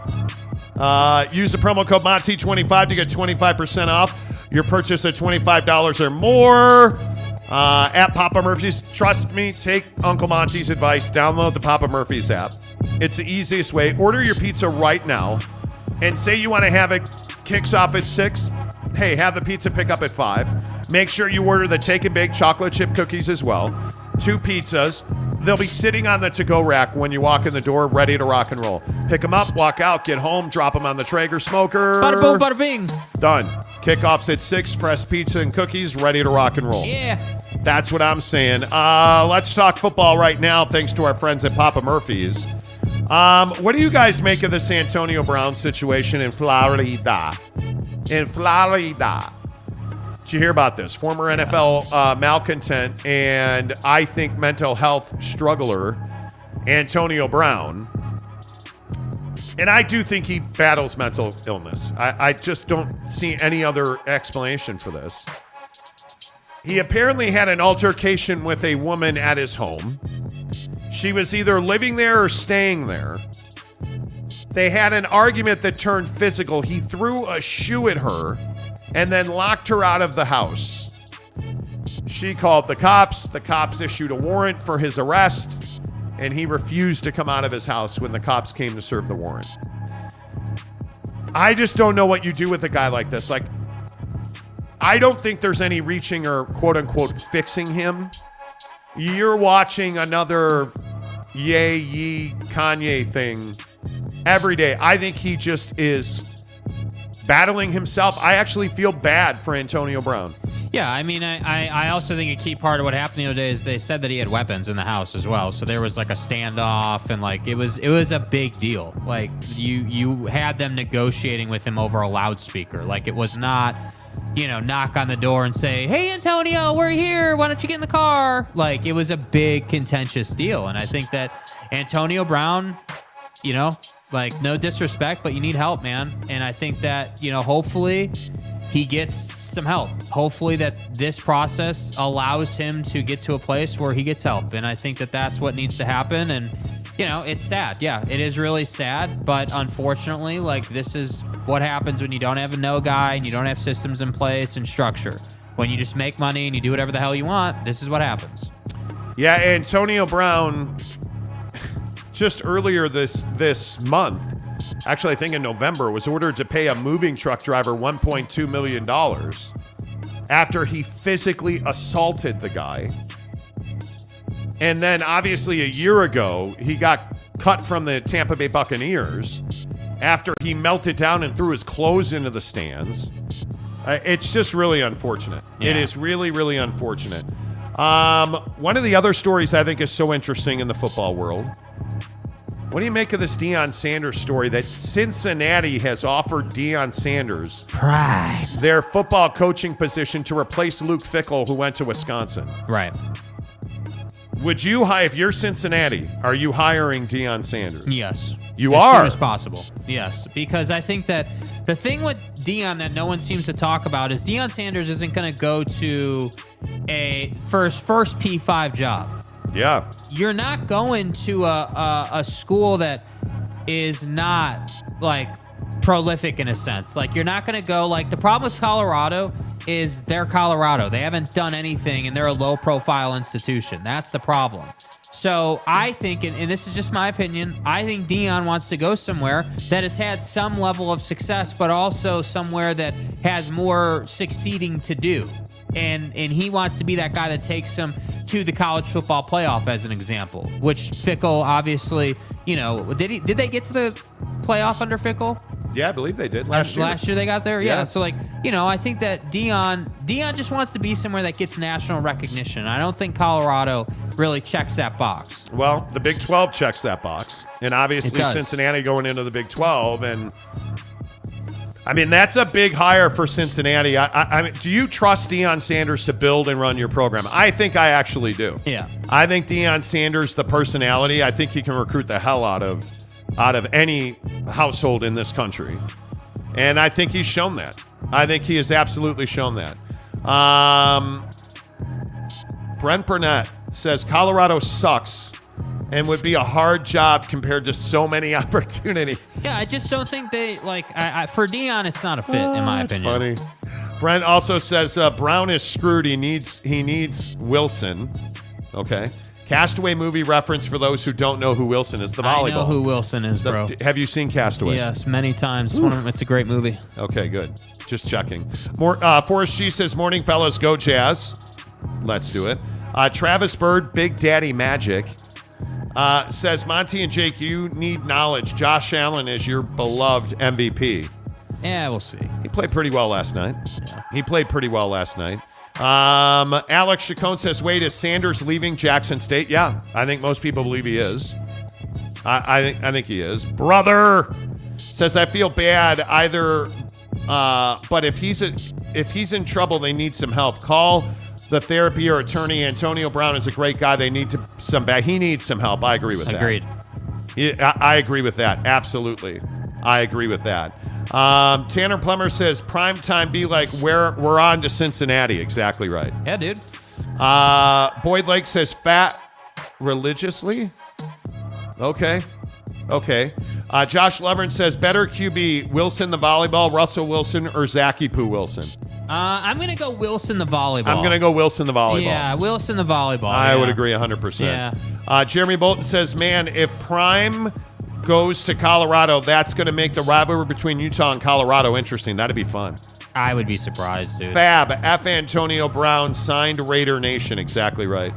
Use the promo code Monty25 to get 25% off your purchase of $25 or more. At Papa Murphy's. Trust me, take Uncle Monty's advice. Download the Papa Murphy's app. It's the easiest way. Order your pizza right now and say you want to have it kicks off at 6. Hey, have the pizza pick up at 5. Make sure you order the take and bake chocolate chip cookies as well. 2 pizzas. They'll be sitting on the to-go rack when you walk in the door, ready to rock and roll. Pick them up, walk out, get home, drop them on the Traeger smoker. Bada boom, bada bing. Done. Kickoffs at 6, fresh pizza and cookies, ready to rock and roll. Yeah. That's what I'm saying. Let's talk football right now, thanks to our friends at Papa Murphy's. What do you guys make of this Antonio Brown situation in Florida? In Florida. Did you hear about this? Former NFL malcontent and I think mental health struggler, Antonio Brown. And I do think he battles mental illness. I just don't see any other explanation for this. He apparently had an altercation with a woman at his home. She was either living there or staying there. They had an argument that turned physical. He threw a shoe at her and then locked her out of the house. She called the cops. The cops issued a warrant for his arrest, and he refused to come out of his house when the cops came to serve the warrant. I just don't know what you do with a guy like this. Like, I don't think there's any reaching or quote-unquote fixing him. You're watching another Ye Kanye thing every day. I think he just is battling himself. I actually feel bad for Antonio Brown. Yeah, I mean, I also think a key part of what happened the other day is they said that he had weapons in the house as well. So there was like a standoff, and like it was a big deal. Like you had them negotiating with him over a loudspeaker. Like it was not, knock on the door and say, "Hey, Antonio, we're here. Why don't you get in the car?" Like it was a big contentious deal, and I think that Antonio Brown, like no disrespect, but you need help, man. And I think that hopefully he gets some help. Hopefully that this process allows him to get to a place where he gets help. And I think that that's what needs to happen. And, it's sad. Yeah, it is really sad. But unfortunately, like this is what happens when you don't have a no guy and you don't have systems in place and structure. When you just make money and you do whatever the hell you want, this is what happens. Yeah, Antonio Brown, just earlier this month, actually I think in November, was ordered to pay a moving truck driver $1.2 million after he physically assaulted the guy. And then obviously a year ago, he got cut from the Tampa Bay Buccaneers after he melted down and threw his clothes into the stands. It's just really unfortunate. Yeah. It is really, really unfortunate. One of the other stories I think is so interesting in the football world. What do you make of this Deion Sanders story that Cincinnati has offered Deion Sanders prime their football coaching position to replace Luke Fickell, who went to Wisconsin? Right. Would you if you're Cincinnati, are you hiring Deion Sanders? Yes. You are? As soon as possible. Yes. Because I think that the thing with Deion that no one seems to talk about is Deion Sanders isn't going to go to a first P5 job. Yeah. You're not going to a school that is not like prolific in a sense. Like you're not going to go the problem with Colorado is they're Colorado. They haven't done anything and they're a low profile institution. That's the problem. So I think, and this is just my opinion, I think Deion wants to go somewhere that has had some level of success, but also somewhere that has more succeeding to do. And he wants to be that guy that takes them to the college football playoff, as an example, which Fickell obviously, did they get to the playoff under Fickell? Yeah, I believe they did last year they got there. Yeah. So I think that Deion just wants to be somewhere that gets national recognition. I don't think Colorado really checks that box. Well, the Big 12 checks that box, and obviously Cincinnati going into the Big 12, and I mean, that's a big hire for Cincinnati. I mean, do you trust Deion Sanders to build and run your program? I think I actually do. Yeah. I think Deion Sanders, the personality, I think he can recruit the hell out of any household in this country. And I think he's shown that. I think he has absolutely shown that. Brent Burnett says Colorado sucks and would be a hard job compared to so many opportunities. Yeah, I just don't think they, like, for Deion, it's not a fit, in my opinion. Funny. Brent also says Brown is screwed. He needs Wilson. Okay. Castaway movie reference for those who don't know who Wilson is. The volleyball. I know who Wilson is, bro. Have you seen Castaway? Yes, many times. It's a great movie. Okay, good. Just checking. Forrest G says, morning, fellas. Go Jazz. Let's do it. Travis Bird, Big Daddy Magic, says, Monty and Jake, you need knowledge. Josh Allen is your beloved MVP. Yeah, we'll see. He played pretty well last night. Alex Chacon says, wait, is Sanders leaving Jackson State? Yeah, I think most people believe he is. I think he is. Brother says, I feel bad either, but if he's in trouble, they need some help. Call the therapy or attorney. Antonio Brown is a great guy. They need some back. He needs some help. I agree with that. Agreed. I agree with that. Absolutely. I agree with that. Tanner Plummer says, prime time be like, we're on to Cincinnati. Exactly right. Yeah, dude. Boyd Lake says, fat religiously. Okay. Josh Lovern says, better QB, Wilson the volleyball, Russell Wilson, or Zachy Poo Wilson? I'm going to go Wilson the volleyball. I'm going to go Wilson the volleyball. Yeah, Wilson the volleyball. I would agree 100%. Yeah. Jeremy Bolton says, man, if Prime goes to Colorado, that's going to make the rivalry between Utah and Colorado interesting. That'd be fun. I would be surprised, dude. Fab, F. Antonio Brown, signed Raider Nation. Exactly right.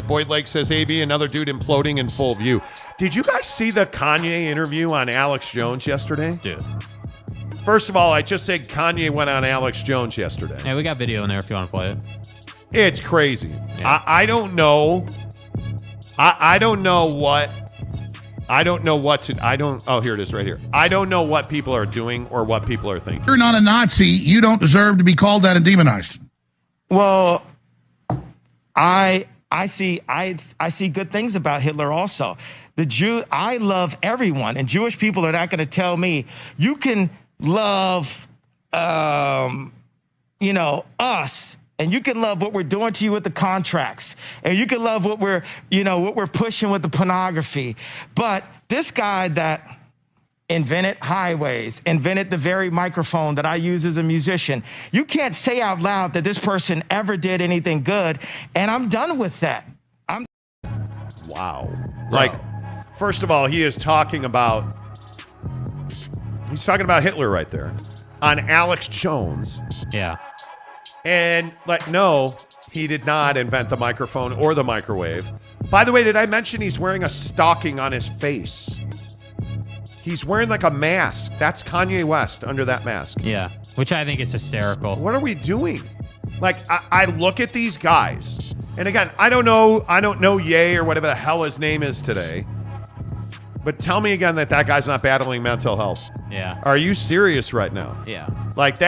Boyd Lake says, AB, another dude imploding in full view. Did you guys see the Kanye interview on Alex Jones yesterday? Dude. First of all, I just said Kanye went on Alex Jones yesterday. Yeah, we got video in there if you want to play it. It's crazy. Yeah. I don't know. I don't know what to. Oh, here it is right here. I don't know what people are doing or what people are thinking. You're not a Nazi. You don't deserve to be called that and demonized. Well, I see good things about Hitler also. I love everyone, and Jewish people are not going to tell me you can love, us, and you can love what we're doing to you with the contracts, and you can love what we're pushing with the pornography. But this guy that invented highways, invented the very microphone that I use as a musician, you can't say out loud that this person ever did anything good, and I'm done with that. Wow. Like, first of all, he is talking about Hitler right there on Alex Jones. Yeah. And no, he did not invent the microphone or the microwave. By the way, did I mention he's wearing a stocking on his face? He's wearing like a mask. That's Kanye West under that mask. Yeah, which I think is hysterical. What are we doing? Like, I look at these guys, and again, I don't know Ye or whatever the hell his name is today. But tell me again that guy's not battling mental health. Yeah. Are you serious right now? Yeah. Like, we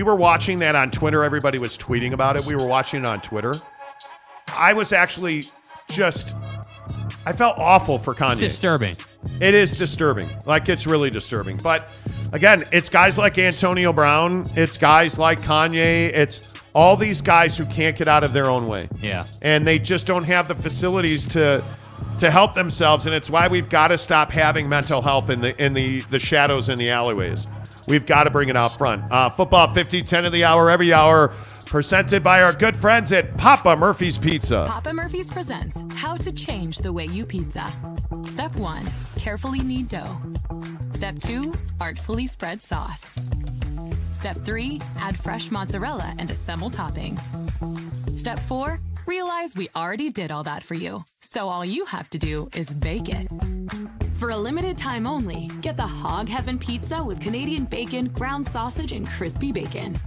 were watching that on Twitter. Everybody was tweeting about it. We were watching it on Twitter. I was actually I felt awful for Kanye. It's disturbing. It is disturbing. Like, it's really disturbing. But again, it's guys like Antonio Brown. It's guys like Kanye. It's all these guys who can't get out of their own way. Yeah. And they just don't have the facilities to help themselves, and it's why we've got to stop having mental health in the shadows in the alleyways. We've got to bring it out front. Football 50, 10 of the hour, every hour, presented by our good friends at Papa Murphy's Pizza. Papa Murphy's presents How to Change the Way You Pizza. Step 1, carefully knead dough. Step 2, artfully spread sauce. Step 3, add fresh mozzarella and assemble toppings. Step 4, realize we already did all that for you, so all you have to do is bake it. For a limited time only, get the Hog Heaven Pizza with Canadian bacon, ground sausage, and crispy bacon.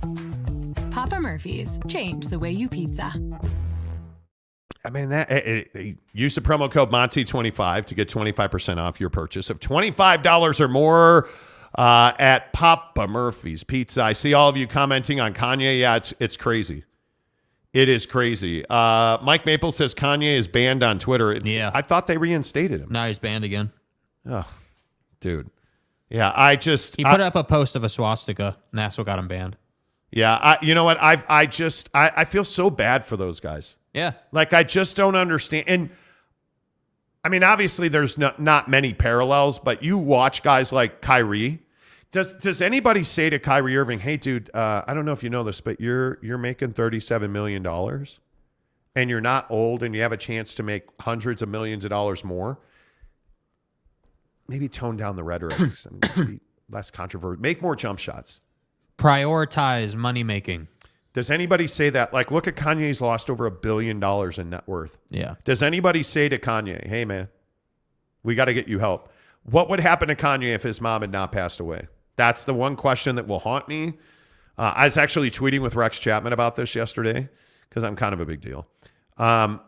Papa Murphy's, change the way you pizza. I mean, use the promo code Monty25 to get 25% off your purchase of $25 or more at Papa Murphy's Pizza. I see all of you commenting on Kanye. Yeah, it's crazy. It is crazy. Mike Maple says Kanye is banned on Twitter. Yeah. I thought they reinstated him. Now he's banned again. Oh, dude. Yeah, He put up a post of a swastika, and that's what got him banned. Yeah, you know what? I feel so bad for those guys. Yeah. Like, I just don't understand. And I mean, obviously there's not many parallels, but you watch guys like Kyrie. Does anybody say to Kyrie Irving, hey, dude, I don't know if you know this, but you're making $37 million and you're not old and you have a chance to make hundreds of millions of dollars more? Maybe tone down the rhetoric and be less controversial. Make more jump shots. Prioritize money making. Does anybody say that? Like, look at Kanye's lost over $1 billion in net worth. Yeah. Does anybody say to Kanye, hey, man, we got to get you help? What would happen to Kanye if his mom had not passed away? That's the one question that will haunt me. I was actually tweeting with Rex Chapman about this yesterday because I'm kind of a big deal. And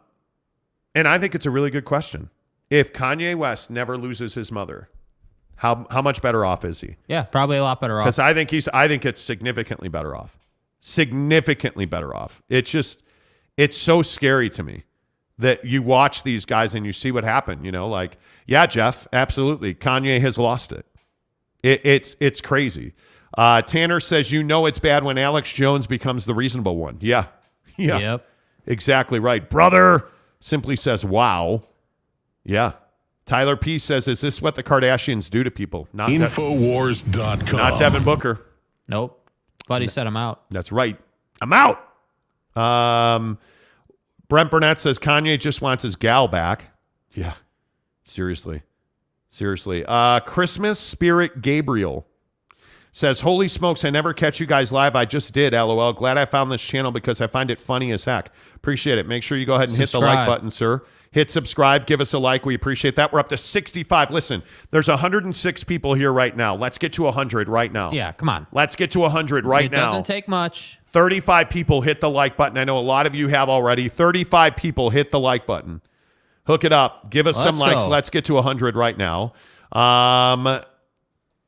I think it's a really good question. If Kanye West never loses his mother, how much better off is he? Yeah, probably a lot better off. Because I think it's significantly better off. Significantly better off. It's so scary to me that you watch these guys and you see what happened. You know, like, yeah, Jeff, absolutely. Kanye has lost it. It's crazy. Tanner says, it's bad when Alex Jones becomes the reasonable one. Yeah. Yep. Exactly right. Brother simply says, wow. Yeah. Tyler P says, is this what the Kardashians do to people? Not Infowars.com. Not Devin Booker. Nope. But he said I'm out. That's right. I'm out. Brent Burnett says Kanye just wants his gal back. Yeah. Seriously. Christmas Spirit Gabriel says, holy smokes, I never catch you guys live. I just did, LOL. Glad I found this channel because I find it funny as heck. Appreciate it. Make sure you go ahead and hit the like button, sir. Hit subscribe. Give us a like. We appreciate that. We're up to 65. Listen, there's 106 people here right now. Let's get to 100 right now. Yeah, come on. Let's get to 100 right now. It doesn't take much. 35 people hit the like button. I know a lot of you have already. 35 people hit the like button. Hook it up. Give us some likes. Let's get to 100 right now.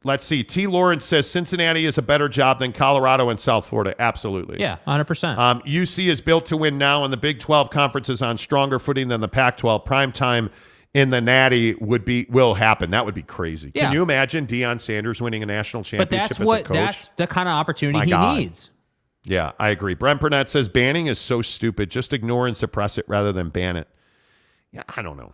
Let's see. T. Lawrence says Cincinnati is a better job than Colorado and South Florida. Absolutely. Yeah, 100%. UC is built to win now, and the Big 12 conference is on stronger footing than the Pac-12. Prime time in the Natty will happen. That would be crazy. Yeah. Can you imagine Deion Sanders winning a national championship as a coach? That's the kind of opportunity he needs. Yeah, I agree. Brent Burnett says banning is so stupid. Just ignore and suppress it rather than ban it. Yeah, I don't know.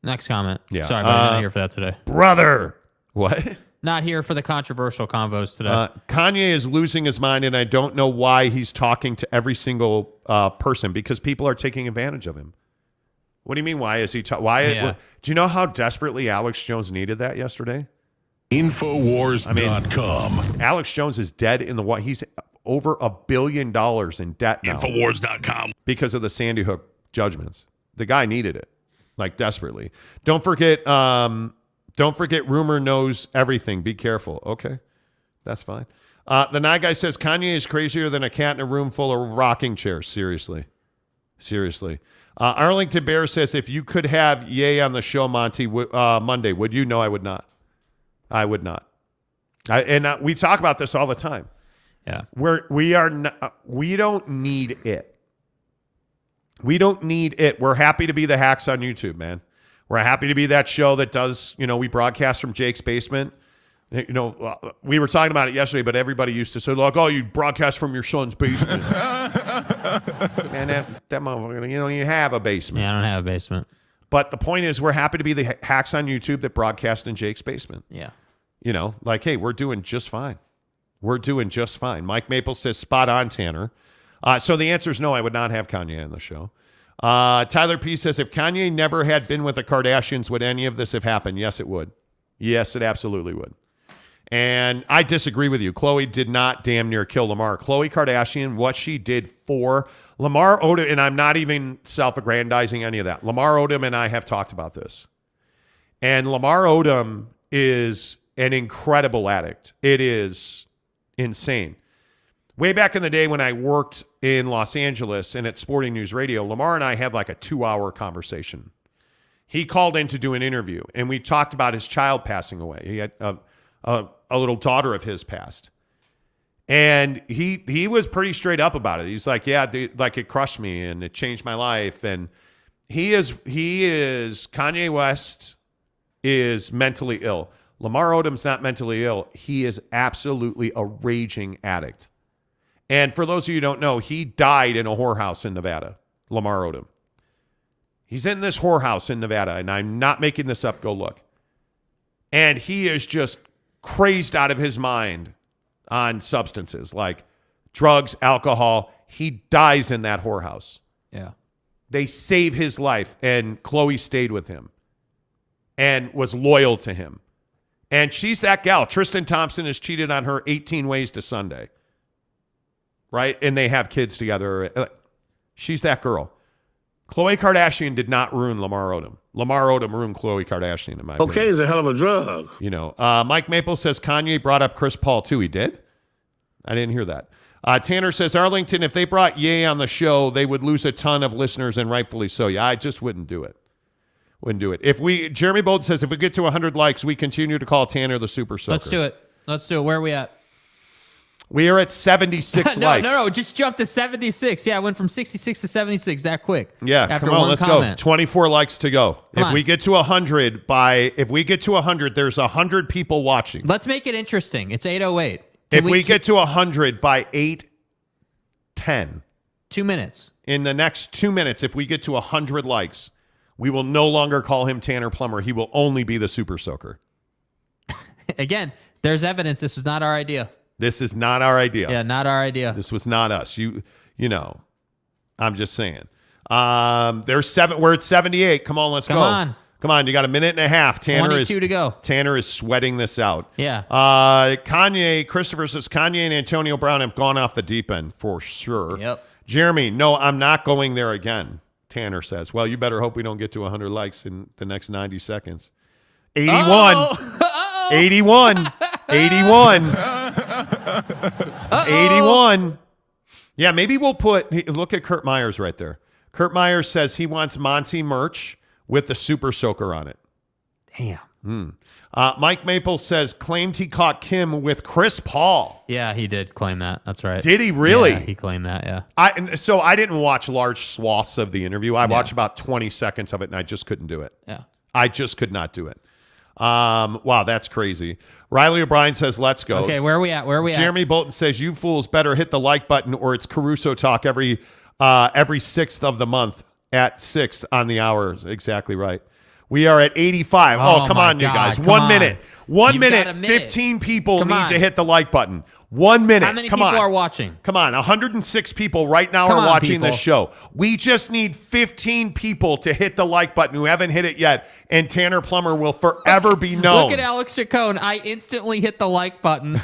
Next comment. Yeah. Sorry, but I'm not here for that today. Brother. What? Not here for the controversial convos today. Kanye is losing his mind, and I don't know why he's talking to every single person, because people are taking advantage of him. What do you mean, why is he do you know how desperately Alex Jones needed that yesterday? Infowars.com. Alex Jones is dead in the water. He's over $1 billion in debt now. Infowars.com. Because of the Sandy Hook judgments. The guy needed it, like, desperately. Don't forget, rumor knows everything. Be careful. Okay, that's fine. The Nye Guy says Kanye is crazier than a cat in a room full of rocking chairs. Seriously. Arlington Bear says, if you could have Ye on the show, Monty, Monday, would you? No, I would not. I would not. We talk about this all the time. Yeah, we don't need it. We don't need it. We're happy to be the hacks on YouTube, man. We're happy to be that show that does, we broadcast from Jake's basement. We were talking about it yesterday, but everybody used to say, like, oh, you broadcast from your son's basement. Man, that motherfucker, you have a basement. Yeah, I don't have a basement. But the point is, we're happy to be the hacks on YouTube that broadcast in Jake's basement. Yeah. Like, hey, we're doing just fine. Mike Maple says, spot on, Tanner. So the answer is no, I would not have Kanye on the show. Tyler P says, if Kanye never had been with the Kardashians, would any of this have happened? Yes, it would. Yes, it absolutely would. And I disagree with you. Khloe did not damn near kill Lamar. Khloe Kardashian, what she did for Lamar Odom, and I'm not even self-aggrandizing any of that. Lamar Odom and I have talked about this. And Lamar Odom is an incredible addict. It is insane. Way back in the day when I worked in Los Angeles and at Sporting News Radio, Lamar and I had like a 2-hour conversation. He called in to do an interview, and we talked about his child passing away. He had a little daughter of his passed. And he was pretty straight up about it. He's like, yeah, dude, like it crushed me and it changed my life. And Kanye West is mentally ill. Lamar Odom's not mentally ill. He is absolutely a raging addict. And for those of you who don't know, he died in a whorehouse in Nevada, Lamar Odom. He's in this whorehouse in Nevada, and I'm not making this up. Go look. And he is just crazed out of his mind on substances like drugs, alcohol. He dies in that whorehouse. Yeah. They save his life, and Chloe stayed with him and was loyal to him. And she's that gal. Tristan Thompson has cheated on her 18 ways to Sunday. Right? And they have kids together. She's that girl. Khloe Kardashian did not ruin Lamar Odom. Lamar Odom ruined Khloe Kardashian, in my opinion. Cocaine is a hell of a drug. You know, Mike Maple says Kanye brought up Chris Paul too. He did? I didn't hear that. Tanner says, Arlington, if they brought Ye on the show, they would lose a ton of listeners, and rightfully so. Yeah, I just wouldn't do it. Wouldn't do it. Jeremy Bolton says, if we get to 100 likes, we continue to call Tanner the Super Soaker. Let's do it. Let's do it. Where are we at? We are at 76 likes. No, just jump to 76. Yeah, I went from 66 to 76 that quick. Yeah, after come on, one let's comment. go. 24 likes to go. Come on. We get to 100 there's 100 people watching. Let's make it interesting. It's 8:08. If we get to 100 by 8:10, 2 minutes. In the next 2 minutes, if we get to 100 likes, we will no longer call him Tanner Plummer. He will only be the Super Soaker. Again, there's evidence this was not our idea. This is not our idea. Yeah, not our idea. This was not us. You know, I'm just saying. We're at 78. Come on, let's go. Come on, you got a minute and a half. 22 to go. Tanner is sweating this out. Yeah. Christopher says Kanye and Antonio Brown have gone off the deep end for sure. Yep. Jeremy, no, I'm not going there again. Tanner says, well, you better hope we don't get to 100 likes in the next 90 seconds. 81. Uh-oh. 81. 81. 81. Yeah, maybe we'll look at Kurt Myers right there. Kurt Myers says he wants Monty merch with the Super Soaker on it. Damn. Mike Maple says claimed he caught Kim with Chris Paul. Yeah, he did claim that. That's right. Did he really? Yeah, he claimed that, yeah. I didn't watch large swaths of the interview. I watched about 20 seconds of it, and I just couldn't do it. Yeah. I just could not do it. Wow, that's crazy. Riley O'Brien says, let's go. Okay, where are we at? Jeremy Bolton says, you fools better hit the like button or it's Caruso talk every 6th of the month at 6 on the hour. Exactly right. We are at 85. Oh, come on, you guys. 1 minute. 1 minute. 15 people need to hit the like button. 1 minute. How many people are watching? Come on. 106 people right now are watching this show. We just need 15 people to hit the like button who haven't hit it yet, and Tanner Plummer will forever be known. Look at Alex Chacon. I instantly hit the like button.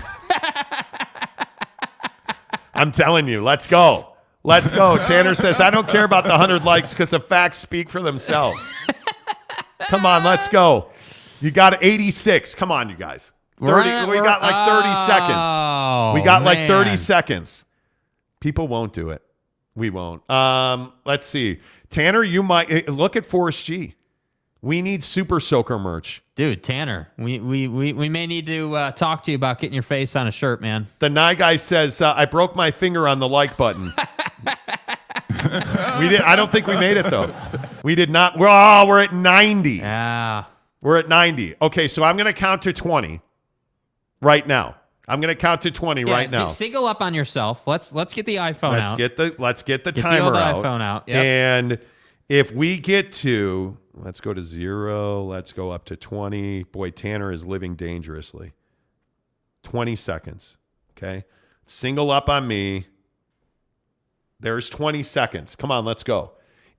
I'm telling you. Let's go. Let's go. Tanner says, I don't care about the 100 likes because the facts speak for themselves. Come on, let's go. You got 86. Come on, you guys. 30, we got like 30 seconds. We got like 30 seconds. People won't do it. We won't. Let's see. Tanner, you might look at Forrest G. We need Super Soaker merch. Dude, Tanner, we may need to talk to you about getting your face on a shirt, man. The Nye guy says, I broke my finger on the like button. I don't think we made it, though. We did not. We're at 90. Yeah. We're at 90. Okay, so I'm going to count to 20 right now. I'm going to count to 20 right now. Single up on yourself. Let's get the iPhone out. Let's get the timer timer the out. iPhone out. Yep. And if we get to, let's go to 0. Let's go up to 20. Boy, Tanner is living dangerously. 20 seconds. Okay. Single up on me. There's 20 seconds. Come on, let's go.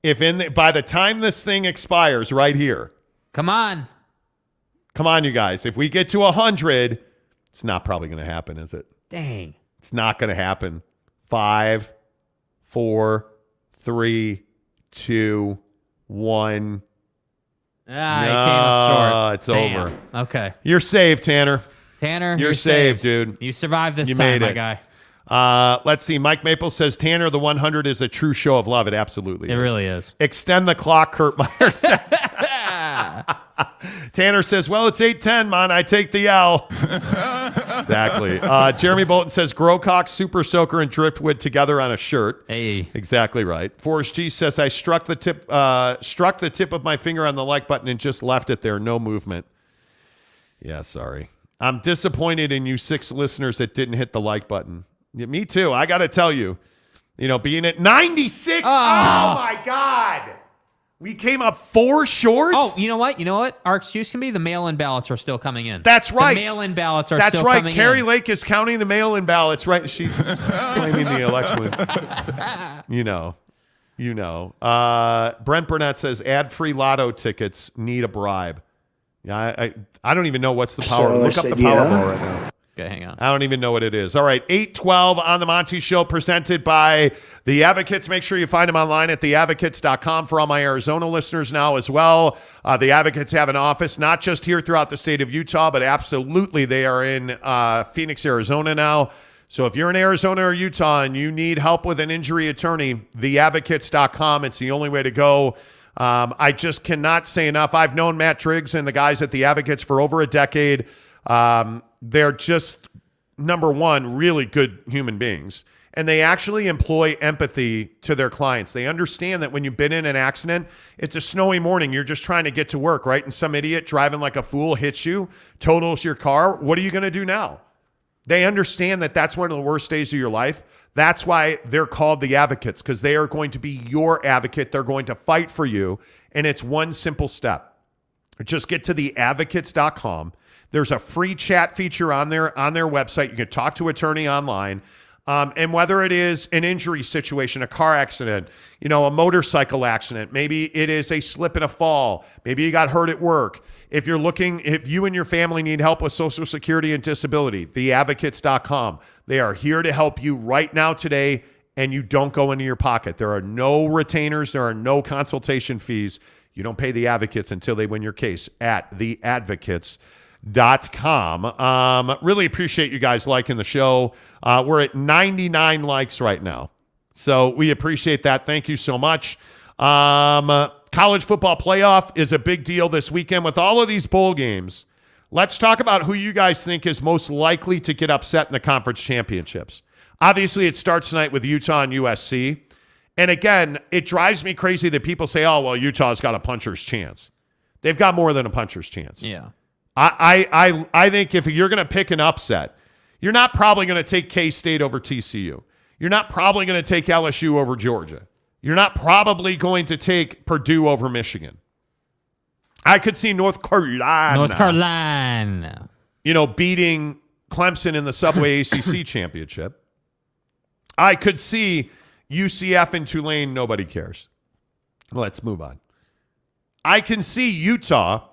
By the time this thing expires right here. Come on. Come on, you guys. If we get to 100, it's not probably going to happen, is it? Dang. It's not going to happen. 5, 4, 3, 2, 1. He came up short. It's over. Okay. You're saved, Tanner. Tanner, you're saved, dude. You survived this you time, made my it. guy. Let's see. Mike Maple says, Tanner, the 100 is a true show of love. It absolutely is. It really is. Extend the clock, Kurt Meyer says. Tanner says, well, it's 8:10, man. I take the L. Exactly. Jeremy Bolton says, Growcock, Super Soaker, and Driftwood together on a shirt. Hey. Exactly right. Forrest G says, I struck the tip of my finger on the like button and just left it there. No movement. Yeah, sorry. I'm disappointed in you 6 listeners that didn't hit the like button. Yeah, me too. I got to tell you, being at 96. Oh, my God. We came up 4 short. Oh, you know what? Our excuse can be the mail-in ballots are still coming in. That's right. The mail-in ballots are still coming in. That's right. Carrie Lake is counting the mail-in ballots, right? She's claiming the election. Brent Burnett says, ad-free lotto tickets need a bribe. Yeah, I don't even know what's the power. Look up the Powerball right now. Okay, hang on. I don't even know what it is. All right, 8:12 on the Monty Show, presented by The Advocates. Make sure you find them online at theadvocates.com for all my Arizona listeners now as well. The Advocates have an office, not just here throughout the state of Utah, but absolutely they are in Phoenix, Arizona now. So if you're in Arizona or Utah and you need help with an injury attorney, theadvocates.com. It's the only way to go. I just cannot say enough. I've known Matt Driggs and the guys at The Advocates for over a decade. They're just, number one, really good human beings. And they actually employ empathy to their clients. They understand that when you've been in an accident, it's a snowy morning. You're just trying to get to work, right? And some idiot driving like a fool hits you, totals your car. What are you going to do now? They understand that that's one of the worst days of your life. That's why they're called The Advocates, because they are going to be your advocate. They're going to fight for you. And it's one simple step. Just get to theadvocates.com. There's a free chat feature on their website. You can talk to an attorney online. And whether it is an injury situation, a car accident, a motorcycle accident, maybe it is a slip and a fall, maybe you got hurt at work. If you and your family need help with Social Security and disability, theadvocates.com. They are here to help you right now today, and you don't go into your pocket. There are no retainers. There are no consultation fees. You don't pay the advocates until they win your case at theadvocates.com. Really appreciate you guys liking the show. We're at 99 likes right now. So we appreciate that. Thank you so much. College football playoff is a big deal this weekend with all of these bowl games. Let's talk about who you guys think is most likely to get upset in the conference championships. Obviously, it starts tonight with Utah and USC. And again, it drives me crazy that people say, oh, well, Utah's got a puncher's chance. They've got more than a puncher's chance. Yeah. I think if you're going to pick an upset, you're not probably going to take K-State over TCU. You're not probably going to take LSU over Georgia. You're not probably going to take Purdue over Michigan. I could see North Carolina, beating Clemson in the Subway ACC championship. I could see UCF and Tulane, nobody cares. Let's move on. I can see Utah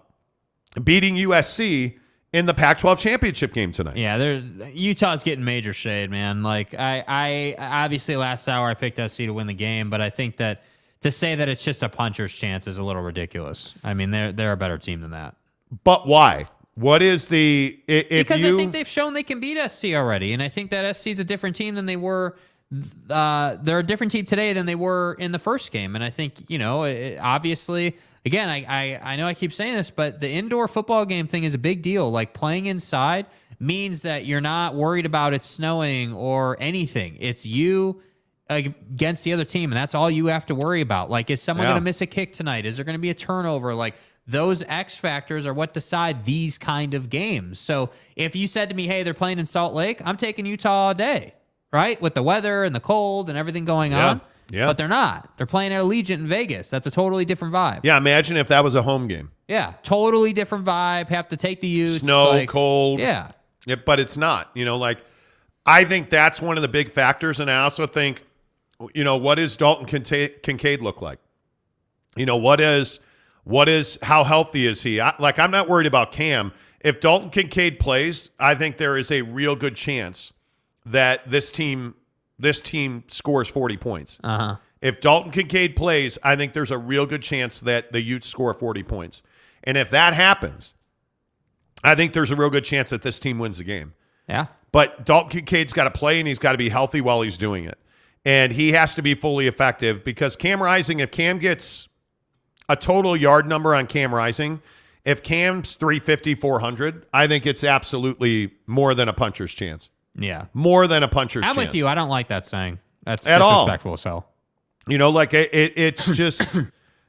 beating USC in the Pac-12 championship game tonight. Yeah, Utah's getting major shade, man. Like I obviously last hour I picked SC to win the game, but I think that to say that it's just a puncher's chance is a little ridiculous. I mean, they're a better team than that. But why? What is the because I think they've shown they can beat SC already, and I think that SC is a different team than they were. They're a different team today than they were in the first game, and I think obviously. Again, I know I keep saying this, but the indoor football game thing is a big deal. Like playing inside means that you're not worried about it snowing or anything. It's you against the other team, and that's all you have to worry about. Like, is someone going to miss a kick tonight? Is there going to be a turnover? Like, those X factors are what decide these kind of games. So if you said to me, hey, they're playing in Salt Lake, I'm taking Utah all day, right? With the weather and the cold and everything going on. Yeah. But they're not. They're playing at Allegiant in Vegas. That's a totally different vibe. Yeah, imagine if that was a home game. Yeah, totally different vibe. Have to take the Utes. Snow, cold. Yeah. But it's not. I think that's one of the big factors. And I also think, what does Dalton Kincaid look like? What is how healthy is he? I'm not worried about Cam. If Dalton Kincaid plays, I think there is a real good chance that this team scores 40 points. Uh-huh. If Dalton Kincaid plays, I think there's a real good chance that the Utes score 40 points. And if that happens, I think there's a real good chance that this team wins the game. Yeah. But Dalton Kincaid's got to play, and he's got to be healthy while he's doing it. And he has to be fully effective because Cam Rising, if Cam gets a total yard number on Cam Rising, if Cam's 350, 400, I think it's absolutely more than a puncher's chance. Yeah. More than a puncher's chance. I'm with you. I don't like that saying. That's At disrespectful. All. So, like it's just,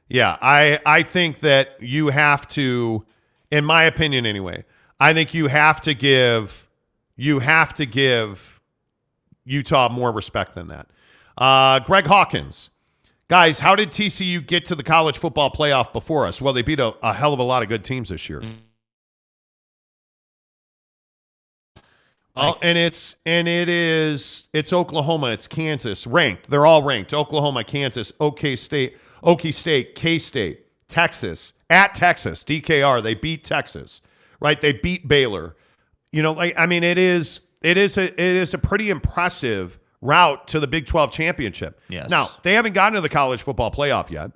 yeah, I think that you have to, in my opinion anyway, I think you have to give Utah more respect than that. Greg Hawkins. Guys, how did TCU get to the college football playoff before us? Well, they beat a hell of a lot of good teams this year. It's Oklahoma, it's Kansas, ranked. They're all ranked. Oklahoma, Kansas, Okie State, K-State, Texas, at Texas, DKR. They beat Texas, right? They beat Baylor. It is a pretty impressive route to the Big 12 championship. Yes. Now, they haven't gotten to the college football playoff yet.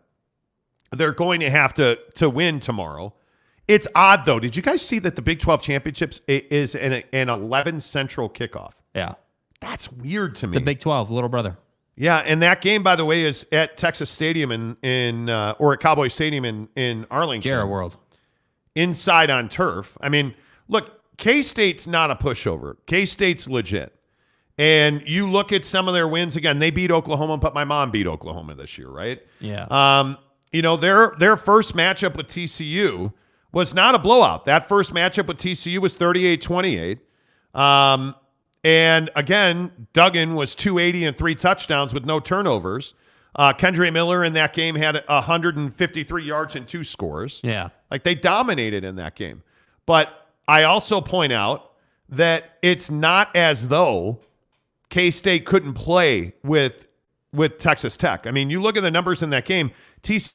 They're going to have to win tomorrow. It's odd, though. Did you guys see that the Big 12 championships is an 11 Central kickoff? Yeah. That's weird to me. The Big 12, little brother. Yeah, and that game, by the way, is at Texas Stadium or at Cowboy Stadium in Arlington. Jarrah World. Inside on turf. I mean, look, K-State's not a pushover. K-State's legit. And you look at some of their wins, again, they beat Oklahoma, but my mom beat Oklahoma this year, right? Yeah. Their first matchup with TCU was not a blowout. That first matchup with TCU was 38-28. And again, Duggan was 280 and 3 touchdowns with no turnovers. Kendre Miller in that game had 153 yards and 2 scores. Yeah. Like they dominated in that game. But I also point out that it's not as though K-State couldn't play with Texas Tech. I mean, you look at the numbers in that game, Texas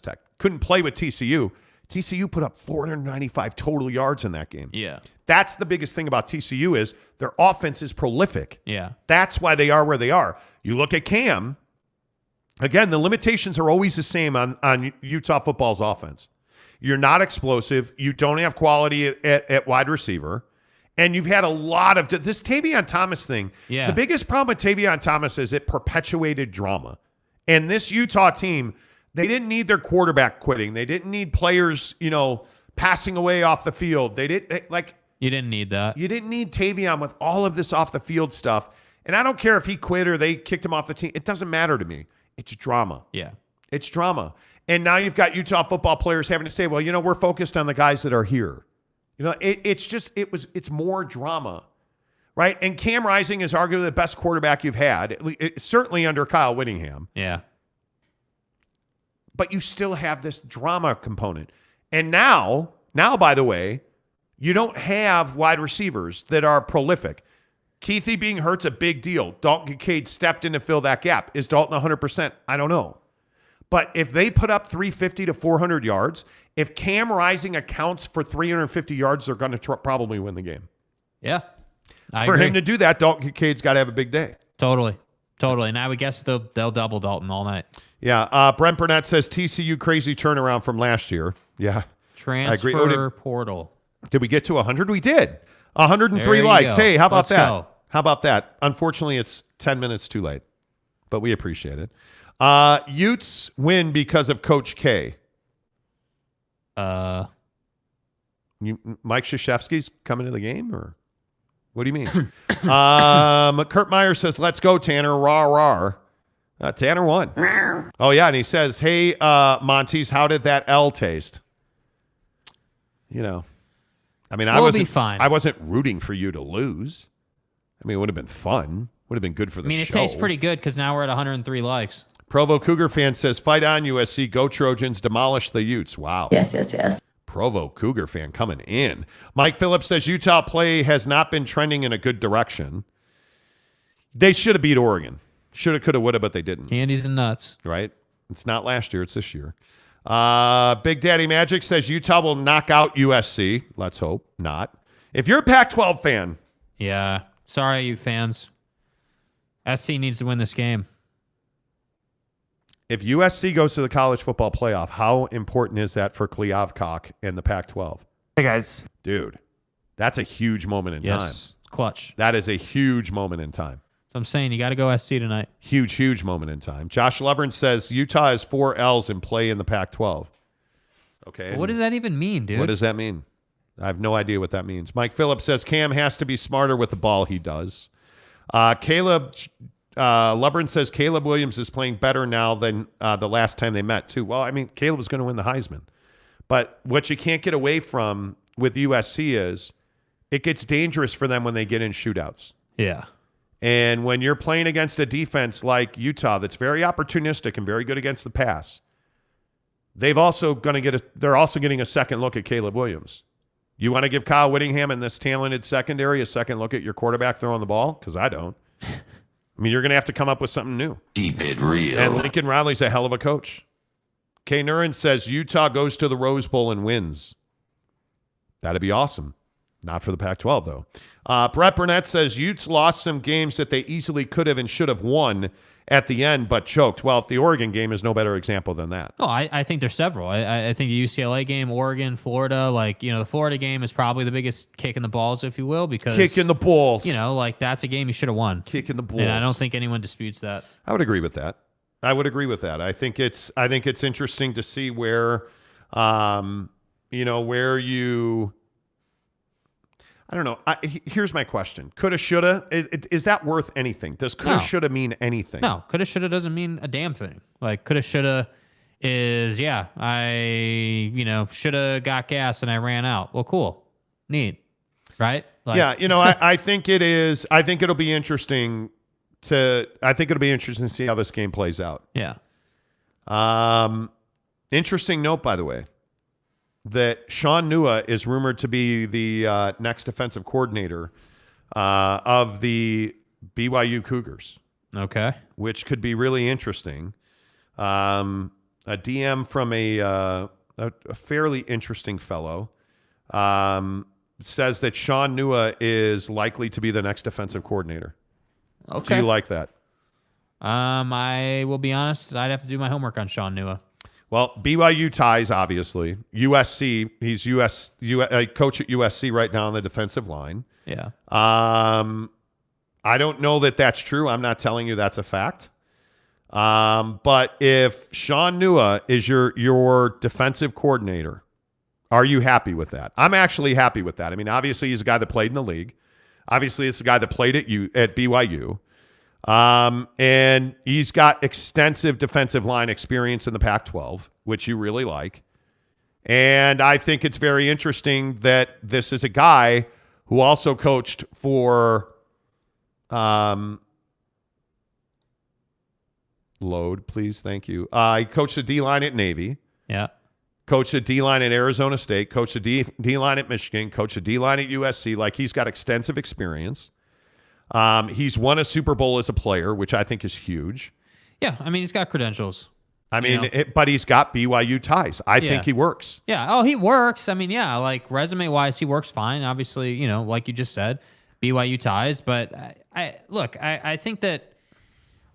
Tech couldn't play with TCU. TCU put up 495 total yards in that game. Yeah. That's the biggest thing about TCU is their offense is prolific. Yeah. That's why they are where they are. You look at Cam, again, the limitations are always the same on Utah football's offense. You're not explosive. You don't have quality at wide receiver. And you've had a lot of this Tavion Thomas thing. Yeah. The biggest problem with Tavion Thomas is it perpetuated drama. And this Utah team, they didn't need their quarterback quitting. They didn't need players, passing away off the field. You didn't need that. You didn't need Tavion with all of this off the field stuff. And I don't care if he quit or they kicked him off the team. It doesn't matter to me. It's drama. Yeah. It's drama. And now you've got Utah football players having to say, well, we're focused on the guys that are here. It's more drama, right? And Cam Rising is arguably the best quarterback you've had, certainly under Kyle Whittingham. Yeah. But you still have this drama component. And now, by the way, you don't have wide receivers that are prolific. Keithy being hurt's a big deal. Dalton Kincaid stepped in to fill that gap. Is Dalton 100%? I don't know. But if they put up 350 to 400 yards, if Cam Rising accounts for 350 yards, they're going to probably win the game. Yeah. For him to do that, Dalton Kincaid's got to have a big day. Totally. And I would guess they'll double Dalton all night. Yeah. Brent Burnett says TCU crazy turnaround from last year. Yeah. Transfer portal. Did we get to 100? We did. 103 there likes. Hey, how about Let's that? go. How about that? Unfortunately, it's 10 minutes too late, but we appreciate it. Utes win because of Coach K. Mike Krzyzewski's coming to the game, or what do you mean? Kurt Meyer says, "Let's go, Tanner." Rah rah. Tanner won. Oh yeah, and he says, "Hey, Monty's, how did that L taste?" We'll be fine. I wasn't rooting for you to lose. I mean, it would have been fun. Would have been good for the show. It tastes pretty good because now we're at 103 likes. Provo Cougar fan says, "Fight on, USC. Go Trojans. Demolish the Utes." Wow. Yes. Provo Cougar fan coming in. Mike Phillips says, "Utah play has not been trending in a good direction. They should have beat Oregon. Shoulda, coulda, woulda, but they didn't." Candies and nuts. Right? It's not last year. It's this year. Big Daddy Magic says, "Utah will knock out USC." Let's hope not. If you're a Pac-12 fan. Yeah. Sorry, you fans. SC needs to win this game. If USC goes to the college football playoff, how important is that for Kliavkoff and the Pac-12? Hey, guys. Dude, That's a huge moment in time. Yes, it's clutch. That is a huge moment in time. So I'm saying you got to go SC tonight. Huge moment in time. Josh Lovren says Utah has 4 L's in play in the Pac-12. Okay. What does that even mean, dude? What does that mean? I have no idea what that means. Mike Phillips says Cam has to be smarter with the ball. He does. Caleb Lovren says Caleb Williams is playing better now than the last time they met, too. Well, I mean, Caleb was going to win the Heisman. But what you can't get away from with USC is it gets dangerous for them when they get in shootouts. Yeah. And when you're playing against a defense like Utah that's very opportunistic and very good against the pass, they're also getting a second look at Caleb Williams. You want to give Kyle Whittingham and this talented secondary a second look at your quarterback throwing the ball? Because I don't. I mean, you're going to have to come up with something new. Keep it real. And Lincoln Riley's a hell of a coach. Kay Nurin says Utah goes to the Rose Bowl and wins. That'd be awesome. Not for the Pac-12, though. Brett Burnett says Utes lost some games that they easily could have and should have won at the end, but choked. Well, the Oregon game is no better example than that. Oh, I think there's several. I think the UCLA game, Oregon, Florida, the Florida game is probably the biggest kick in the balls, if you will, because kick in the balls. That's a game you should have won. Kick in the balls. And I don't think anyone disputes that. I would agree with that. I think it's interesting to see where, where you. I don't know. Here's my question. Coulda, shoulda. Is that worth anything? Does coulda, shoulda mean anything? No. Coulda, shoulda doesn't mean a damn thing. Like, coulda, shoulda is, I shoulda got gas and I ran out. Well, cool. Neat. Right? I think it is. I think it'll be interesting to see how this game plays out. Yeah. Interesting note, by the way, that Sean Nua is rumored to be the next defensive coordinator of the BYU Cougars. Okay. Which could be really interesting. A DM from a fairly interesting fellow says that Sean Nua is likely to be the next defensive coordinator. Okay. Do you like that? I will be honest. I'd have to do my homework on Sean Nua. Well, BYU ties, obviously. USC, he's coach at USC right now on the defensive line. Yeah. I don't know that that's true. I'm not telling you that's a fact. But if Sean Nua is your defensive coordinator, are you happy with that? I'm actually happy with that. I mean, obviously, he's a guy that played in the league. Obviously, it's a guy that played at BYU. And he's got extensive defensive line experience in the Pac-12, which you really like. And I think it's very interesting that this is a guy who also coached for load, please. Thank you. He coached the D-line at Navy. Yeah. Coached the D-line at Arizona State. Coached the D-line at Michigan. Coached the D-line at USC. Like, he's got extensive experience. He's won a Super Bowl as a player, which I think is huge. Yeah, I mean, he's got credentials. But he's got BYU ties. I think he works. Yeah. Oh, he works. I mean, yeah, like resume-wise, he works fine. Obviously, like you just said, BYU ties. But I think that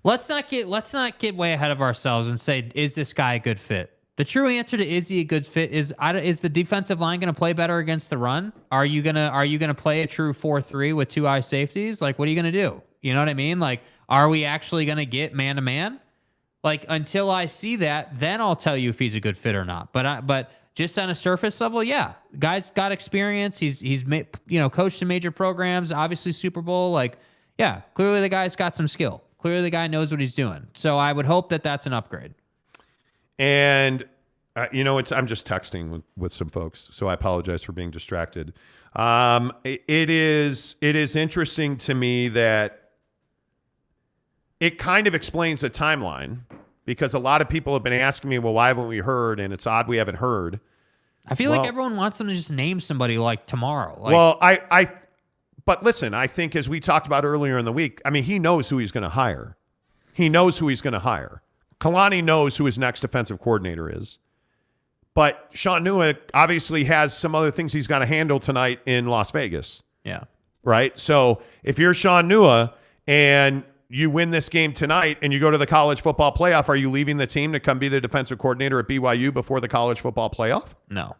let's not get way ahead of ourselves and say, is this guy a good fit? The true answer to is he a good fit is the defensive line going to play better against the run? Are you gonna play a true 4-3 with 2 eye safeties? Like, what are you gonna do? You know what I mean? Like, are we actually gonna get man to man? Like, until I see that, then I'll tell you if he's a good fit or not. But just on a surface level, yeah, guy's got experience. He's coached in major programs, obviously Super Bowl. Like, yeah, clearly the guy's got some skill. Clearly the guy knows what he's doing. So I would hope that that's an upgrade. And, I'm just texting with some folks, so I apologize for being distracted. It is interesting to me that it kind of explains the timeline, because a lot of people have been asking me, well, why haven't we heard? And it's odd we haven't heard. I feel like everyone wants them to just name somebody like tomorrow. But listen, I think as we talked about earlier in the week, I mean, he knows who he's going to hire. Kalani knows who his next defensive coordinator is. But Sean Nua obviously has some other things he's got to handle tonight in Las Vegas. Yeah. Right? So if you're Sean Nua and you win this game tonight and you go to the college football playoff, are you leaving the team to come be the defensive coordinator at BYU before the college football playoff? No.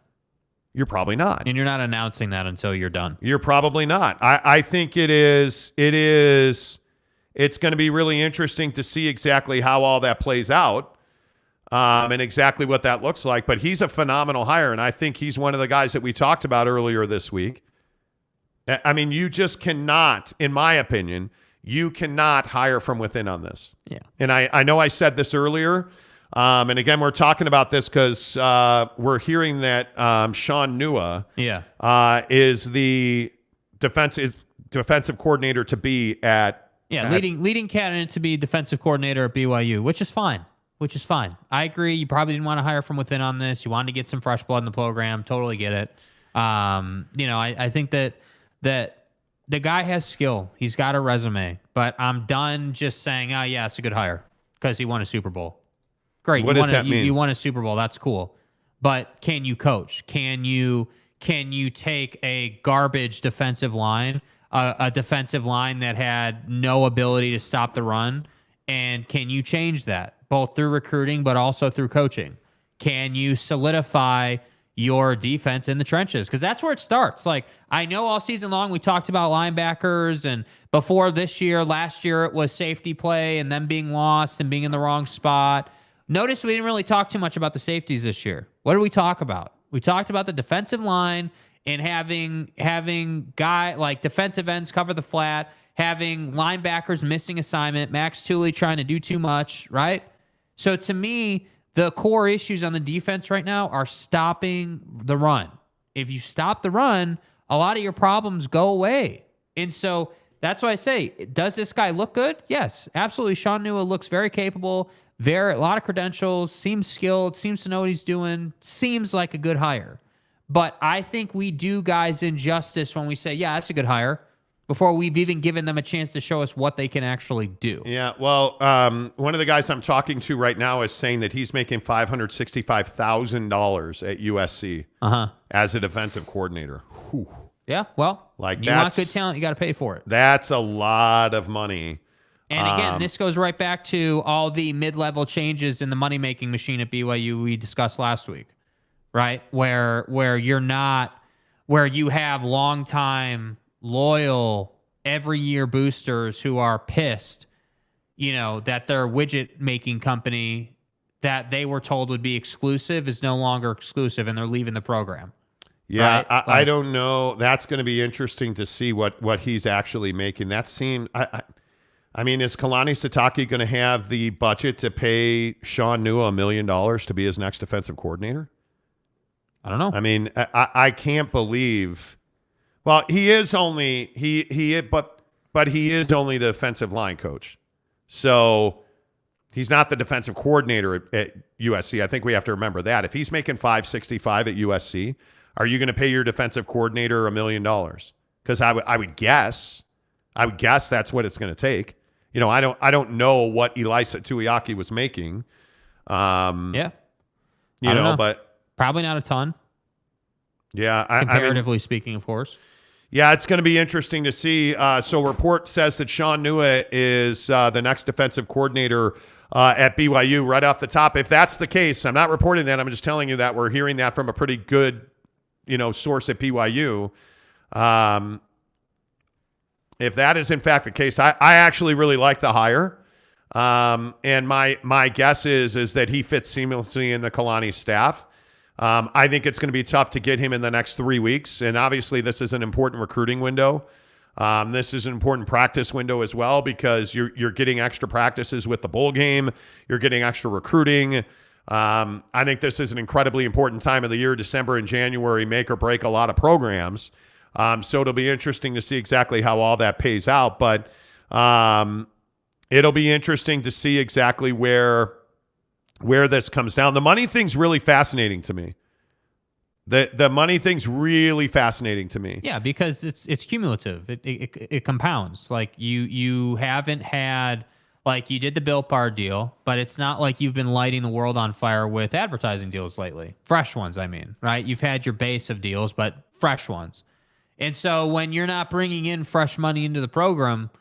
You're probably not. And you're not announcing that until you're done. You're probably not. I think it's going to be really interesting to see exactly how all that plays out and exactly what that looks like. But he's a phenomenal hire, and I think he's one of the guys that we talked about earlier this week. I mean, you just cannot, in my opinion, you cannot hire from within on this. Yeah. And I know I said this earlier, and again, we're talking about this because we're hearing that Sean Nua is the defensive coordinator to be at leading candidate to be defensive coordinator at BYU, which is fine. I agree. You probably didn't want to hire from within on this. You wanted to get some fresh blood in the program. Totally get it. I think that the guy has skill. He's got a resume, but I'm done just saying, oh yeah, it's a good hire because he won a Super Bowl. Great. What does that mean? You won a Super Bowl. That's cool. But can you coach? Can you take a garbage defensive line, a defensive line that had no ability to stop the run, and can you change that both through recruiting but also through coaching? Can you solidify your defense in the trenches? Because that's where it starts. Like, I know all season long we talked about linebackers, and before last year it was safety play and them being lost and being in the wrong spot. Notice we didn't really talk too much about the safeties this year. What did we talk about? We talked about the defensive line and having defensive ends cover the flat, having linebackers missing assignment, Max Tooley trying to do too much, right? So to me, the core issues on the defense right now are stopping the run. If you stop the run, a lot of your problems go away. And so that's why I say, does this guy look good? Yes, absolutely. Sean Nua looks very capable, a lot of credentials, seems skilled, seems to know what he's doing, seems like a good hire. But I think we do guys injustice when we say, yeah, that's a good hire, before we've even given them a chance to show us what they can actually do. Yeah, well, one of the guys I'm talking to right now is saying that he's making $565,000 at USC as a defensive coordinator. Whew. Yeah, well, you want good talent, you got to pay for it. That's a lot of money. And again, this goes right back to all the mid-level changes in the money-making machine at BYU we discussed last week, right? Where you have long-time, loyal, every-year boosters who are pissed, that their widget-making company that they were told would be exclusive is no longer exclusive, and they're leaving the program. Yeah, right? I don't know. That's going to be interesting to see what he's actually making. That seemed... I mean, is Kalani Sitake going to have the budget to pay Sean Nua $1 million to be his next defensive coordinator? I don't know. I mean, I can't believe. Well, he is only but he is only the defensive line coach, so he's not the defensive coordinator at USC. I think we have to remember that. If he's making $565 at USC, are you going to pay your defensive coordinator $1 million? Because I would guess that's what it's going to take. I don't know what Elisa Tuiaki was making. But probably not a ton. Yeah, comparatively speaking, of course. Yeah, it's going to be interesting to see. So, report says that Sean Nua is the next defensive coordinator at BYU right off the top. If that's the case, I'm not reporting that. I'm just telling you that we're hearing that from a pretty good, source at BYU. If that is in fact the case, I actually really like the hire. And my guess is that he fits seamlessly in the Kalani staff. I think it's going to be tough to get him in the next 3 weeks. And obviously this is an important recruiting window. This is an important practice window as well, because you're getting extra practices with the bowl game. You're getting extra recruiting. I think this is an incredibly important time of the year. December and January make or break a lot of programs. So it'll be interesting to see exactly how all that pays out. But it'll be interesting to see exactly where this comes down. The money thing's really fascinating to me. The money thing's really fascinating to me. Yeah, because it's cumulative. It compounds. Like you haven't had, like, you did the Bill Parr deal, but it's not like you've been lighting the world on fire with advertising deals lately. Fresh ones, I mean, right? You've had your base of deals, but fresh ones. And so when you're not bringing in fresh money into the program,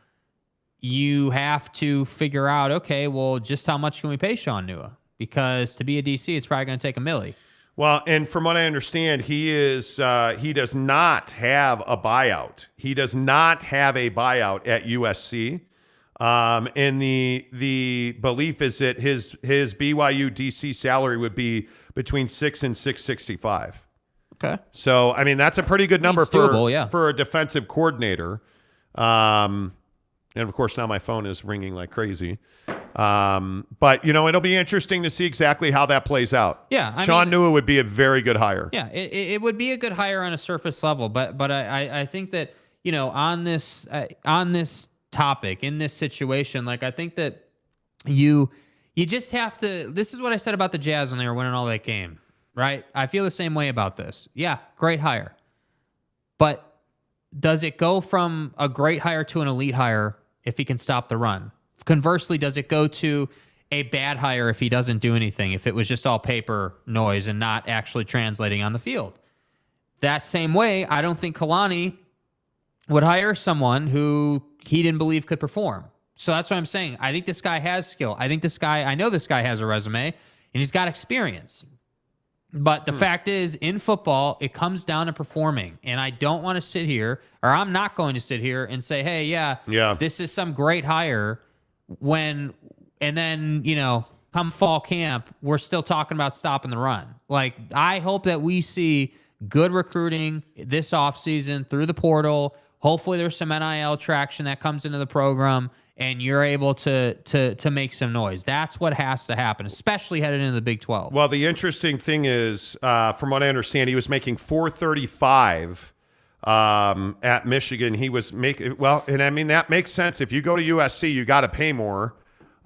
you have to figure out, okay, well, just how much can we pay Sean Nua? Because to be a DC, it's probably going to take $1 million. Well, and from what I understand, he does not have a buyout. He does not have a buyout at USC. And the belief is that his BYU DC salary would be between $6 and $665. Okay. So, I mean, that's a pretty good number doable, for a defensive coordinator. And of course, now my phone is ringing like crazy. But, it'll be interesting to see exactly how that plays out. Yeah. Sean Nua would be a very good hire. Yeah, it would be a good hire on a surface level. But I think that, on this topic, in this situation, like, I think that you just have to, this is what I said about the Jazz when they were winning all that game, right? I feel the same way about this. Yeah, great hire. But does it go from a great hire to an elite hire if he can stop the run? Conversely, does it go to a bad hire if he doesn't do anything, if it was just all paper noise and not actually translating on the field? That same way, I don't think Kalani would hire someone who he didn't believe could perform. So that's what I'm saying. I think this guy has skill. I know this guy has a resume, and he's got experience. But the fact is, in football, it comes down to performing. And I don't want to sit here, or I'm not going to sit here and say, hey, yeah, this is some great hire and then, come fall camp, we're still talking about stopping the run. Like, I hope that we see good recruiting this offseason through the portal. Hopefully there's some NIL traction that comes into the program, and you're able to make some noise. That's what has to happen, especially headed into the Big 12. Well, the interesting thing is, from what I understand, he was making $435 at Michigan. He was making, and I mean, that makes sense. If you go to USC, you got to pay more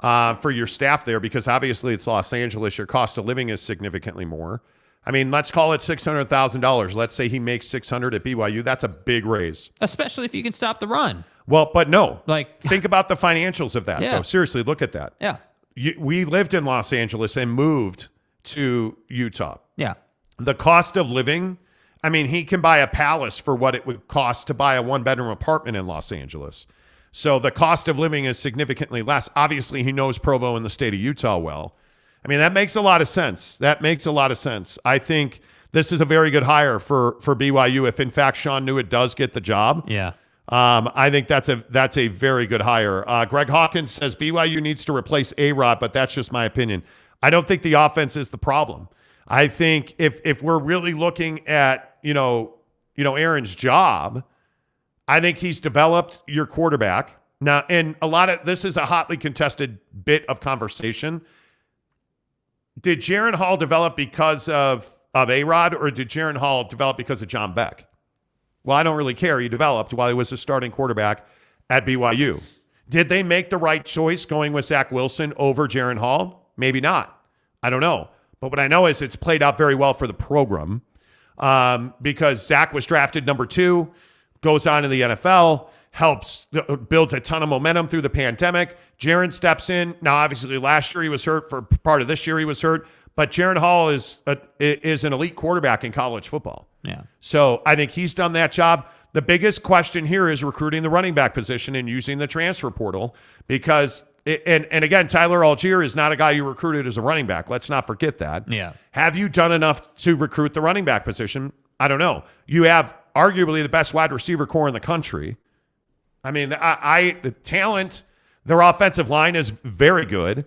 for your staff there, because obviously it's Los Angeles. Your cost of living is significantly more. I mean, let's call it $600,000. Let's say he makes $600 at BYU. That's a big raise, especially if you can stop the run. Well, but no. Like, think about the financials of that. Though. Seriously, look at that. Yeah. We lived in Los Angeles and moved to Utah. Yeah. The cost of living, I mean, he can buy a palace for what it would cost to buy a one-bedroom apartment in Los Angeles. So the cost of living is significantly less. Obviously, he knows Provo and the state of Utah well. I mean, that makes a lot of sense. I think this is a very good hire for BYU if, in fact, Sean Nua does get the job. Yeah. I think that's a very good hire. Greg Hawkins says BYU needs to replace A-Rod, but that's just my opinion. I don't think the offense is the problem. I think if we're really looking at, Aaron's job, I think he's developed your quarterback. Now, and this is a hotly contested bit of conversation. Did Jaron Hall develop because of A-Rod, or did Jaron Hall develop because of John Beck? Well, I don't really care. He developed while he was a starting quarterback at BYU. Did they make the right choice going with Zach Wilson over Jaron Hall? Maybe not. I don't know. But what I know is it's played out very well for the program because Zach was drafted number 2, goes on to the NFL, builds a ton of momentum through the pandemic. Jaron steps in. Now, obviously, last year he was hurt. For part of this year he was hurt. But Jaron Hall is an elite quarterback in college football. Yeah. So I think he's done that job. The biggest question here is recruiting the running back position and using the transfer portal because, and again, Tyler Algier is not a guy you recruited as a running back. Let's not forget that. Yeah. Have you done enough to recruit the running back position? I don't know. You have arguably the best wide receiver core in the country. I mean, the talent, their offensive line is very good.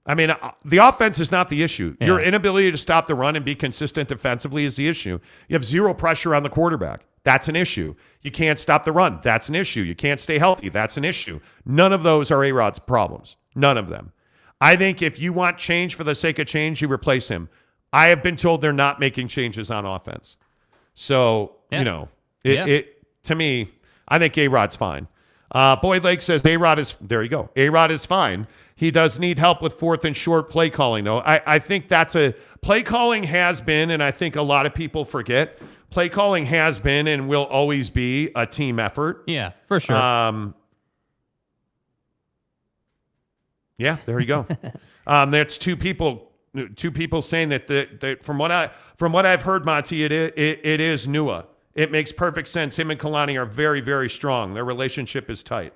I mean, the offense is not the issue. Yeah. Your inability to stop the run and be consistent defensively is the issue. You have zero pressure on the quarterback. That's an issue. You can't stop the run. That's an issue. You can't stay healthy. That's an issue. None of those are A-Rod's problems. None of them. I think if you want change for the sake of change, you replace him. I have been told they're not making changes on offense. So, to me, I think A-Rod's fine. Boyd Lake says A-Rod is, there you go. A-Rod is fine. He does need help with fourth and short play calling, though. I think play calling has been, and I think a lot of people forget, play calling has been and will always be a team effort. Yeah, for sure. Yeah, there you go. That's two people saying that from what I've heard, Monty, it is Nua. It makes perfect sense. Him and Kalani are very, very strong. Their relationship is tight.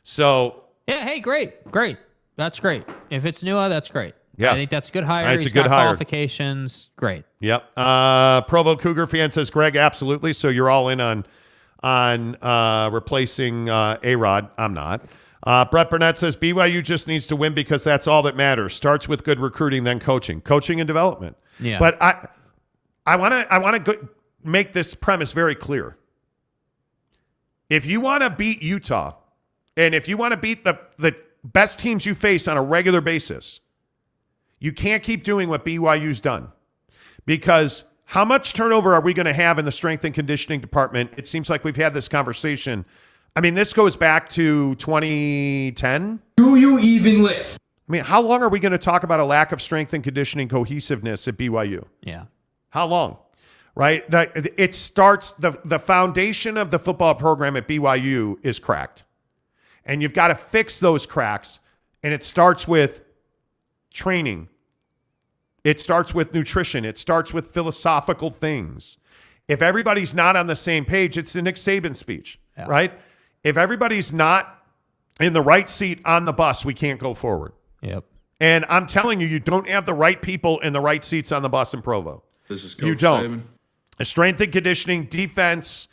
So yeah, hey, great. That's great. If it's Nua, that's great. Yeah. I think that's a good hire. It's He's a good got hire. qualifications. Great. Yep. Provo Cougar fan says, Greg, absolutely. So you're all in on replacing A-Rod. I'm not. Brett Burnett says BYU just needs to win because that's all that matters. Starts with good recruiting, then coaching and development. Yeah. But I want to make this premise very clear. If you want to beat Utah, and if you want to beat the best teams you face on a regular basis, you can't keep doing what BYU's done. Because how much turnover are we going to have in the strength and conditioning department? It seems like we've had this conversation. I mean, this goes back to 2010. Do you even lift? I mean, how long are we going to talk about a lack of strength and conditioning cohesiveness at BYU? Yeah. How long? Right? It starts, the foundation of the football program at BYU is cracked. And you've got to fix those cracks. And it starts with training. It starts with nutrition. It starts with philosophical things. If everybody's not on the same page, it's the Nick Saban speech, right? If everybody's not in the right seat on the bus, we can't go forward. Yep. And I'm telling you, you don't have the right people in the right seats on the bus in Provo. This is Coach You don't. Saban. Strength and conditioning, defense,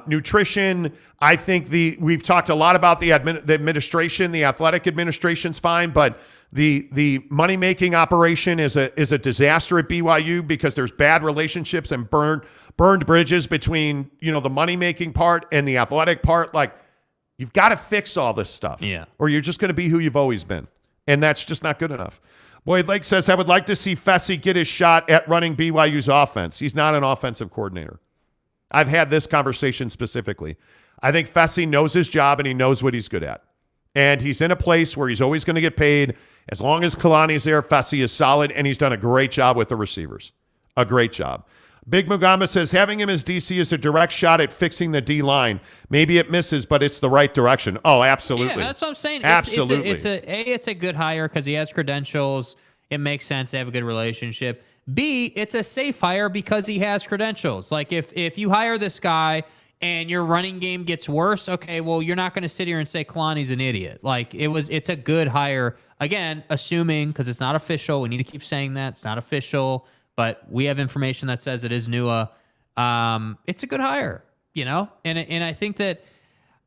nutrition. I think we've talked a lot about the administration. The athletic administration's fine, but the money-making operation is a disaster at BYU because there's bad relationships and burned bridges between, the money-making part and the athletic part. Like, you've got to fix all this stuff. Yeah. Or you're just going to be who you've always been. And that's just not good enough. Boyd Lake says, I would like to see Fessy get his shot at running BYU's offense. He's not an offensive coordinator. I've had this conversation specifically. I think Fessy knows his job and he knows what he's good at. And he's in a place where he's always going to get paid. As long as Kalani's there, Fessy is solid, and he's done a great job with the receivers. A great job. Big Mugamba says, having him as DC is a direct shot at fixing the D-line. Maybe it misses, but it's the right direction. Oh, absolutely. Yeah, that's what I'm saying. Absolutely. It's a good hire because he has credentials. It makes sense. They have a good relationship. B, it's a safe hire because he has credentials. Like, if you hire this guy and your running game gets worse, okay, well, you're not going to sit here and say Kalani's an idiot. Like, it's a good hire. Again, assuming, because it's not official. We need to keep saying that. It's not official. But we have information that says it is Nua. It's a good hire, and I think that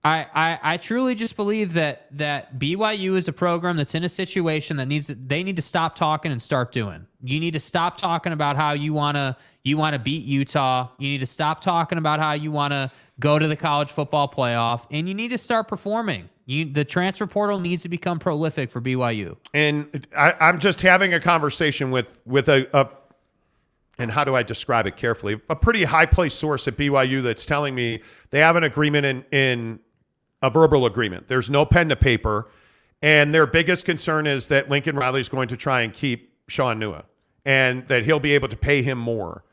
I truly just believe that BYU is a program that's in a situation that they need to stop talking and start doing. You need to stop talking about how you wanna beat Utah. You need to stop talking about how you wanna go to the college football playoff, and you need to start performing. The transfer portal needs to become prolific for BYU. And I'm just having a conversation with a and how do I describe it carefully? A pretty high-placed source at BYU that's telling me they have an agreement in a verbal agreement. There's no pen to paper, and their biggest concern is that Lincoln Riley is going to try and keep Sean Nua, and that he'll be able to pay him more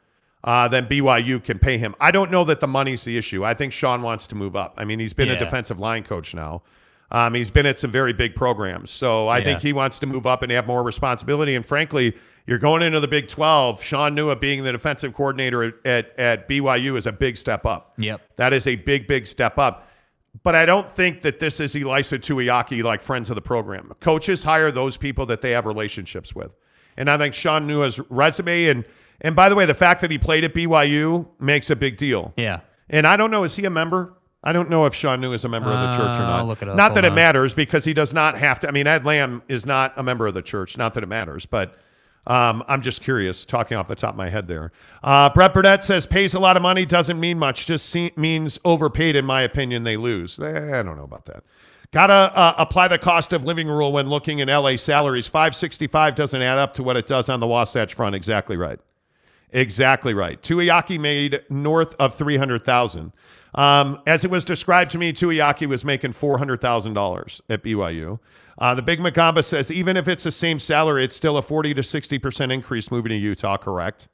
than BYU can pay him. I don't know that the money's the issue. I think Sean wants to move up. I mean, he's been a defensive line coach now. He's been at some very big programs. So I think he wants to move up and have more responsibility. And frankly, you're going into the Big 12. Sean Nua being the defensive coordinator at BYU is a big step up. Yep. That is a big, big step up. But I don't think that this is Elisa Tuiaki like friends of the program. Coaches hire those people that they have relationships with. And I think Sean Nua's resume, and by the way, the fact that he played at BYU makes a big deal. Yeah. And I don't know, is he a member? I don't know if Sean Nua is a member of the church or not. I'll look it up. Not that it matters because he does not have to. I mean, Ed Lamb is not a member of the church. Not that it matters, but I'm just curious, talking off the top of my head there. Brett Burnett says, pays a lot of money, doesn't mean much. Just means overpaid, in my opinion, they lose. I don't know about that. Got to apply the cost of living rule when looking in LA salaries. $565 doesn't add up to what it does on the Wasatch Front. Exactly right. Exactly right. Tuiaki made north of $300,000. As it was described to me, Tuiaki was making $400,000 at BYU. The Big Macamba says, even if it's the same salary, it's still a 40 to 60% increase moving to Utah. Correct.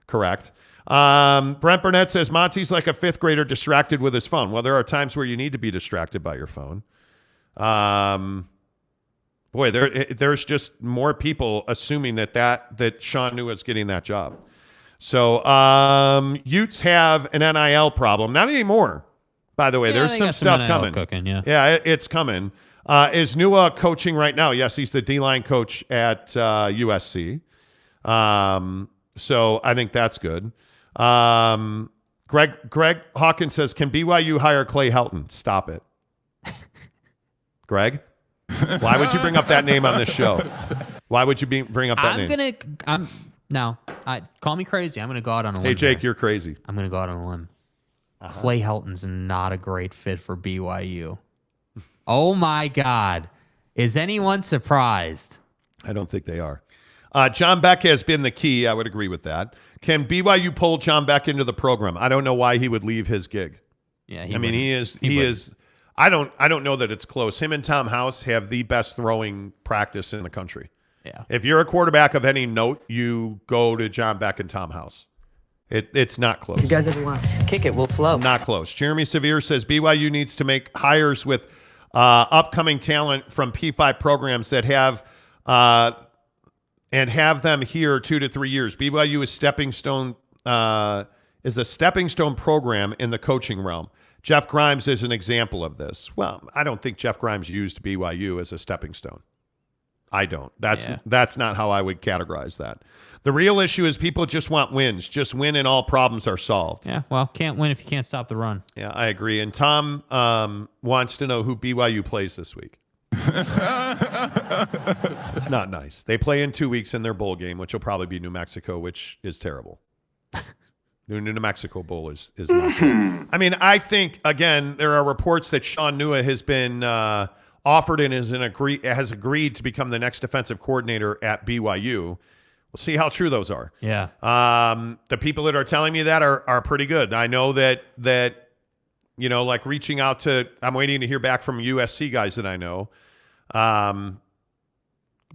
Brent Burnett says, Monty's like a fifth grader distracted with his phone. Well, there are times where you need to be distracted by your phone. There's just more people assuming that Sean Nua is getting that job. So Utes have an NIL problem. Not anymore, by the way. There's some stuff coming. Cooking, yeah, it's coming. Is Nua coaching right now? Yes, he's the D-line coach at USC. So I think that's good. Greg Hawkins says, can BYU hire Clay Helton? Stop it. Greg? Why would you bring up that name on this show? Why would you bring up that name? Call me crazy. I'm going to go out on a limb. Hey, Jake, you're crazy. I'm going to go out on a limb. Clay Helton's not a great fit for BYU. Oh, my God. Is anyone surprised? I don't think they are. John Beck has been the key. I would agree with that. Can BYU pull John Beck into the program? I don't know why he would leave his gig. Yeah, he is. I don't know that it's close. Him and Tom House have the best throwing practice in the country. Yeah. If you're a quarterback of any note, you go to John Beck and Tom House. It's not close. If you guys ever want to kick it, we'll flow. Not close. Jeremy Sevier says BYU needs to make hires with upcoming talent from P5 programs that have and have them here 2 to 3 years. BYU is a stepping stone program in the coaching realm. Jeff Grimes is an example of this. Well, I don't think Jeff Grimes used BYU as a stepping stone. I don't. That's not how I would categorize that. The real issue is people just want wins. Just win and all problems are solved. Yeah, well, can't win if you can't stop the run. Yeah, I agree. And Tom wants to know who BYU plays this week. It's not nice. They play in 2 weeks in their bowl game, which will probably be New Mexico, which is terrible. New Mexico Bowl is not good. I mean, I think, again, there are reports that Sean Nua has been offered and has agreed to become the next defensive coordinator at BYU. We'll see how true those are. Yeah. The people that are telling me that are pretty good. I know that like reaching out to, I'm waiting to hear back from USC guys that I know.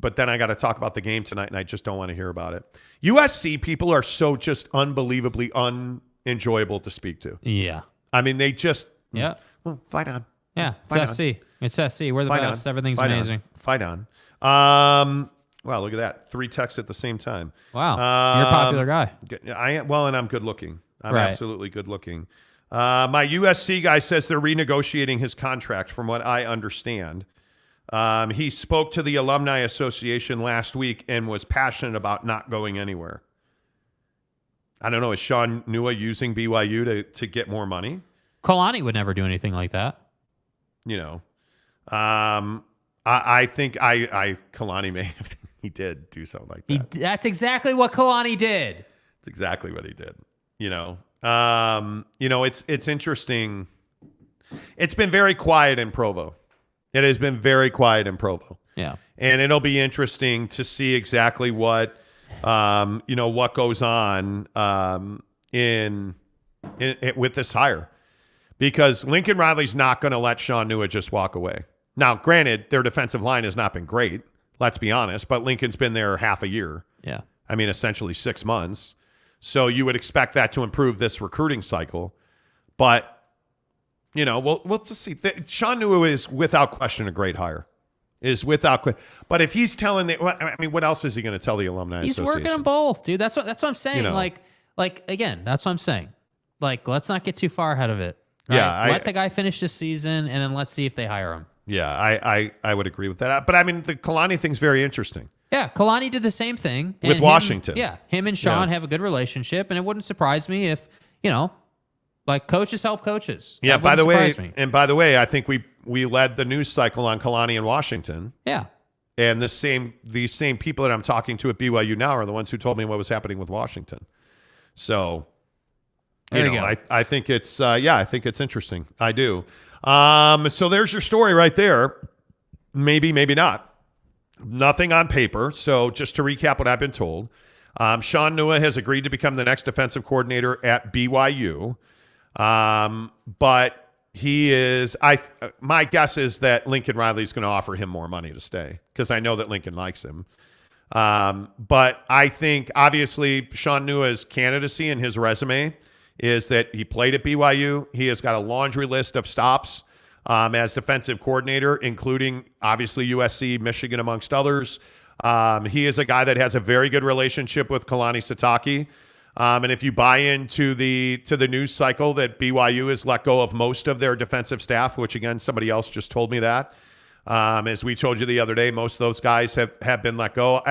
But then I got to talk about the game tonight, and I just don't want to hear about it. USC people are so just unbelievably unenjoyable to speak to. Yeah. I mean, they just... Yeah. Well, fight on. Yeah, it's SC. It's SC. We're the best. Everything's amazing. Fight on. Wow, look at that. 3 texts at the same time. Wow. You're a popular guy. I am. Well, and I'm good looking. I'm right. absolutely good looking. My USC guy says they're renegotiating his contract, from what I understand. He spoke to the Alumni Association last week and was passionate about not going anywhere. I don't know. Is Sean Nua using BYU to get more money? Kalani would never do anything like that. I think Kalani may have. He did do something like that. That's exactly what Kalani did. It's exactly what he did. It's interesting. It's been very quiet in Provo. It has been very quiet in Provo. Yeah. And it'll be interesting to see exactly what goes on with this hire. Because Lincoln Riley's not going to let Sean Nua just walk away. Now, granted, their defensive line has not been great, let's be honest, but Lincoln's been there half a year. Yeah. I mean, essentially 6 months. So you would expect that to improve this recruiting cycle. But we'll just see. Sean Nua is without question a great hire. But if he's telling what else is he going to tell the Alumni Association? He's working on both, dude. That's what I'm saying. Again, that's what I'm saying. Let's not get too far ahead of it. Right? Yeah, let the guy finish this season, and then let's see if they hire him. Yeah, I would agree with that. But I mean, the Kalani thing's very interesting. Yeah, Kalani did the same thing with Washington. Him and Sean have a good relationship, and it wouldn't surprise me if coaches help coaches. Yeah. By the way, I think we led the news cycle on Kalani in Washington. Yeah. And these same people that I'm talking to at BYU now are the ones who told me what was happening with Washington. So, I think it's I think it's interesting. I do. So there's your story right there. Maybe, maybe not. Nothing on paper. So just to recap what I've been told, Sean Nua has agreed to become the next defensive coordinator at BYU. But he is, my guess is that Lincoln Riley is going to offer him more money to stay, because I know that Lincoln likes him. But I think obviously Sean Nua's candidacy and his resume is that he played at BYU. He has got a laundry list of stops as defensive coordinator, including obviously USC, Michigan, amongst others. He is a guy that has a very good relationship with Kalani Sitake. And if you buy into the news cycle that BYU has let go of most of their defensive staff, which again, somebody else just told me that, As we told you the other day, most of those guys have been let go.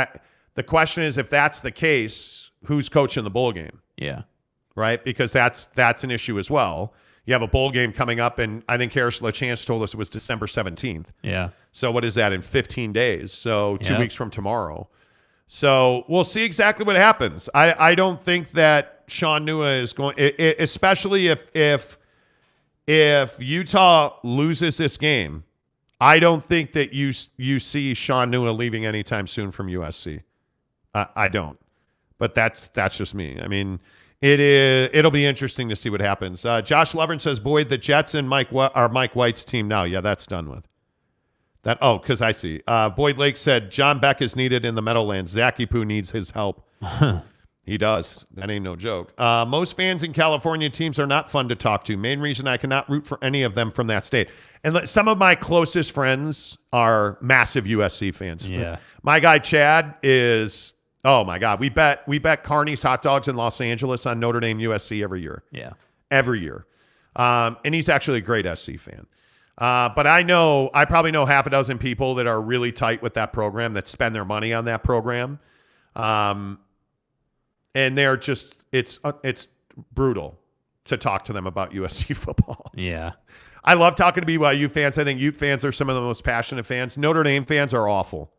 The question is, if that's the case, who's coaching the bowl game? Yeah. Right? Because that's an issue as well. You have a bowl game coming up, and I think Harris LaChance told us it was December 17th. Yeah. So what is that in 15 days? So 2 weeks from tomorrow. So we'll see exactly what happens. I don't think that Sean Nua is going, especially if Utah loses this game. I don't think that you see Sean Nua leaving anytime soon from USC. I don't. But that's just me. I mean, it'll be interesting to see what happens. Josh Lovren says, Boyd, the Jets and Mike White's team now. Yeah, that's done with. Because I see. Boyd Lake said, John Beck is needed in the Meadowlands. Zachy Poo needs his help. He does. That ain't no joke. Most fans in California teams are not fun to talk to. Main reason I cannot root for any of them from that state. And some of my closest friends are massive USC fans. Yeah. My guy Chad is, oh my God, we bet Carney's Hot Dogs in Los Angeles on Notre Dame USC every year. Yeah. Every year. And he's actually a great SC fan. But I probably know half a dozen people that are really tight with that program, that spend their money on that program. And they're just, it's brutal to talk to them about USC football. Yeah. I love talking to BYU fans. I think Ute fans are some of the most passionate fans. Notre Dame fans are awful.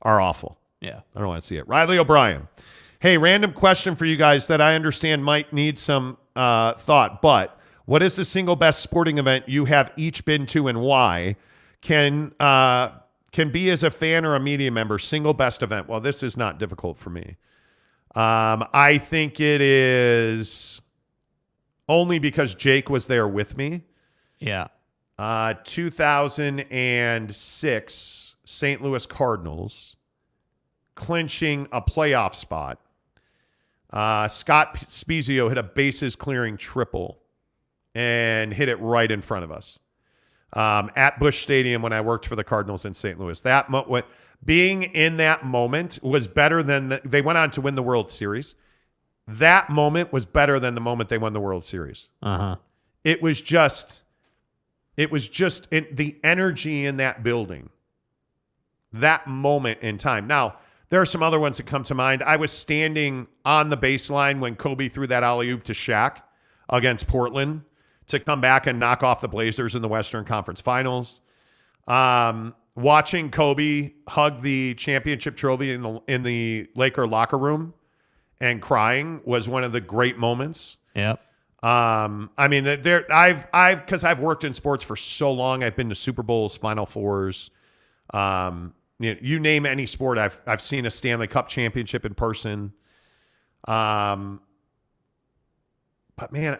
Yeah. I don't want to see it. Riley O'Brien. Hey, random question for you guys that I understand might need some thought, but what is the single best sporting event you have each been to and why? Can be as a fan or a media member, single best event. Well, this is not difficult for me. I think it is only because Jake was there with me. Yeah. 2006 St. Louis Cardinals clinching a playoff spot. Scott Spezio hit a bases clearing triple and hit it right in front of us at Busch Stadium when I worked for the Cardinals in St. Louis. Being in that moment was better than they went on to win the World Series. That moment was better than the moment they won the World Series. It was just the energy in that building, that moment in time. Now, there are some other ones that come to mind. I was standing on the baseline when Kobe threw that alley-oop to Shaq against Portland to come back and knock off the Blazers in the Western Conference Finals. Watching Kobe hug the championship trophy in the Laker locker room and crying was one of the great moments. Yep. I mean, because I've worked in sports for so long. I've been to Super Bowls, Final Fours. You name any sport, I've seen a Stanley Cup championship in person. But man,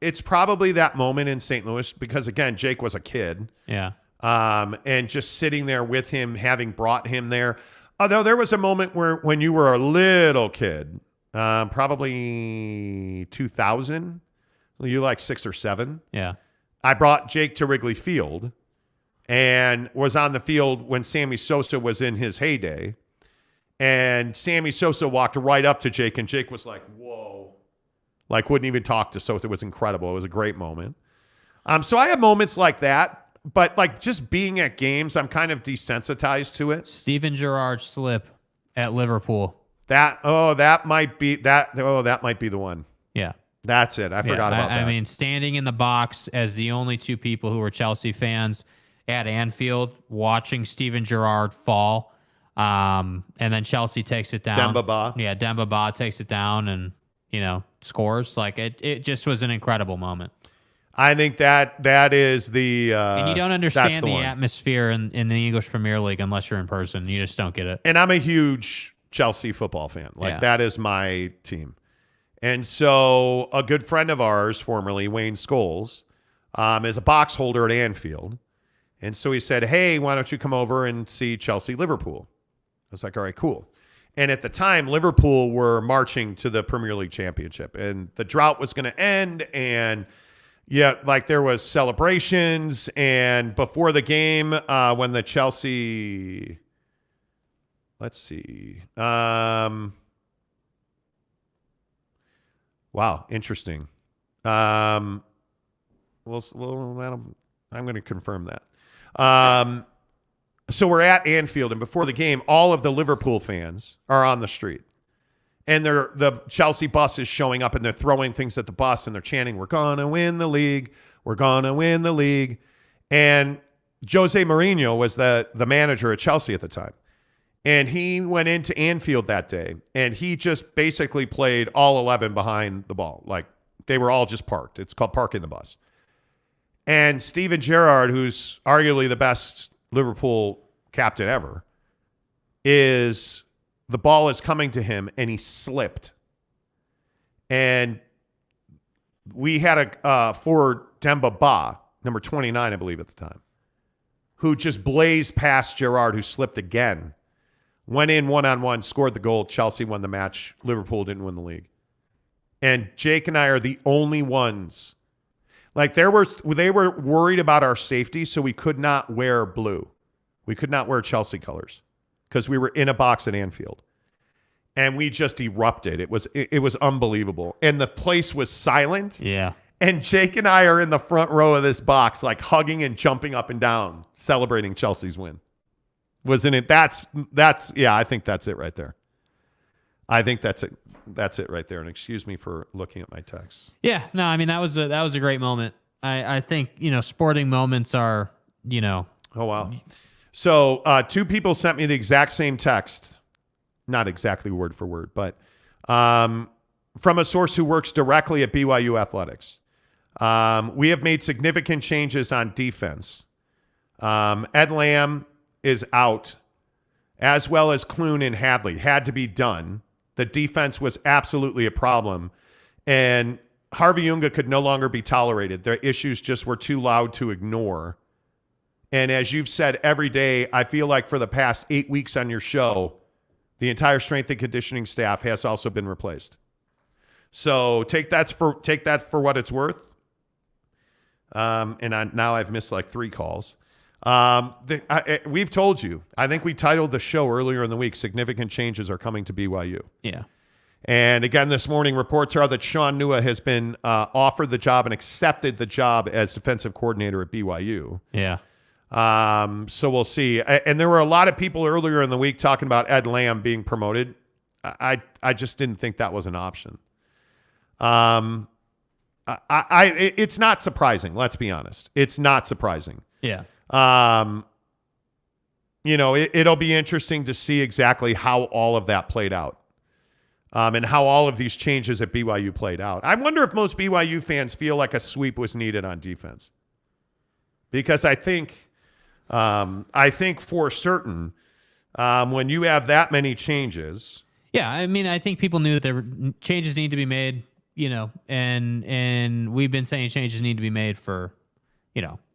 it's probably that moment in St. Louis because again, Jake was a kid. Yeah. And just sitting there with him, having brought him there. Although there was a moment when you were a little kid, probably 2000, you like 6 or 7. Yeah. I brought Jake to Wrigley Field and was on the field when Sammy Sosa was in his heyday. And Sammy Sosa walked right up to Jake, and Jake was like, whoa. Like, wouldn't even talk to Sosa. It was incredible. It was a great moment. So I have moments like that. But like just being at games, I'm kind of desensitized to it. Steven Gerrard's slip at Liverpool. That might be the one. Yeah. That's it. I forgot about that. I mean, standing in the box as the only two people who were Chelsea fans at Anfield watching Steven Gerrard fall. And then Chelsea takes it down. Demba Ba. Yeah, Demba Ba takes it down and, scores. Like it just was an incredible moment. I think that is the and you don't understand the atmosphere in the English Premier League unless you're in person. You just don't get it. And I'm a huge Chelsea football fan. That is my team. And so a good friend of ours, formerly Wayne Scholes, is a box holder at Anfield. And so he said, hey, why don't you come over and see Chelsea-Liverpool? I was like, all right, cool. And at the time, Liverpool were marching to the Premier League Championship. And the drought was going to end. And yeah, like there was celebrations. And before the game, when the Chelsea... Let's see. Wow, interesting. I'm going to confirm that. So we're at Anfield, and before the game, all of the Liverpool fans are on the street. And the Chelsea bus is showing up, and they're throwing things at the bus, and they're chanting, "We're going to win the league. We're going to win the league." And Jose Mourinho was the manager at Chelsea at the time. And he went into Anfield that day, and he just basically played all 11 behind the ball. Like, they were all just parked. It's called parking the bus. And Steven Gerrard, who's arguably the best Liverpool captain ever, the ball is coming to him, and he slipped. And we had a forward, Demba Ba, number 29, I believe at the time, who just blazed past Gerrard, who slipped again. Went in one-on-one, scored the goal. Chelsea won the match. Liverpool didn't win the league. And Jake and I are the only ones. Like, they were worried about our safety, so we could not wear blue. We could not wear Chelsea colors because we were in a box at Anfield. And we just erupted. It was unbelievable. And the place was silent. Yeah. And Jake and I are in the front row of this box, like hugging and jumping up and down, celebrating Chelsea's win. Wasn't it? That's yeah, I think that's it right there. I think that's it. That's it right there. And excuse me for looking at my text. Yeah, no, I mean that was a great moment. I think, sporting moments are, Oh wow. So two people sent me the exact same text. Not exactly word for word, but from a source who works directly at BYU Athletics. We have made significant changes on defense. Ed Lamb is out, as well as Clune and Hadley. Had to be done. The defense was absolutely a problem. And Harvey Unga could no longer be tolerated. Their issues just were too loud to ignore. And as you've said every day, I feel like for the past 8 weeks on your show, the entire strength and conditioning staff has also been replaced. So take that for what it's worth. Now I've missed like 3 calls. We've told you. I think we titled the show earlier in the week, "Significant Changes Are Coming to BYU." Yeah. And again, this morning, reports are that Sean Nua has been offered the job and accepted the job as defensive coordinator at BYU. Yeah. So we'll see. And there were a lot of people earlier in the week talking about Ed Lamb being promoted. I just didn't think that was an option. It's not surprising. Let's be honest. It's not surprising. Yeah. It'll be interesting to see exactly how all of that played out. And how all of these changes at BYU played out. I wonder if most BYU fans feel like a sweep was needed on defense. Because I think for certain, when you have that many changes. Yeah, I mean, I think people knew that there were changes need to be made, and we've been saying changes need to be made for,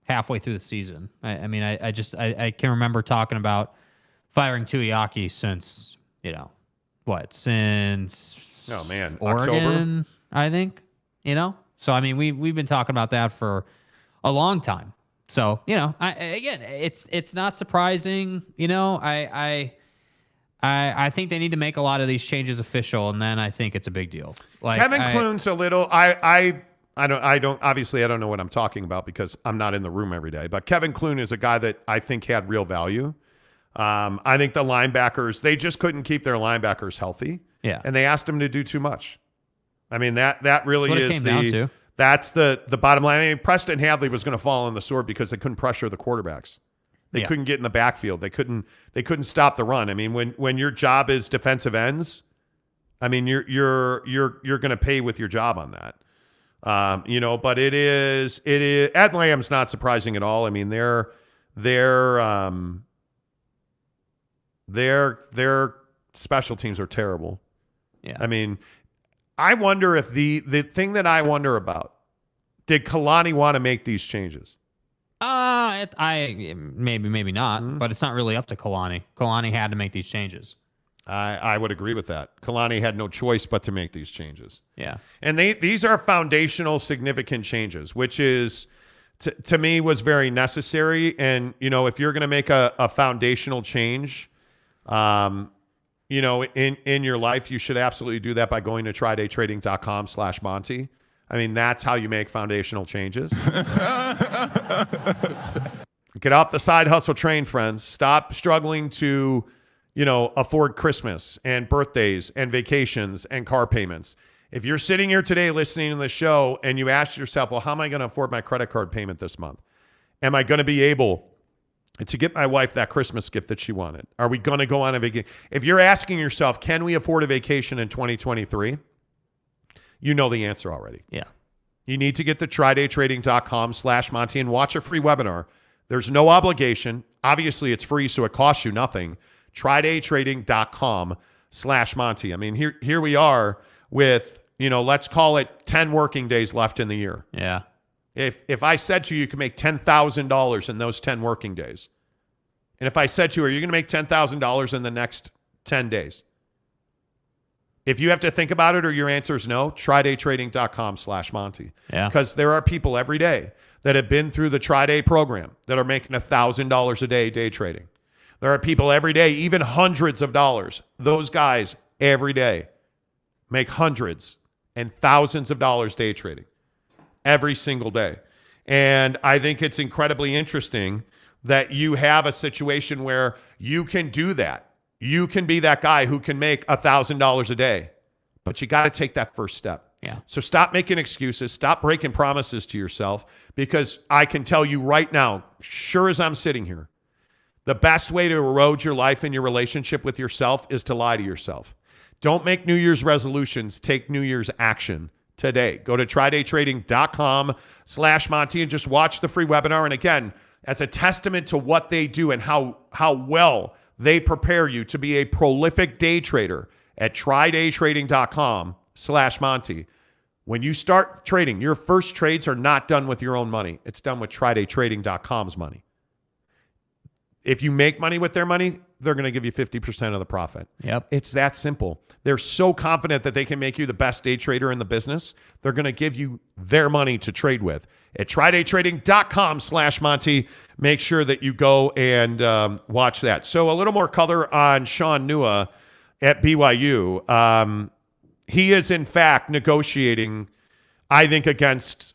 halfway through the season. I can remember talking about firing Tuiaki since, since Oregon, October? I think, So, I mean, we've been talking about that for a long time. So, it's not surprising. I think they need to make a lot of these changes official, and then I think it's a big deal. Like Kevin Clune's a little. I don't obviously I don't know what I'm talking about because I'm not in the room every day. But Kevin Clune is a guy that I think had real value. I think the linebackers, they just couldn't keep their linebackers healthy. Yeah, and they asked him to do too much. I mean that really is that's the bottom line. I mean, Preston Hadley was going to fall on the sword because they couldn't pressure the quarterbacks. They couldn't get in the backfield. They couldn't stop the run. I mean, when your job is defensive ends, I mean you're going to pay with your job on that. But it is Ed Lamb's not surprising at all. I mean, their special teams are terrible. Yeah. I mean, I wonder if the thing that I wonder about, did Kalani want to make these changes? Maybe not, but it's not really up to Kalani. Kalani had to make these changes. I would agree with that. Kalani had no choice but to make these changes. Yeah. And these are foundational, significant changes, which is, to me, was very necessary. And, if you're going to make a foundational change, in your life, you should absolutely do that by going to trydaytrading.com/Monty. I mean, that's how you make foundational changes. Get off the side hustle train, friends. Stop struggling to, afford Christmas and birthdays and vacations and car payments. If you're sitting here today listening to the show and you ask yourself, well, how am I going to afford my credit card payment this month? Am I going to be able to get my wife that Christmas gift that she wanted? Are we going to go on a vacation? If you're asking yourself, can we afford a vacation in 2023? You know the answer already. Yeah. You need to get to trydaytrading.com/Monty and watch a free webinar. There's no obligation. Obviously, it's free, so it costs you nothing. trydaytrading.com/Monty. I mean, here we are with, let's call it 10 working days left in the year. Yeah. If I said to you, you can make $10,000 in those 10 working days. And if I said to you, are you going to make $10,000 in the next 10 days? If you have to think about it or your answer is no, trydaytrading.com/Monty. Yeah. Because there are people every day that have been through the Tri-Day program that are making $1,000 a day day trading. There are people every day, even hundreds of dollars. Those guys every day make hundreds and thousands of dollars day trading every single day. And I think it's incredibly interesting that you have a situation where you can do that. You can be that guy who can make $1,000 a day, but you got to take that first step. Yeah. So stop making excuses. Stop breaking promises to yourself, because I can tell you right now, sure as I'm sitting here, the best way to erode your life and your relationship with yourself is to lie to yourself. Don't make New Year's resolutions. Take New Year's action today. Go to trydaytrading.com/Monty and just watch the free webinar. And again, as a testament to what they do and how well they prepare you to be a prolific day trader at trydaytrading.com/Monty. When you start trading, your first trades are not done with your own money. It's done with trydaytrading.com's money. If you make money with their money, they're going to give you 50% of the profit. Yep. It's that simple. They're so confident that they can make you the best day trader in the business. They're going to give you their money to trade with. At trydaytrading.com/Monty, make sure that you go and watch that. So a little more color on Sean Nua at BYU. He is, in fact, negotiating, I think, against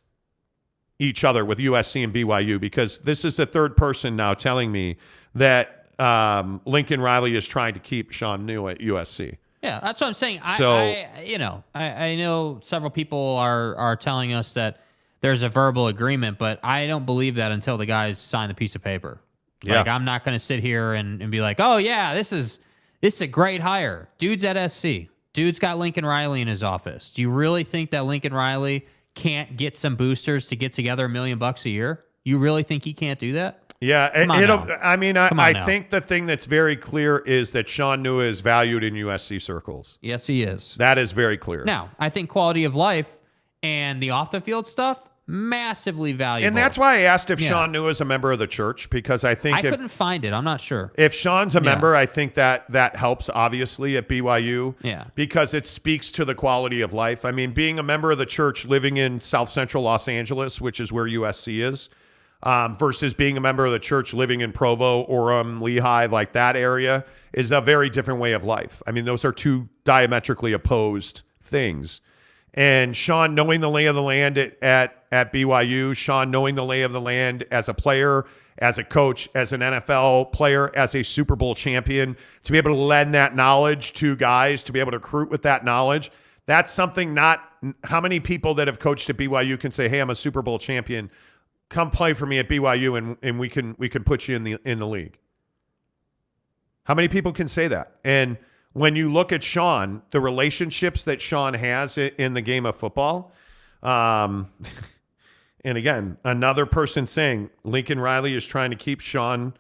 each other with USC and BYU, because this is the third person now telling me that Lincoln Riley is trying to keep Sean Nua at USC. Yeah, that's what I'm saying. So, I know several people are telling us that there's a verbal agreement, but I don't believe that until the guys sign the piece of paper. Yeah. Like, I'm not going to sit here and be like, oh, yeah, this is a great hire. Dude's at SC. Dude's got Lincoln Riley in his office. Do you really think that Lincoln Riley can't get some boosters to get together $1 million a year? You really think he can't do that? Yeah, I think the thing that's very clear is that Sean Nua is valued in USC circles. Yes, he is. That is very clear. Now, I think quality of life and the off-the-field stuff, massively valuable. And that's why I asked if Sean Nua is a member of the church, because I think I couldn't find it. I'm not sure. If Sean's a member, I think that helps, obviously, at BYU. Yeah. Because it speaks to the quality of life. I mean, being a member of the church living in South Central Los Angeles, which is where USC is, versus being a member of the church living in Provo, Orem, Lehigh, like that area, is a very different way of life. I mean, those are two diametrically opposed things. And Sean knowing the lay of the land at BYU, Sean knowing the lay of the land as a player, as a coach, as an NFL player, as a Super Bowl champion, to be able to lend that knowledge to guys, to be able to recruit with that knowledge, that's something not how many people that have coached at BYU can say, hey, I'm a Super Bowl champion, come play for me at BYU and we can put you in the league. How many people can say that? And when you look at Sean, the relationships that Sean has in the game of football, and again, another person saying Lincoln Riley is trying to keep Sean.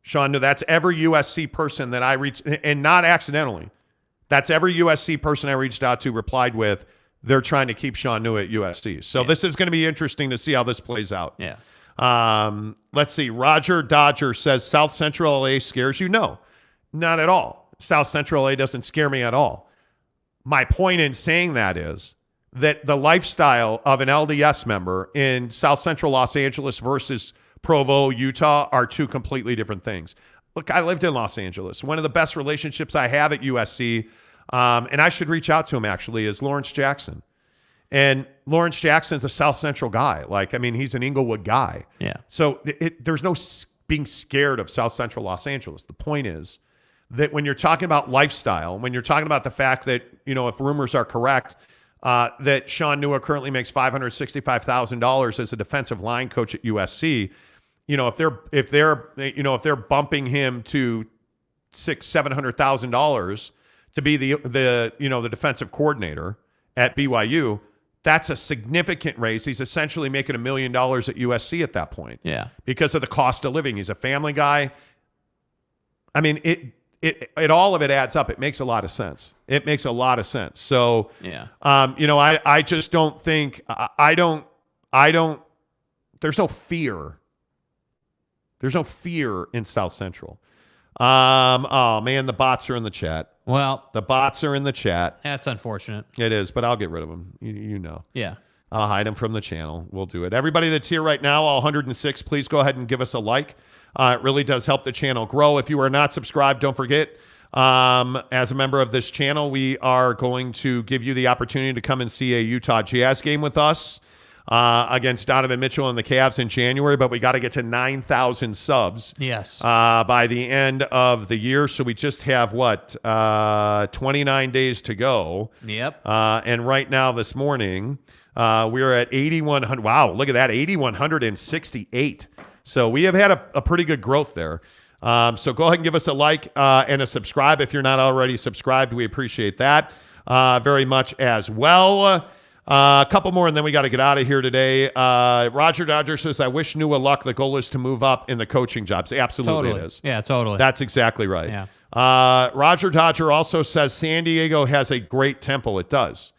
That's every USC person that I reached, and not accidentally. That's every USC person I reached out to replied with, they're trying to keep Sean Nua at USC. So this is going to be interesting to see how this plays out. Yeah. Let's see. Roger Dodger says South Central LA scares you? No, not at all. South Central LA doesn't scare me at all. My point in saying that is that the lifestyle of an LDS member in South Central Los Angeles versus Provo, Utah are two completely different things. Look, I lived in Los Angeles. One of the best relationships I have at USC, and I should reach out to him actually, is Lawrence Jackson. And Lawrence Jackson's a South Central guy. He's an Inglewood guy. Yeah. So there's no being scared of South Central Los Angeles. The point is that when you're talking about lifestyle, when you're talking about the fact that, if rumors are correct, that Sean Nua currently makes $565,000 as a defensive line coach at USC, if they're bumping him to $700,000 to be the defensive coordinator at BYU, that's a significant raise. He's essentially making $1 million at USC at that point. Yeah, because of the cost of living. He's a family guy. I mean, it all of it adds up. It makes a lot of sense. It makes a lot of sense. So, yeah. I just don't think I don't. There's no fear. There's no fear in South Central. Oh man, the bots are in the chat. Well, the bots are in the chat. That's unfortunate. It is, but I'll get rid of them. You know. Yeah. I'll hide them from the channel. We'll do it. Everybody that's here right now, all 106, please go ahead and give us a like. It really does help the channel grow. If you are not subscribed, don't forget, as a member of this channel, we are going to give you the opportunity to come and see a Utah Jazz game with us against Donovan Mitchell and the Cavs in January, but we got to get to 9,000 subs. Yes. By the end of the year. So we just have 29 days to go. Yep. And right now this morning, we're at 8,100. Wow, look at that, 8,168. So we have had a pretty good growth there. So go ahead and give us a like and a subscribe if you're not already subscribed. We appreciate that very much as well. A couple more, and then we got to get out of here today. Roger Dodger says, I wish Nua luck. The goal is to move up in the coaching jobs. Absolutely Totally. It is. Yeah, totally. That's exactly right. Yeah. Roger Dodger also says San Diego has a great temple. It does.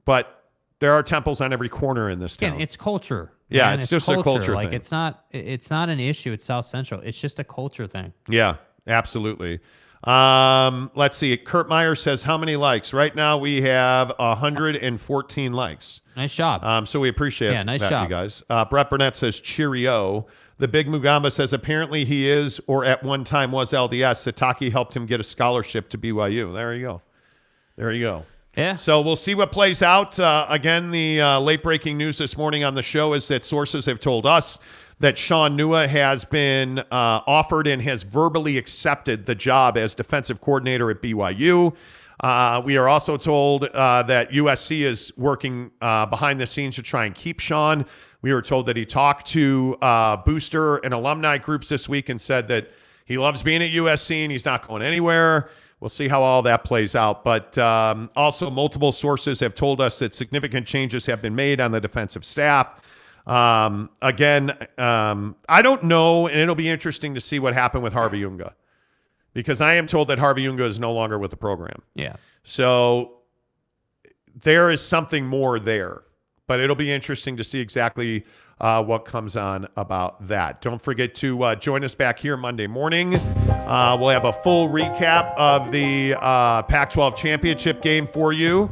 But there are temples on every corner in this town. Again, it's culture. Yeah, man. it's just a culture like thing. It's not an issue at South Central. It's just a culture thing. Yeah, absolutely. Let's see. Kurt Meyer says, how many likes? Right now we have 114 likes. Nice job. So we appreciate nice that, job. you guys. Brett Burnett says, cheerio. The Big Mugamba says, apparently he is, or at one time was LDS. Sataki helped him get a scholarship to BYU. There you go. There you go. Yeah. So we'll see what plays out. Again, the late-breaking news this morning on the show is that sources have told us that Sean Nua has been offered and has verbally accepted the job as defensive coordinator at BYU. We are also told that USC is working behind the scenes to try and keep Sean. We were told that he talked to booster and alumni groups this week and said that he loves being at USC and he's not going anywhere. We'll see how all that plays out. But also multiple sources have told us that significant changes have been made on the defensive staff. I don't know, and it'll be interesting to see what happened with Harvey Unga, because I am told that Harvey Unga is no longer with the program. Yeah. So there is something more there, but it'll be interesting to see exactly what comes on about that. Don't forget to join us back here Monday morning. We'll have a full recap of the Pac-12 championship game for you.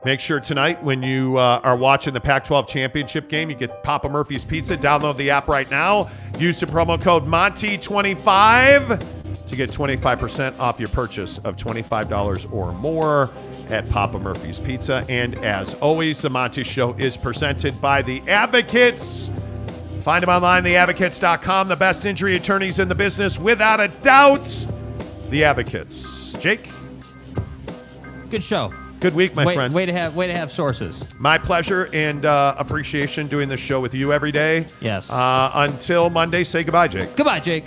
Make sure tonight when you are watching the Pac-12 championship game, you get Papa Murphy's Pizza. Download the app right now. Use the promo code Monty25 to get 25% off your purchase of $25 or more at Papa Murphy's Pizza. And as always, the Monty Show is presented by the Advocates. Find them online, theadvocates.com. The best injury attorneys in the business, without a doubt. The Advocates. Jake? Good show. Good week, my friend. Way to have sources. My pleasure and appreciation doing this show with you every day. Yes. Until Monday, say goodbye, Jake. Goodbye, Jake.